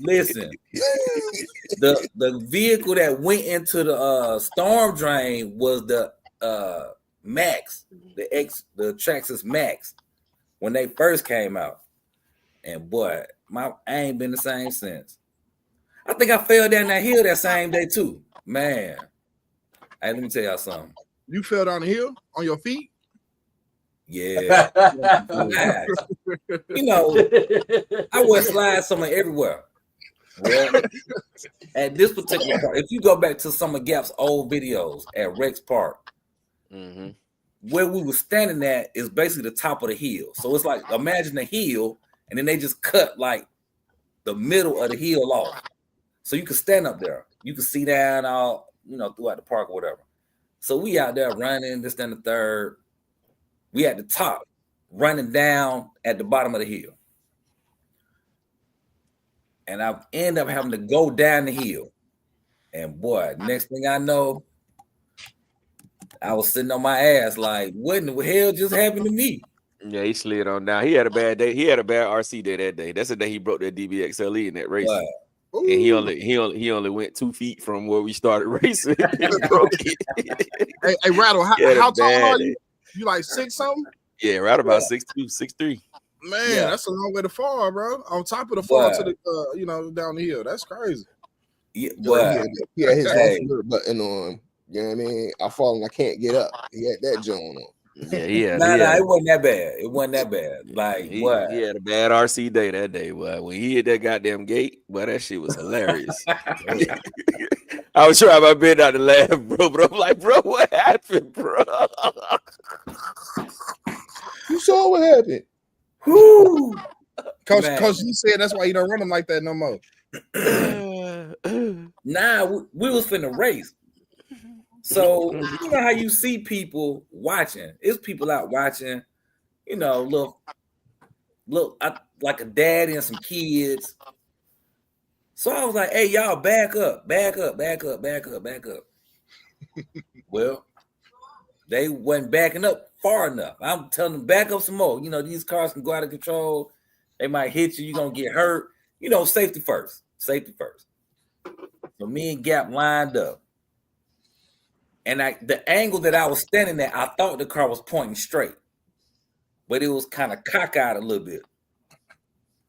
Listen, the vehicle that went into the storm drain was the Max, the Traxxas Max, when they first came out. And boy, I ain't been the same since. I think I fell down that hill that same day too. Man. Hey, let me tell y'all something. You fell down the hill on your feet? Yeah. I would slide somewhere everywhere. Well, at this particular part, if you go back to some of Gap's old videos at Rex Park, where we were standing at is basically the top of the hill. So it's like, imagine the hill, and then they just cut like the middle of the hill off. So you can stand up there. You can see down all, throughout the park or whatever. So we out there running, this, then the third. We at the top, running down at the bottom of the hill. And I end up having to go down the hill. And boy, next thing I know, I was sitting on my ass like, what in the hell just happened to me? Yeah, he slid on down. He had a bad day. He had a bad RC day that day. That's the day he broke that DBXLE in that race. Wow. And he only went 2 feet from where we started racing. Broke it. Hey, Rattle, how tall are you? You like 6 something? Yeah, right about 6'2", 6'3". Man, that's a long way to fall, bro. On top of the fall to the down the hill. That's crazy. Yeah, he had his off button on. You know what I mean? I fall and I can't get up. He had that joint on. Yeah, it wasn't that bad. It wasn't that bad. Like he had a bad RC day that day. But when he hit that goddamn gate, boy, that shit was hilarious. I was trying my best not to laugh, bro. But I'm like, bro, what happened, bro? You saw what happened. Coach, you said that's why you don't run them like that no more. Nah, we was finna race. So you know how you see people watching. It's people out watching, you know, like a daddy and some kids. So I was like, hey, y'all, back up. Well, they wasn't backing up far enough. I'm telling them, back up some more. You know, these cars can go out of control. They might hit you. You're going to get hurt. You know, safety first. Safety first. So me and Gap lined up. And the angle that I was standing at, I thought the car was pointing straight. But it was kind of cockeyed a little bit.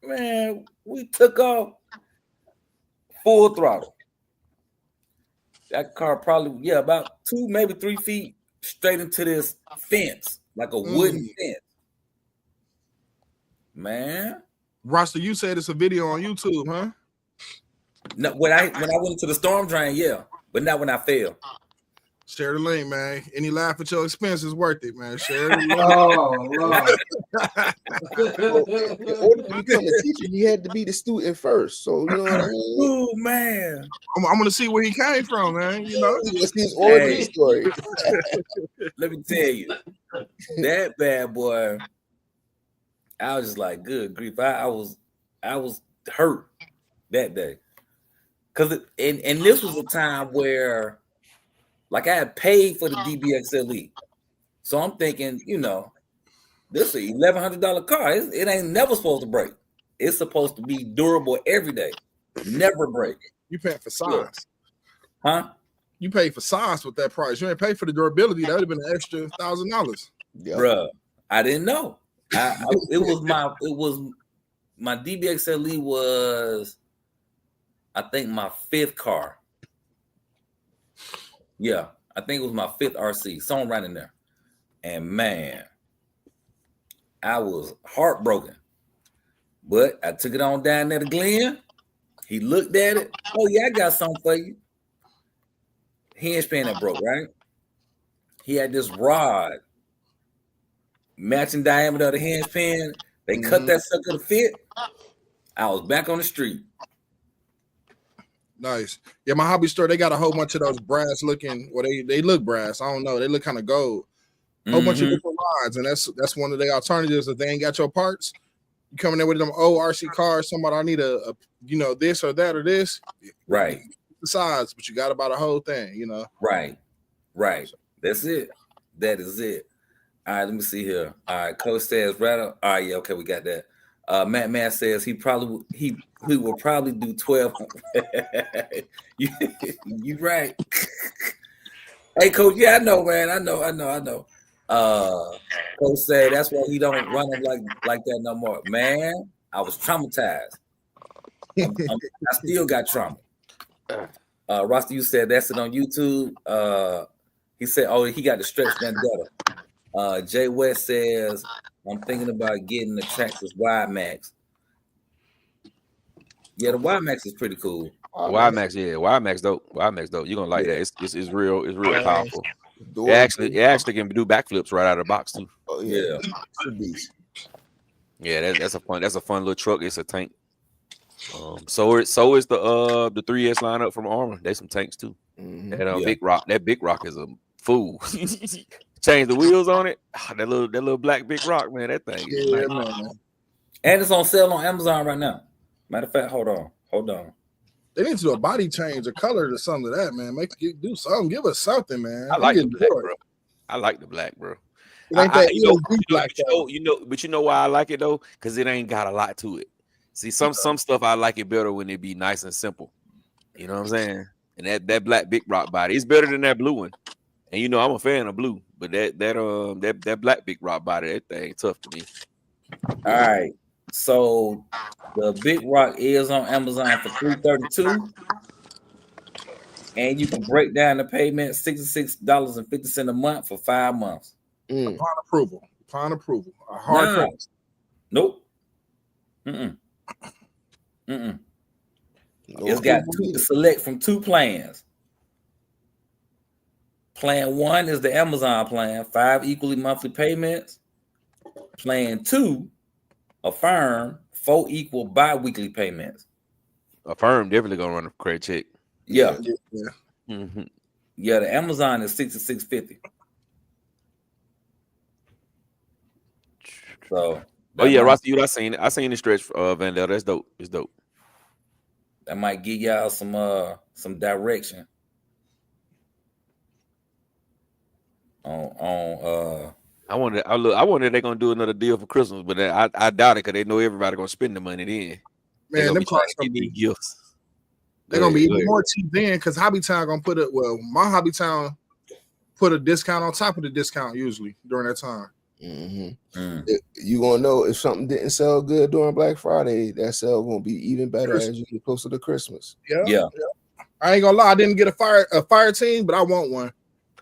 Man, we took off full throttle. That car probably, about 2, maybe 3 feet straight into this fence, like a wooden fence. Man. Rasta, you said it's a video on YouTube, huh? No, when I went into the storm drain, yeah, but not when I fell. Share the link, man. Any laugh at your expense is worth it, man. Share the link. Oh, Lord. In order to become a teacher, you had to be the student first. So you know what I mean? Oh man, I'm gonna see where he came from, man. You know, It's his origin story. let me tell you, that bad boy. I was just like, good grief. I was hurt that day, cause and this was a time where, like, I had paid for the DBXLE, so I'm thinking, you know, this is an $1,100 car. It ain't never supposed to break. It's supposed to be durable every day, never break. you paying for size, Huh? You paid for size with that price. You ain't paid for the durability. That would have been an extra $1,000. Yeah. Bruh, I didn't know. It was my DBXLE was, I think, my 5th car. Yeah, I think it was my 5th RC, somewhere right in there. And man, I was heartbroken. But I took it on down there to Glenn. He looked at it. Oh yeah, I got something for you. Hinge pin that broke, right? He had this rod, matching diameter of the hinge pin. They cut that sucker to fit. I was back on the street. Nice. Yeah, my hobby store, they got a whole bunch of those brass looking, well, they look brass. I don't know. They look kind of gold. A whole bunch of different rods. And that's one of the alternatives. If they ain't got your parts, you come in there with them old RC cars, somebody, I need a this or that or this. Right. The size, but you got about a whole thing, you know. Right. That's it. That is it. All right, let me see here. All right, Coach says rather. All right, yeah, okay, we got that. Matt Mass says he will probably do 12. You right. Hey, Coach. Yeah, I know, man. I know. Coach said that's why he don't run him like that no more. Man, I was traumatized. I still got trauma. Rasta, you said that's it on YouTube. He said, oh, he got the stretch vendetta. Jay West says, I'm thinking about getting the Traxxas Wide Max. Yeah, the Wide Max is pretty cool. Wide Max, yeah, Wide Max dope. Wide Max dope. You're gonna like that. It's real powerful. It actually can do backflips right out of the box too. Oh, Yeah. Yeah, that's a fun little truck. It's a tank. So is the 3S lineup from Armor. They some tanks too. That big rock is a fool. Change the wheels on it. That little black big rock, man. That thing. Yeah, man. And it's on sale on Amazon right now. Matter of fact, hold on. They need to do a body change, a color to something of that, man. Do something. Give us something, man. I like the black, bro. I like the black, bro. It ain't that black, but you know why I like it though? Because it ain't got a lot to it. See, some stuff I like it better when it be nice and simple. You know what I'm saying? And that black big rock body, it's better than that blue one. And you know I'm a fan of blue, but that black big rock body, that thing tough to me. All right. So the big rock is on Amazon for $332. And you can break down the payment $66.50 a month for 5 months. Upon approval. A hard price. Nope. It's got to select from 2 plans. Plan 1 is the Amazon plan, 5 equally monthly payments. Plan 2, Affirm, 4 equal bi-weekly payments. Affirm definitely gonna run a credit check. Yeah. Mm-hmm. Yeah, the Amazon is $66.50. So Oh yeah, Rossi, I seen the stretch Vandal. That's dope. It's dope. That might give y'all some direction on I wonder if they're gonna do another deal for Christmas, but I doubt it because they know everybody gonna spend the money then. Man, them cars gonna be gifts. They're gonna be even more cheap then because Hobbytown gonna put it. Well, my Hobbytown put a discount on top of the discount usually during that time. You gonna know if something didn't sell good during Black Friday, that sale gonna be even better as you get closer to Christmas. Yeah. I ain't gonna lie, I didn't get a fire team, but I want one.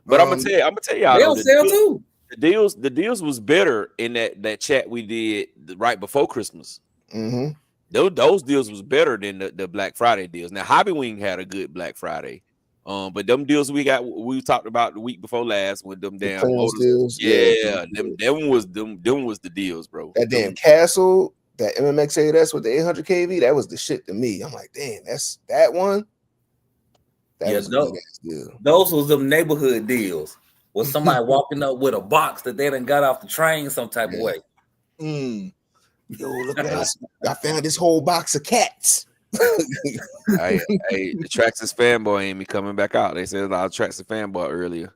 But I'm gonna tell y'all, they don't sell too. The deals was better in that chat we did right before Christmas. Those deals was better than the Black Friday deals. Now Hobby Wing had a good Black Friday, but them deals we talked about the week before last with them damn deals, them was the deals, bro. That damn Castle, that MMX 8S with the 800 kV, that was the shit to me. I'm like, damn, that's that one. That was a good-ass deal. Those was them neighborhood deals. Was somebody walking up with a box that they done got off the train some type of way. Yo, look at this. I found this whole box of cats. Hey, the Traxxas fanboy ain't me coming back out. They said I Traxxas fanboy earlier.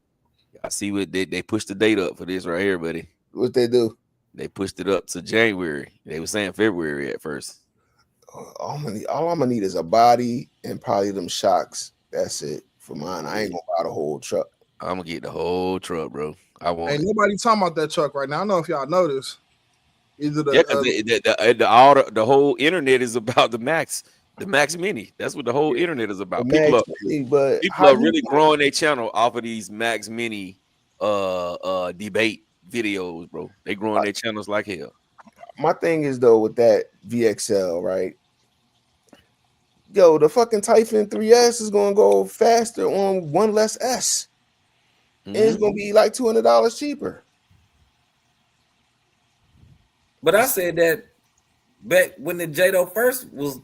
I see what they pushed the date up for this right here, buddy. What they do? They pushed it up to January. They were saying February at first. All I'm gonna need is a body and probably them shocks. That's it for mine. I ain't gonna buy the whole truck. I'm gonna get the whole truck, bro. I won't. Ain't nobody talking about that truck right now. I don't know if y'all noticed. Either the whole internet is about the Max Mini. That's what the whole internet is about. People are really growing their channel off of these Max Mini debate videos, bro. They growing their channels like hell. My thing is though with that VXL, right? Yo, the fucking Typhon 3S is gonna go faster on one less S. And it's gonna be like $200 cheaper. But I said that back when the Jado first was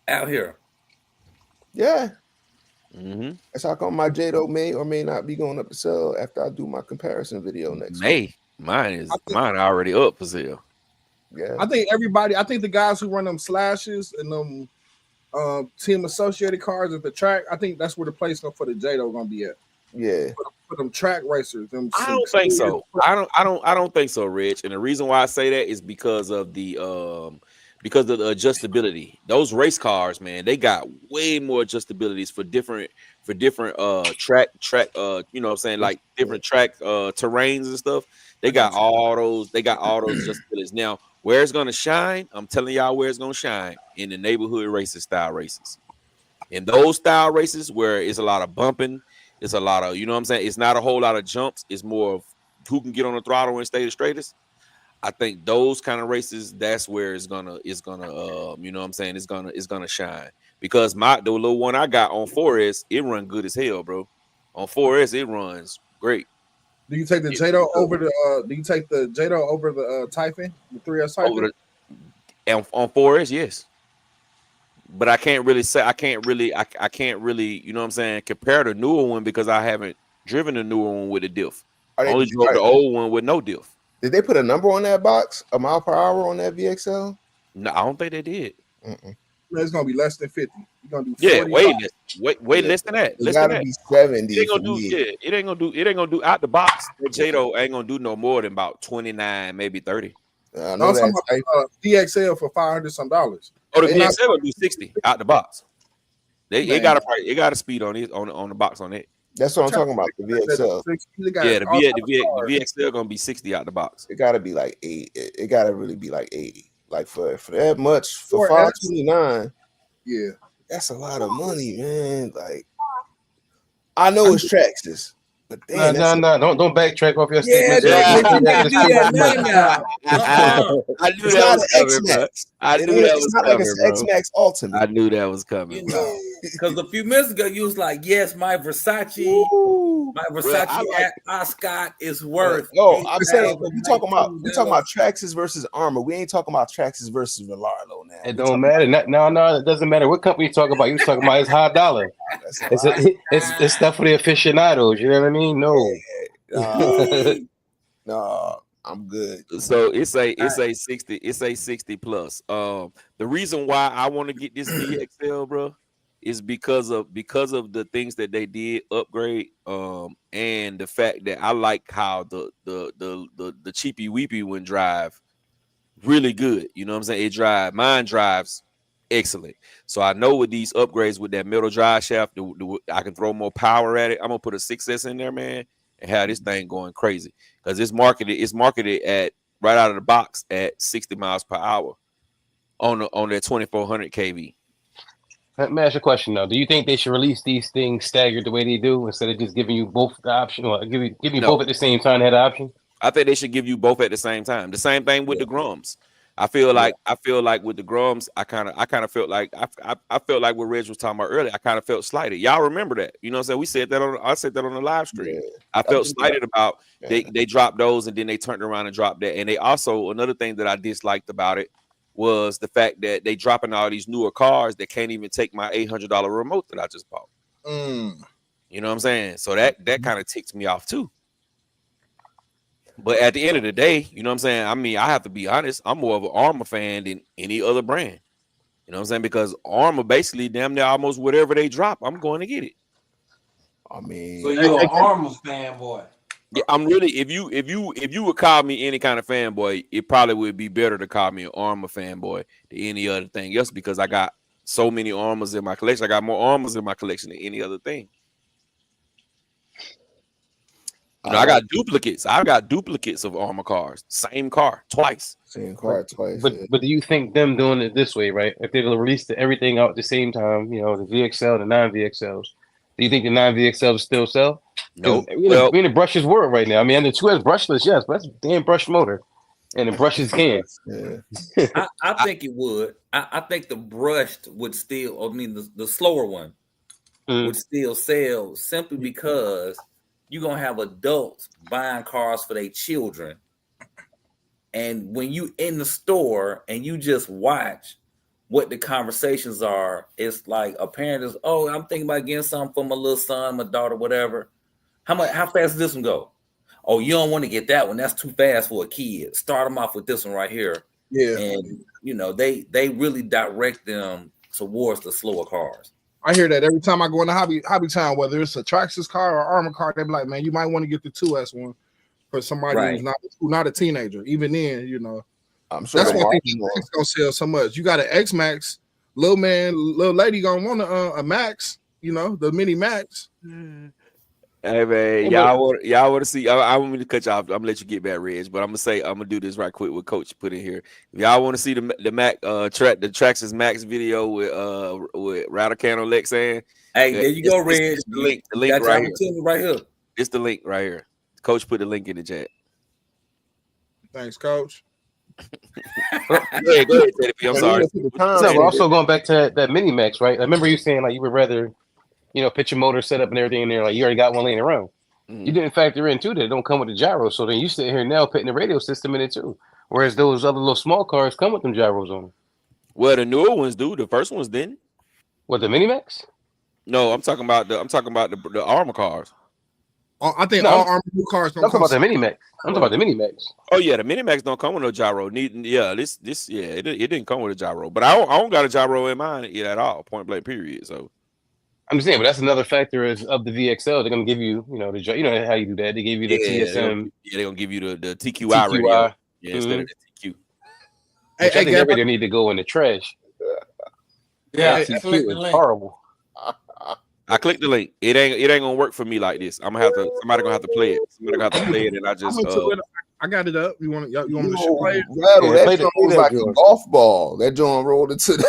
out here. Yeah. That's how come my Jado may or may not be going up to sell after I do my comparison video next week. Mine already up for sale. Yeah. I think the guys who run them slashes and them team associated cars at the track, I think that's where the placement for the Jado gonna be at. Yeah. For them track racers. I don't think so. I don't think so, Rich. And the reason why I say that is because of the adjustability. Those race cars, man, they got way more adjustabilities for different track you know what I'm saying, like different track terrains and stuff. They got all those adjustabilities. Now, where it's gonna shine, I'm telling y'all where it's gonna shine in the neighborhood races, style races. In those style races where it's a lot of bumping, it's a lot of, you know what I'm saying? It's not a whole lot of jumps. It's more of who can get on the throttle and stay the straightest. I think those kind of races, that's where it's gonna you know what I'm saying? It's gonna shine. Because the little one I got on 4S, it run good as hell, bro. On 4S, it runs great. Do you take the Jado over the Typhon, the 3S Typhon? On 4S, yes. But I can't really, you know what I'm saying, compare the newer one because I haven't driven the newer one with a diff. I only drove the old one with no diff. Did they put a number on that box, a mile per hour on that VXL? No, I don't think they did. It's gonna be less than 50. You're gonna do 40 way less than that. It gotta be 70. It ain't gonna do out the box. The Jado ain't gonna do no more than about 29, maybe 30. I'm talking about DXL for $500 some. Oh, the VXL will do 60 out the box. It got a speed on it on the box on it. That's what I'm talking about. The VXL. Yeah, the VXL gonna be 60 out the box. It gotta be like 80. It gotta really be like 80. Like for that much for 529. Yeah, that's a lot of money, man. Like I know it's Traxxas. But damn, don't backtrack off your statement. I knew that was coming, bro. I knew that was coming, like an X-Max Ultimate. I knew that was coming, bro. Because a few minutes ago you was like, "Yes, my Versace Ascot is worth." No, I'm saying we talking about Traxxas versus Armor. We ain't talking about Traxxas versus Velardo now. It don't matter. No, it doesn't matter what company you talking about. You talking about it's high dollar. It's stuff for the aficionados. You know what I mean? No. No, I'm good. So it's a 60 plus. The reason why I want to get this VXL, bro, is because of the things that they did upgrade, and the fact that I like how the cheapy weepy one drive really good. You know what I'm saying? Mine drives excellent. So I know with these upgrades with that metal drive shaft, I can throw more power at it. I'm gonna put a 6S in there, man, and have this thing going crazy. Because it's marketed at right out of the box at 60 miles per hour on that 2400 kV. Let me ask you a question though. Do you think they should release these things staggered the way they do instead of just giving you both the option, or give you No. both at the same time? That option. I think they should give you both at the same time. The same thing with the Grums. I feel like with the Grums, I kind of felt like I felt like what Reg was talking about earlier. I kind of felt slighted. Y'all remember that? You know what I'm saying? I said that on the live stream. Yeah. I felt slighted about Yeah. they dropped those and then they turned around and dropped that. And they also, another thing that I disliked about it was the fact that they dropping all these newer cars that can't even take my $800 remote that I just bought. You know what I'm saying? So that kind of ticks me off too. But at the end of the day, you know what I'm saying? I mean, I have to be honest. I'm more of an Armour fan than any other brand. You know what I'm saying? Because Armour basically damn near almost whatever they drop, I'm going to get it. I mean, So you're an Armour fanboy. Yeah, I'm really. If you would call me any kind of fanboy, it probably would be better to call me an Armour fanboy than any other thing else, because I got so many Armours in my collection. I got more Armours in my collection than any other thing. You know, I got duplicates. I got duplicates of Armour cars. Same car twice. same car twice. But do you think them doing it this way, right? If they release everything out at the same time, you know, the VXL, the non-VXLs, do you think the non-VXLs still sell? No. We're in the brushless world right now. I mean, the 2S brushless, yes, but that's a damn brush motor. And the brushes can. Yeah. I think it would. I think the brushed would still, I mean, the slower one would still sell simply because you're going to have adults buying cars for their children. And when you in the store and you just watch what the conversations are, it's like a parent is, oh, I'm thinking about getting something for my little son, my daughter, whatever. How fast does this one go? Oh, you don't want to get that one. That's too fast for a kid. Start them off with this one right here. Yeah. And, you know, they really direct them towards the slower cars. I hear that every time I go in the hobby town, whether it's a Traxxas car or Armour car, they be like, man, you might want to get the 2S one for somebody who's not a teenager. Even then, you know, I'm sure that's why I think it's gonna sell so much. You got an X Max, little lady gonna want a Max, you know, the Mini Max. Hey man, y'all want to see? I want me to cut you off. I'm gonna let you get back, Reg, but I'm gonna do this right quick. What Coach put in here. If y'all want to see the Mac the Traxxas Max video with Rattlecano Lexan. Hey, there you go, Reg. The link right here. Right here. It's the link right here. Coach put the link in the chat. Thanks, Coach. Go ahead, Teddy. I'm sorry. So also going back to that Mini Max, right? I remember you saying like you would rather, you know, put your motor setup and everything in there, like you already got one laying around. You didn't factor in too that it don't come with the gyro. So then you sit here now putting the radio system in it too. Whereas those other little small cars come with them gyros on them. Well, the newer ones do. The first ones didn't. What, the Mini Max? No, I'm talking about the Armour cars. I think all Armour new cars don't I'm talking come about the Mini Max. I'm talking about the Mini Max. Oh yeah, the Mini Max don't come with no gyro. It didn't come with a gyro. But I don't got a gyro in mine at all. Point blank. Period. So I'm just saying, but that's another factor of the VXL. They're gonna give you, you know, you know how you do that. They give you the TSM. They're gonna give you the TQI radio. Yeah, instead of the TQ. I think that radio need to go in the trash. Yeah, TQ is horrible. I clicked the link. It ain't gonna work for me like this. Somebody gonna have to play it. Somebody gonna have to play it, and I just I got it up. You want me to play it? Rattle, that joint was like a golf ball. That joint rolled into the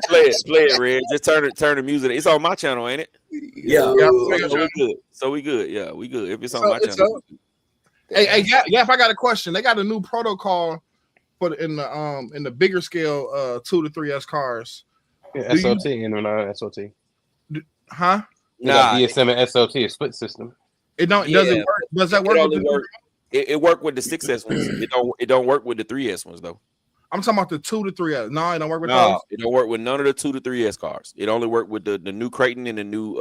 play it, Red. Just turn the music. It's on my channel, ain't it? Yeah. So we good. Yeah, we good. If it's on my channel. Hey, if I got a question. They got a new protocol for in the bigger scale 2 to 3S cars. Yeah, SOT and SOT. Huh? Nah, DSM and SOT, a split system. It doesn't work. Does that work? It worked with the 6S ones. It don't work with the 3S ones though. I'm talking about the 2 to 3S. No, it don't work with those. It don't work with none of the 2 to 3S cars. It only worked with the new Creighton and the new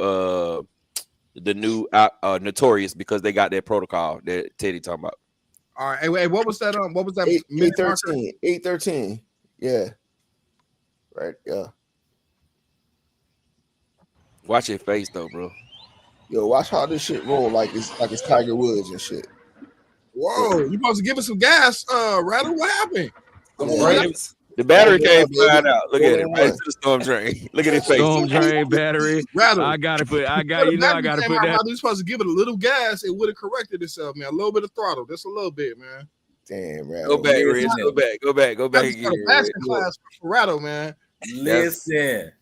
the new Notorious because they got that protocol that Teddy talking about. All right. Hey, what was that? What was that? 813. 813. Yeah. Right. Yeah. Watch your face though, bro. Yo, watch how this shit roll like it's Tiger Woods and shit. Whoa, you supposed to give us some gas, Rattle? What happened? The battery came flying out. Look at it, right to the storm drain. Look at his face. Storm drain battery. Rattle. I gotta put I gotta put that. You're supposed to give it a little gas. It would have corrected itself, man. A little bit of throttle, just a little bit, man. Damn, Rattle. Go back, Riz. Go back. Again, class for Rattle, man. Listen,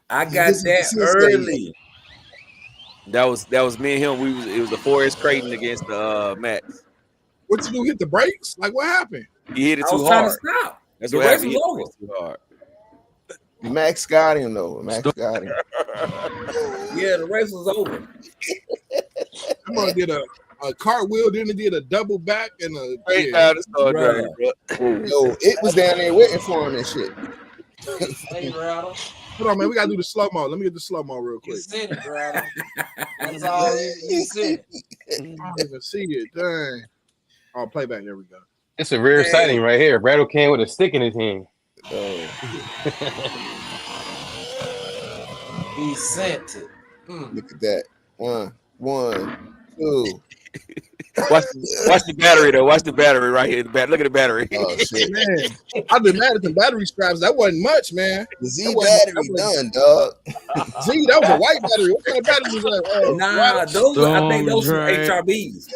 I got that early. That was me and him. It was the Forest Creighton against the Max. What you do? Hit the brakes? Like what happened? He hit it too hard. Trying to stop. That's the what race happened. was over. Too hard. Max got him though. Max got him. Yeah, the race was over. I'm gonna get a cartwheel, then it did a double back and a Straight down the storm drain, bro. Yo, it was down there waiting for him and shit. Hey, Rattle. Hold on, man. We gotta do the slow mo. Let me get the slow mo real quick. You sent it, Rattle. That's all you sent. I don't even see it. Dang. Oh, playback. There we go. It's a rare sighting right here. Rattle came with a stick in his hand. He sent it. Look at that. One, two. Watch the battery though. Watch the battery right here. Look at the battery. Oh shit, man! I've been mad at the battery straps. That wasn't much, man. The Z battery done, dog. Z, that was a white battery. What kind of battery was that? Nah, those I think those were HRBs.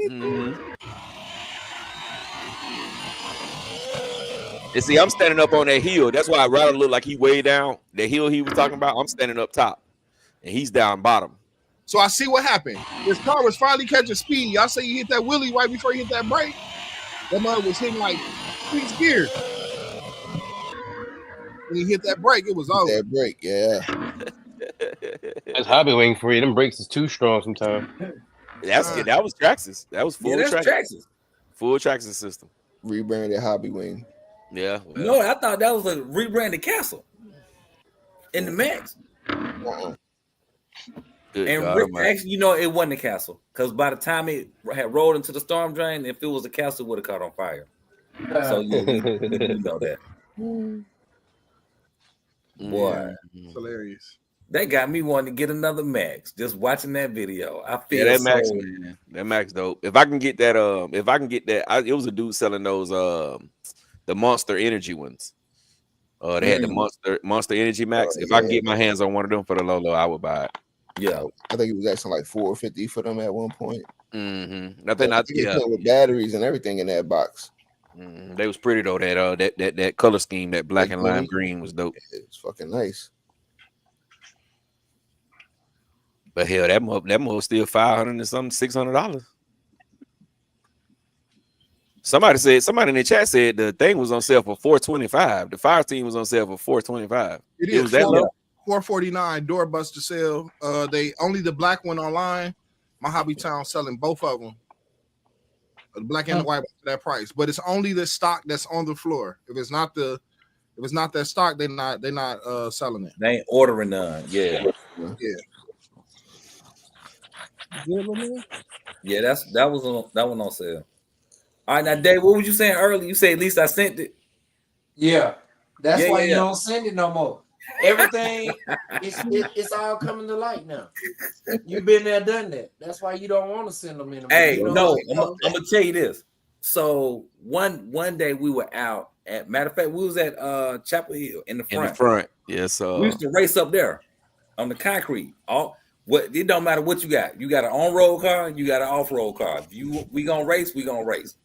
Mm-hmm. And see, I'm standing up on that hill. That's why Rattle looked like he way down. The hill he was talking about, I'm standing up top, and he's down bottom. So I see what happened. His car was finally catching speed. Y'all say you hit that wheelie right before you hit that brake. That mother was hitting like 6 gears. When he hit that brake, it was over. That brake, yeah. That's hobby wing for you. Them brakes is too strong sometimes. That was Traxxas. That was full Traxxas. Full Traxxas system. Rebranded Hobby Wing. Yeah. Well. No, I thought that was a rebranded Castle in the Max. And actually, you know, it wasn't a Castle because by the time it had rolled into the storm drain, if it was a Castle, it would have caught on fire. So yeah, you know that. Boy, hilarious. That got me wanting to get another Max. Just watching that video, I feel that Max, man. That Max dope. If I can get that, it was a dude selling those, the Monster Energy ones. They had the Monster Energy Max. If I can get my hands on one of them for the low, I would buy it. Yeah, I think it was actually like $450 for them at one point. Mm-hmm. With batteries and everything in that box. Mm-hmm. They was pretty though. That color scheme, that black and lime green, was dope. It's fucking nice. But hell, that mug still $500 and something, $600. Somebody in the chat said the thing was on sale for $425. The fire team was on sale for $425. It was that low. $449 doorbuster sale. They only the black one online. My Hobby Town selling both of them. The black and the white for that price. But it's only the stock that's on the floor. If it's not that stock, they're not selling it. They ain't ordering none. Yeah. Yeah, that one on sale. All right, now Dave, what was you saying earlier? You say at least I sent it. Yeah, that's why you don't send it no more. Everything it's all coming to light now. You've been there, done that. That's why you don't want to send them anymore. Hey, no, I'm gonna tell you this. So one day we were out at, matter of fact, we was at Chapel Hill in the front. Yes, we used to race up there on the concrete. It don't matter what you got. You got an on-road car, you got an off-road car. We gonna race, we gonna race.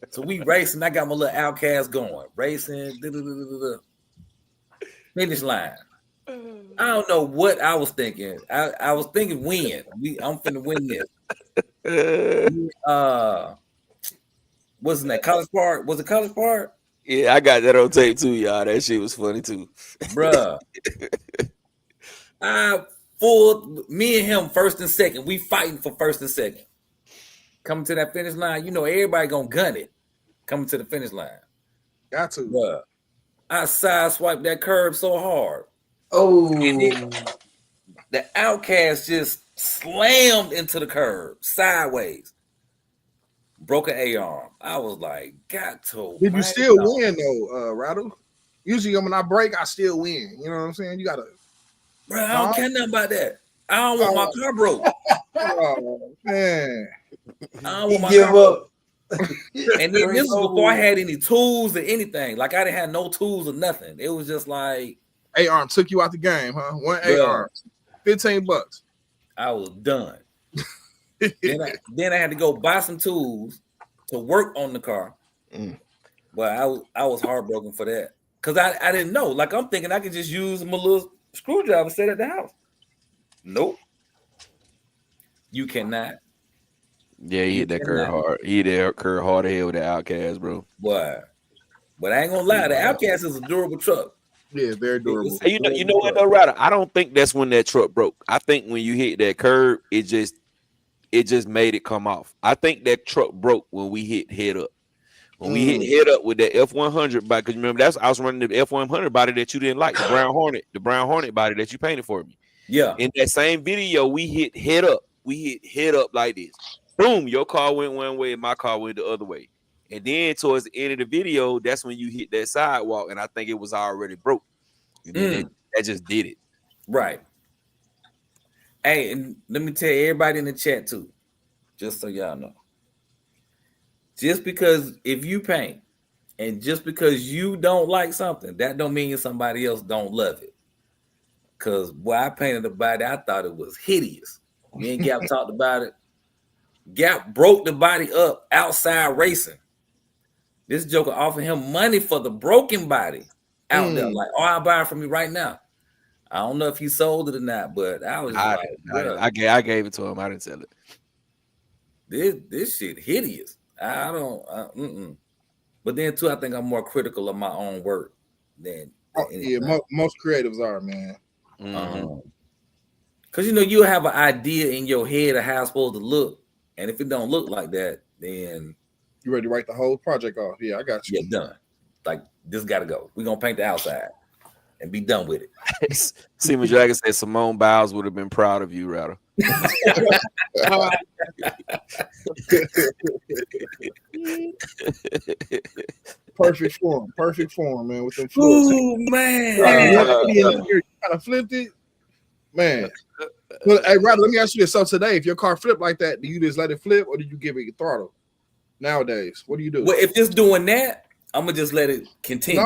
So we racing. I got my little Outcast going, racing. Finish line. I don't know what I was thinking. I was thinking win. I'm finna win this. Wasn't that College Park? Was it College Park? Yeah, I got that on tape too, y'all. That shit was funny too. Bruh. Me and him first and second. We fighting for first and second. Coming to that finish line, you know everybody gonna gun it. Coming to the finish line. Got to. Bruh. I sideswiped that curb so hard. Oh, the Outcast just slammed into the curb sideways. Broke an A-arm. I was like, got to. Did you still win though, Rattle? Usually when I break, I still win. You know what I'm saying? You gotta. Bro, I don't care nothing about that. I don't want my car broke. Oh man. I don't want my car broke. And then this was before I had any tools or anything. Like I didn't have no tools or nothing. It was just like A-arm took you out the game, huh? One A-arm, $15. I was done. then I had to go buy some tools to work on the car. But I was heartbroken for that. Because I didn't know. Like I'm thinking I could just use my little screwdriver set at the house. Nope. You cannot. Yeah, he hit that curve hard. He hit that curve hard as hell with the Outcast, bro. Boy. But I ain't gonna lie, the Outcast is a durable truck. Yeah, very durable. You know what though, Ryder? I don't think that's when that truck broke. I think when you hit that curb, it just made it come off. I think that truck broke when we hit head up. When we hit head up with that F100 body, because remember I was running the F100 body that you didn't like, the Brown Hornet body that you painted for me. Yeah. In that same video, we hit head up. We hit head up like this. Boom, your car went one way and my car went the other way. And then towards the end of the video, that's when you hit that sidewalk, and I think it was already broke. And then that just did it. Right. Hey, and let me tell everybody in the chat too, just so y'all know. Just because if you paint and just because you don't like something, that don't mean somebody else don't love it. Because when I painted the body, I thought it was hideous. Me and Gap talked about it. Gap broke the body up outside racing. This joker offered him money for the broken body out there. Like, I'll buy it from you right now. I don't know if he sold it or not, but I was I gave it to him. I didn't sell it. This shit hideous. I don't. But then too, I think I'm more critical of my own work than most creatives are, man. Because you have an idea in your head of how it's supposed to look, and if it don't look like that, then you ready to write the whole project off? Yeah, I got you. Yeah, done. Like this got to go. We're gonna paint the outside and be done with it. Seaman Dragon said Simone Biles would have been proud of you, Rattle. Perfect form, man. With them flips. Ooh, man. You kind of flipped it, man. Well, hey, Rattle, let me ask you this. So today, if your car flipped like that, do you just let it flip, or do you give it a throttle? Nowadays, what do you do? Well, if it's doing that, I'm gonna just let it continue.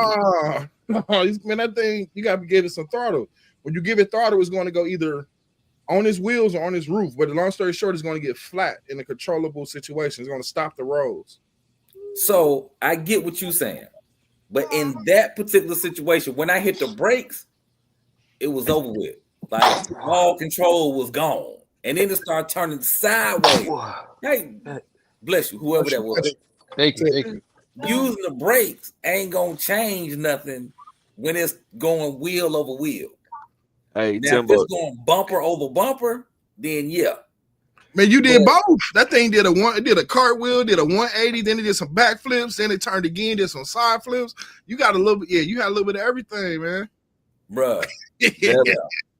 No, man, that thing you gotta give it some throttle. When you give it throttle, it's going to go either on his wheels or on his roof. But the long story short, it's going to get flat in a controllable situation. It's going to stop the rolls. So I get what you're saying, but in that particular situation, when I hit the brakes, it was over with. Like all control was gone, and then it started turning sideways. Hey, bless you, whoever that was. Thank you. Using the brakes ain't gonna change nothing when it's going wheel over wheel. Hey, now, if it's going bumper over bumper, then yeah. Man, you did both. That thing did a cartwheel, did a 180, then it did some backflips, then it turned again, did some side flips. You got a little bit, you had a little bit of everything, man. Bruh.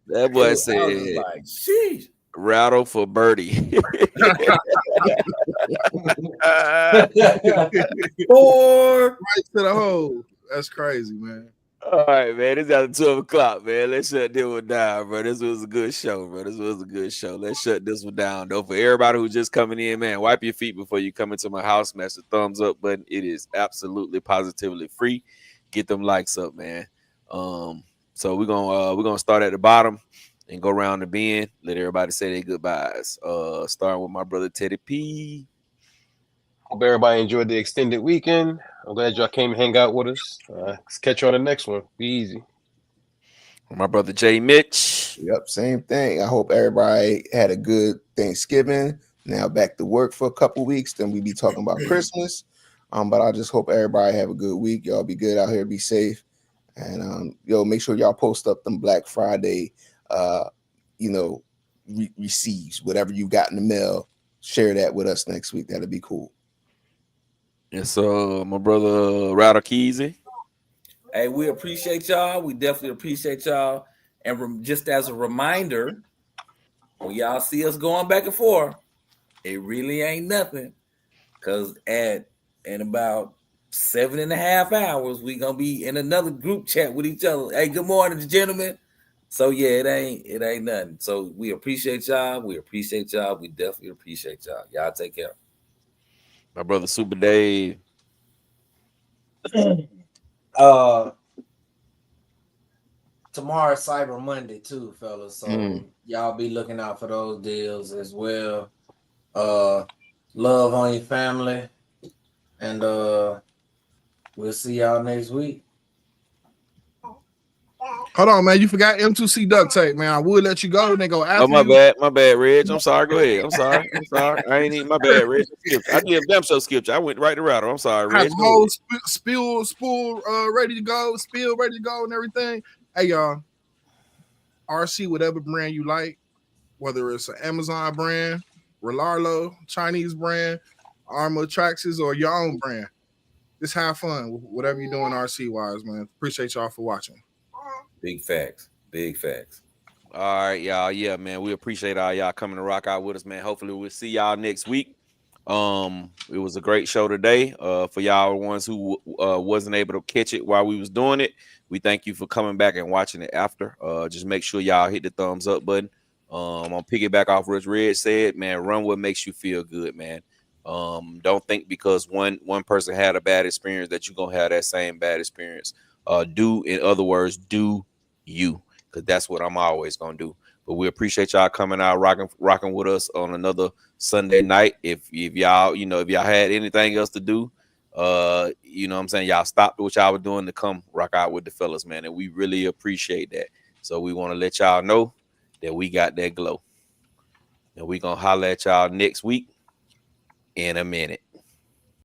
That boy said, like, sheesh. Rattle for birdie. Or right to the hole. That's crazy, man. All right, man. It's after 12 o'clock, man. Let's shut this one down, bro. This was a good show, bro. Let's shut this one down, though. For everybody who's just coming in, man, wipe your feet before you come into my house. Smash the thumbs up button. It is absolutely positively free. Get them likes up, man. So we're gonna start at the bottom and go around the bend. Let everybody say their goodbyes. Starting with my brother Teddy P. Hope everybody enjoyed the extended weekend. I'm glad y'all came and hang out with us. Let's catch you on the next one. Be easy. My brother Jay Mitch. Yep, same thing. I hope everybody had a good Thanksgiving. Now back to work for a couple weeks. Then we be talking about Christmas. But I just hope everybody have a good week. Y'all be good out here. Be safe. And make sure y'all post up them Black Friday receives whatever you got in the mail. Share that with us next week. That'll be cool. Yes, my brother Rattle Keezy. Hey, we appreciate y'all. We definitely appreciate y'all. And just as a reminder, when y'all see us going back and forth, it really ain't nothing. Cause in about 7.5 hours, we gonna be in another group chat with each other. Hey, good morning, gentlemen. So yeah, it ain't nothing. So we appreciate y'all. We appreciate y'all. We definitely appreciate y'all. Y'all take care. My brother Super Dave. Tomorrow's Cyber Monday too, fellas. So y'all be looking out for those deals as well. Love on your family, and we'll see y'all next week. Hold on, man. You forgot M2C duct tape, man. I would let you go. And they go after Oh, my you. bad, Reg. I'm sorry. Go ahead. I'm sorry. I ain't even my bad, Reg. I did damn show skipped you. I went right to router. I'm sorry, I have Reg. a whole spool ready to go, spill ready to go, and everything. Hey, y'all. RC, whatever brand you like, whether it's an Amazon brand, Relarlo, Chinese brand, Arma Traxxas, or your own brand. Just have fun with whatever you're doing RC wise, man. Appreciate y'all for watching. Big facts. Big facts. All right, y'all. Yeah, man. We appreciate all y'all coming to rock out with us, man. Hopefully we'll see y'all next week. It was a great show today. For y'all ones who wasn't able to catch it while we was doing it, we thank you for coming back and watching it after. Just make sure y'all hit the thumbs up button. I'm gonna piggyback off what Red said, man. Run what makes you feel good, man. Don't think because one person had a bad experience that you're gonna have that same bad experience. In other words, do you, because that's what I'm always gonna do. But we appreciate y'all coming out, rocking with us on another Sunday night. If y'all, if y'all had anything else to do, you know what I'm saying, y'all stopped what y'all were doing to come rock out with the fellas, man. And we really appreciate that. So we want to let y'all know that we got that glow. And we gonna holler at y'all next week in a minute.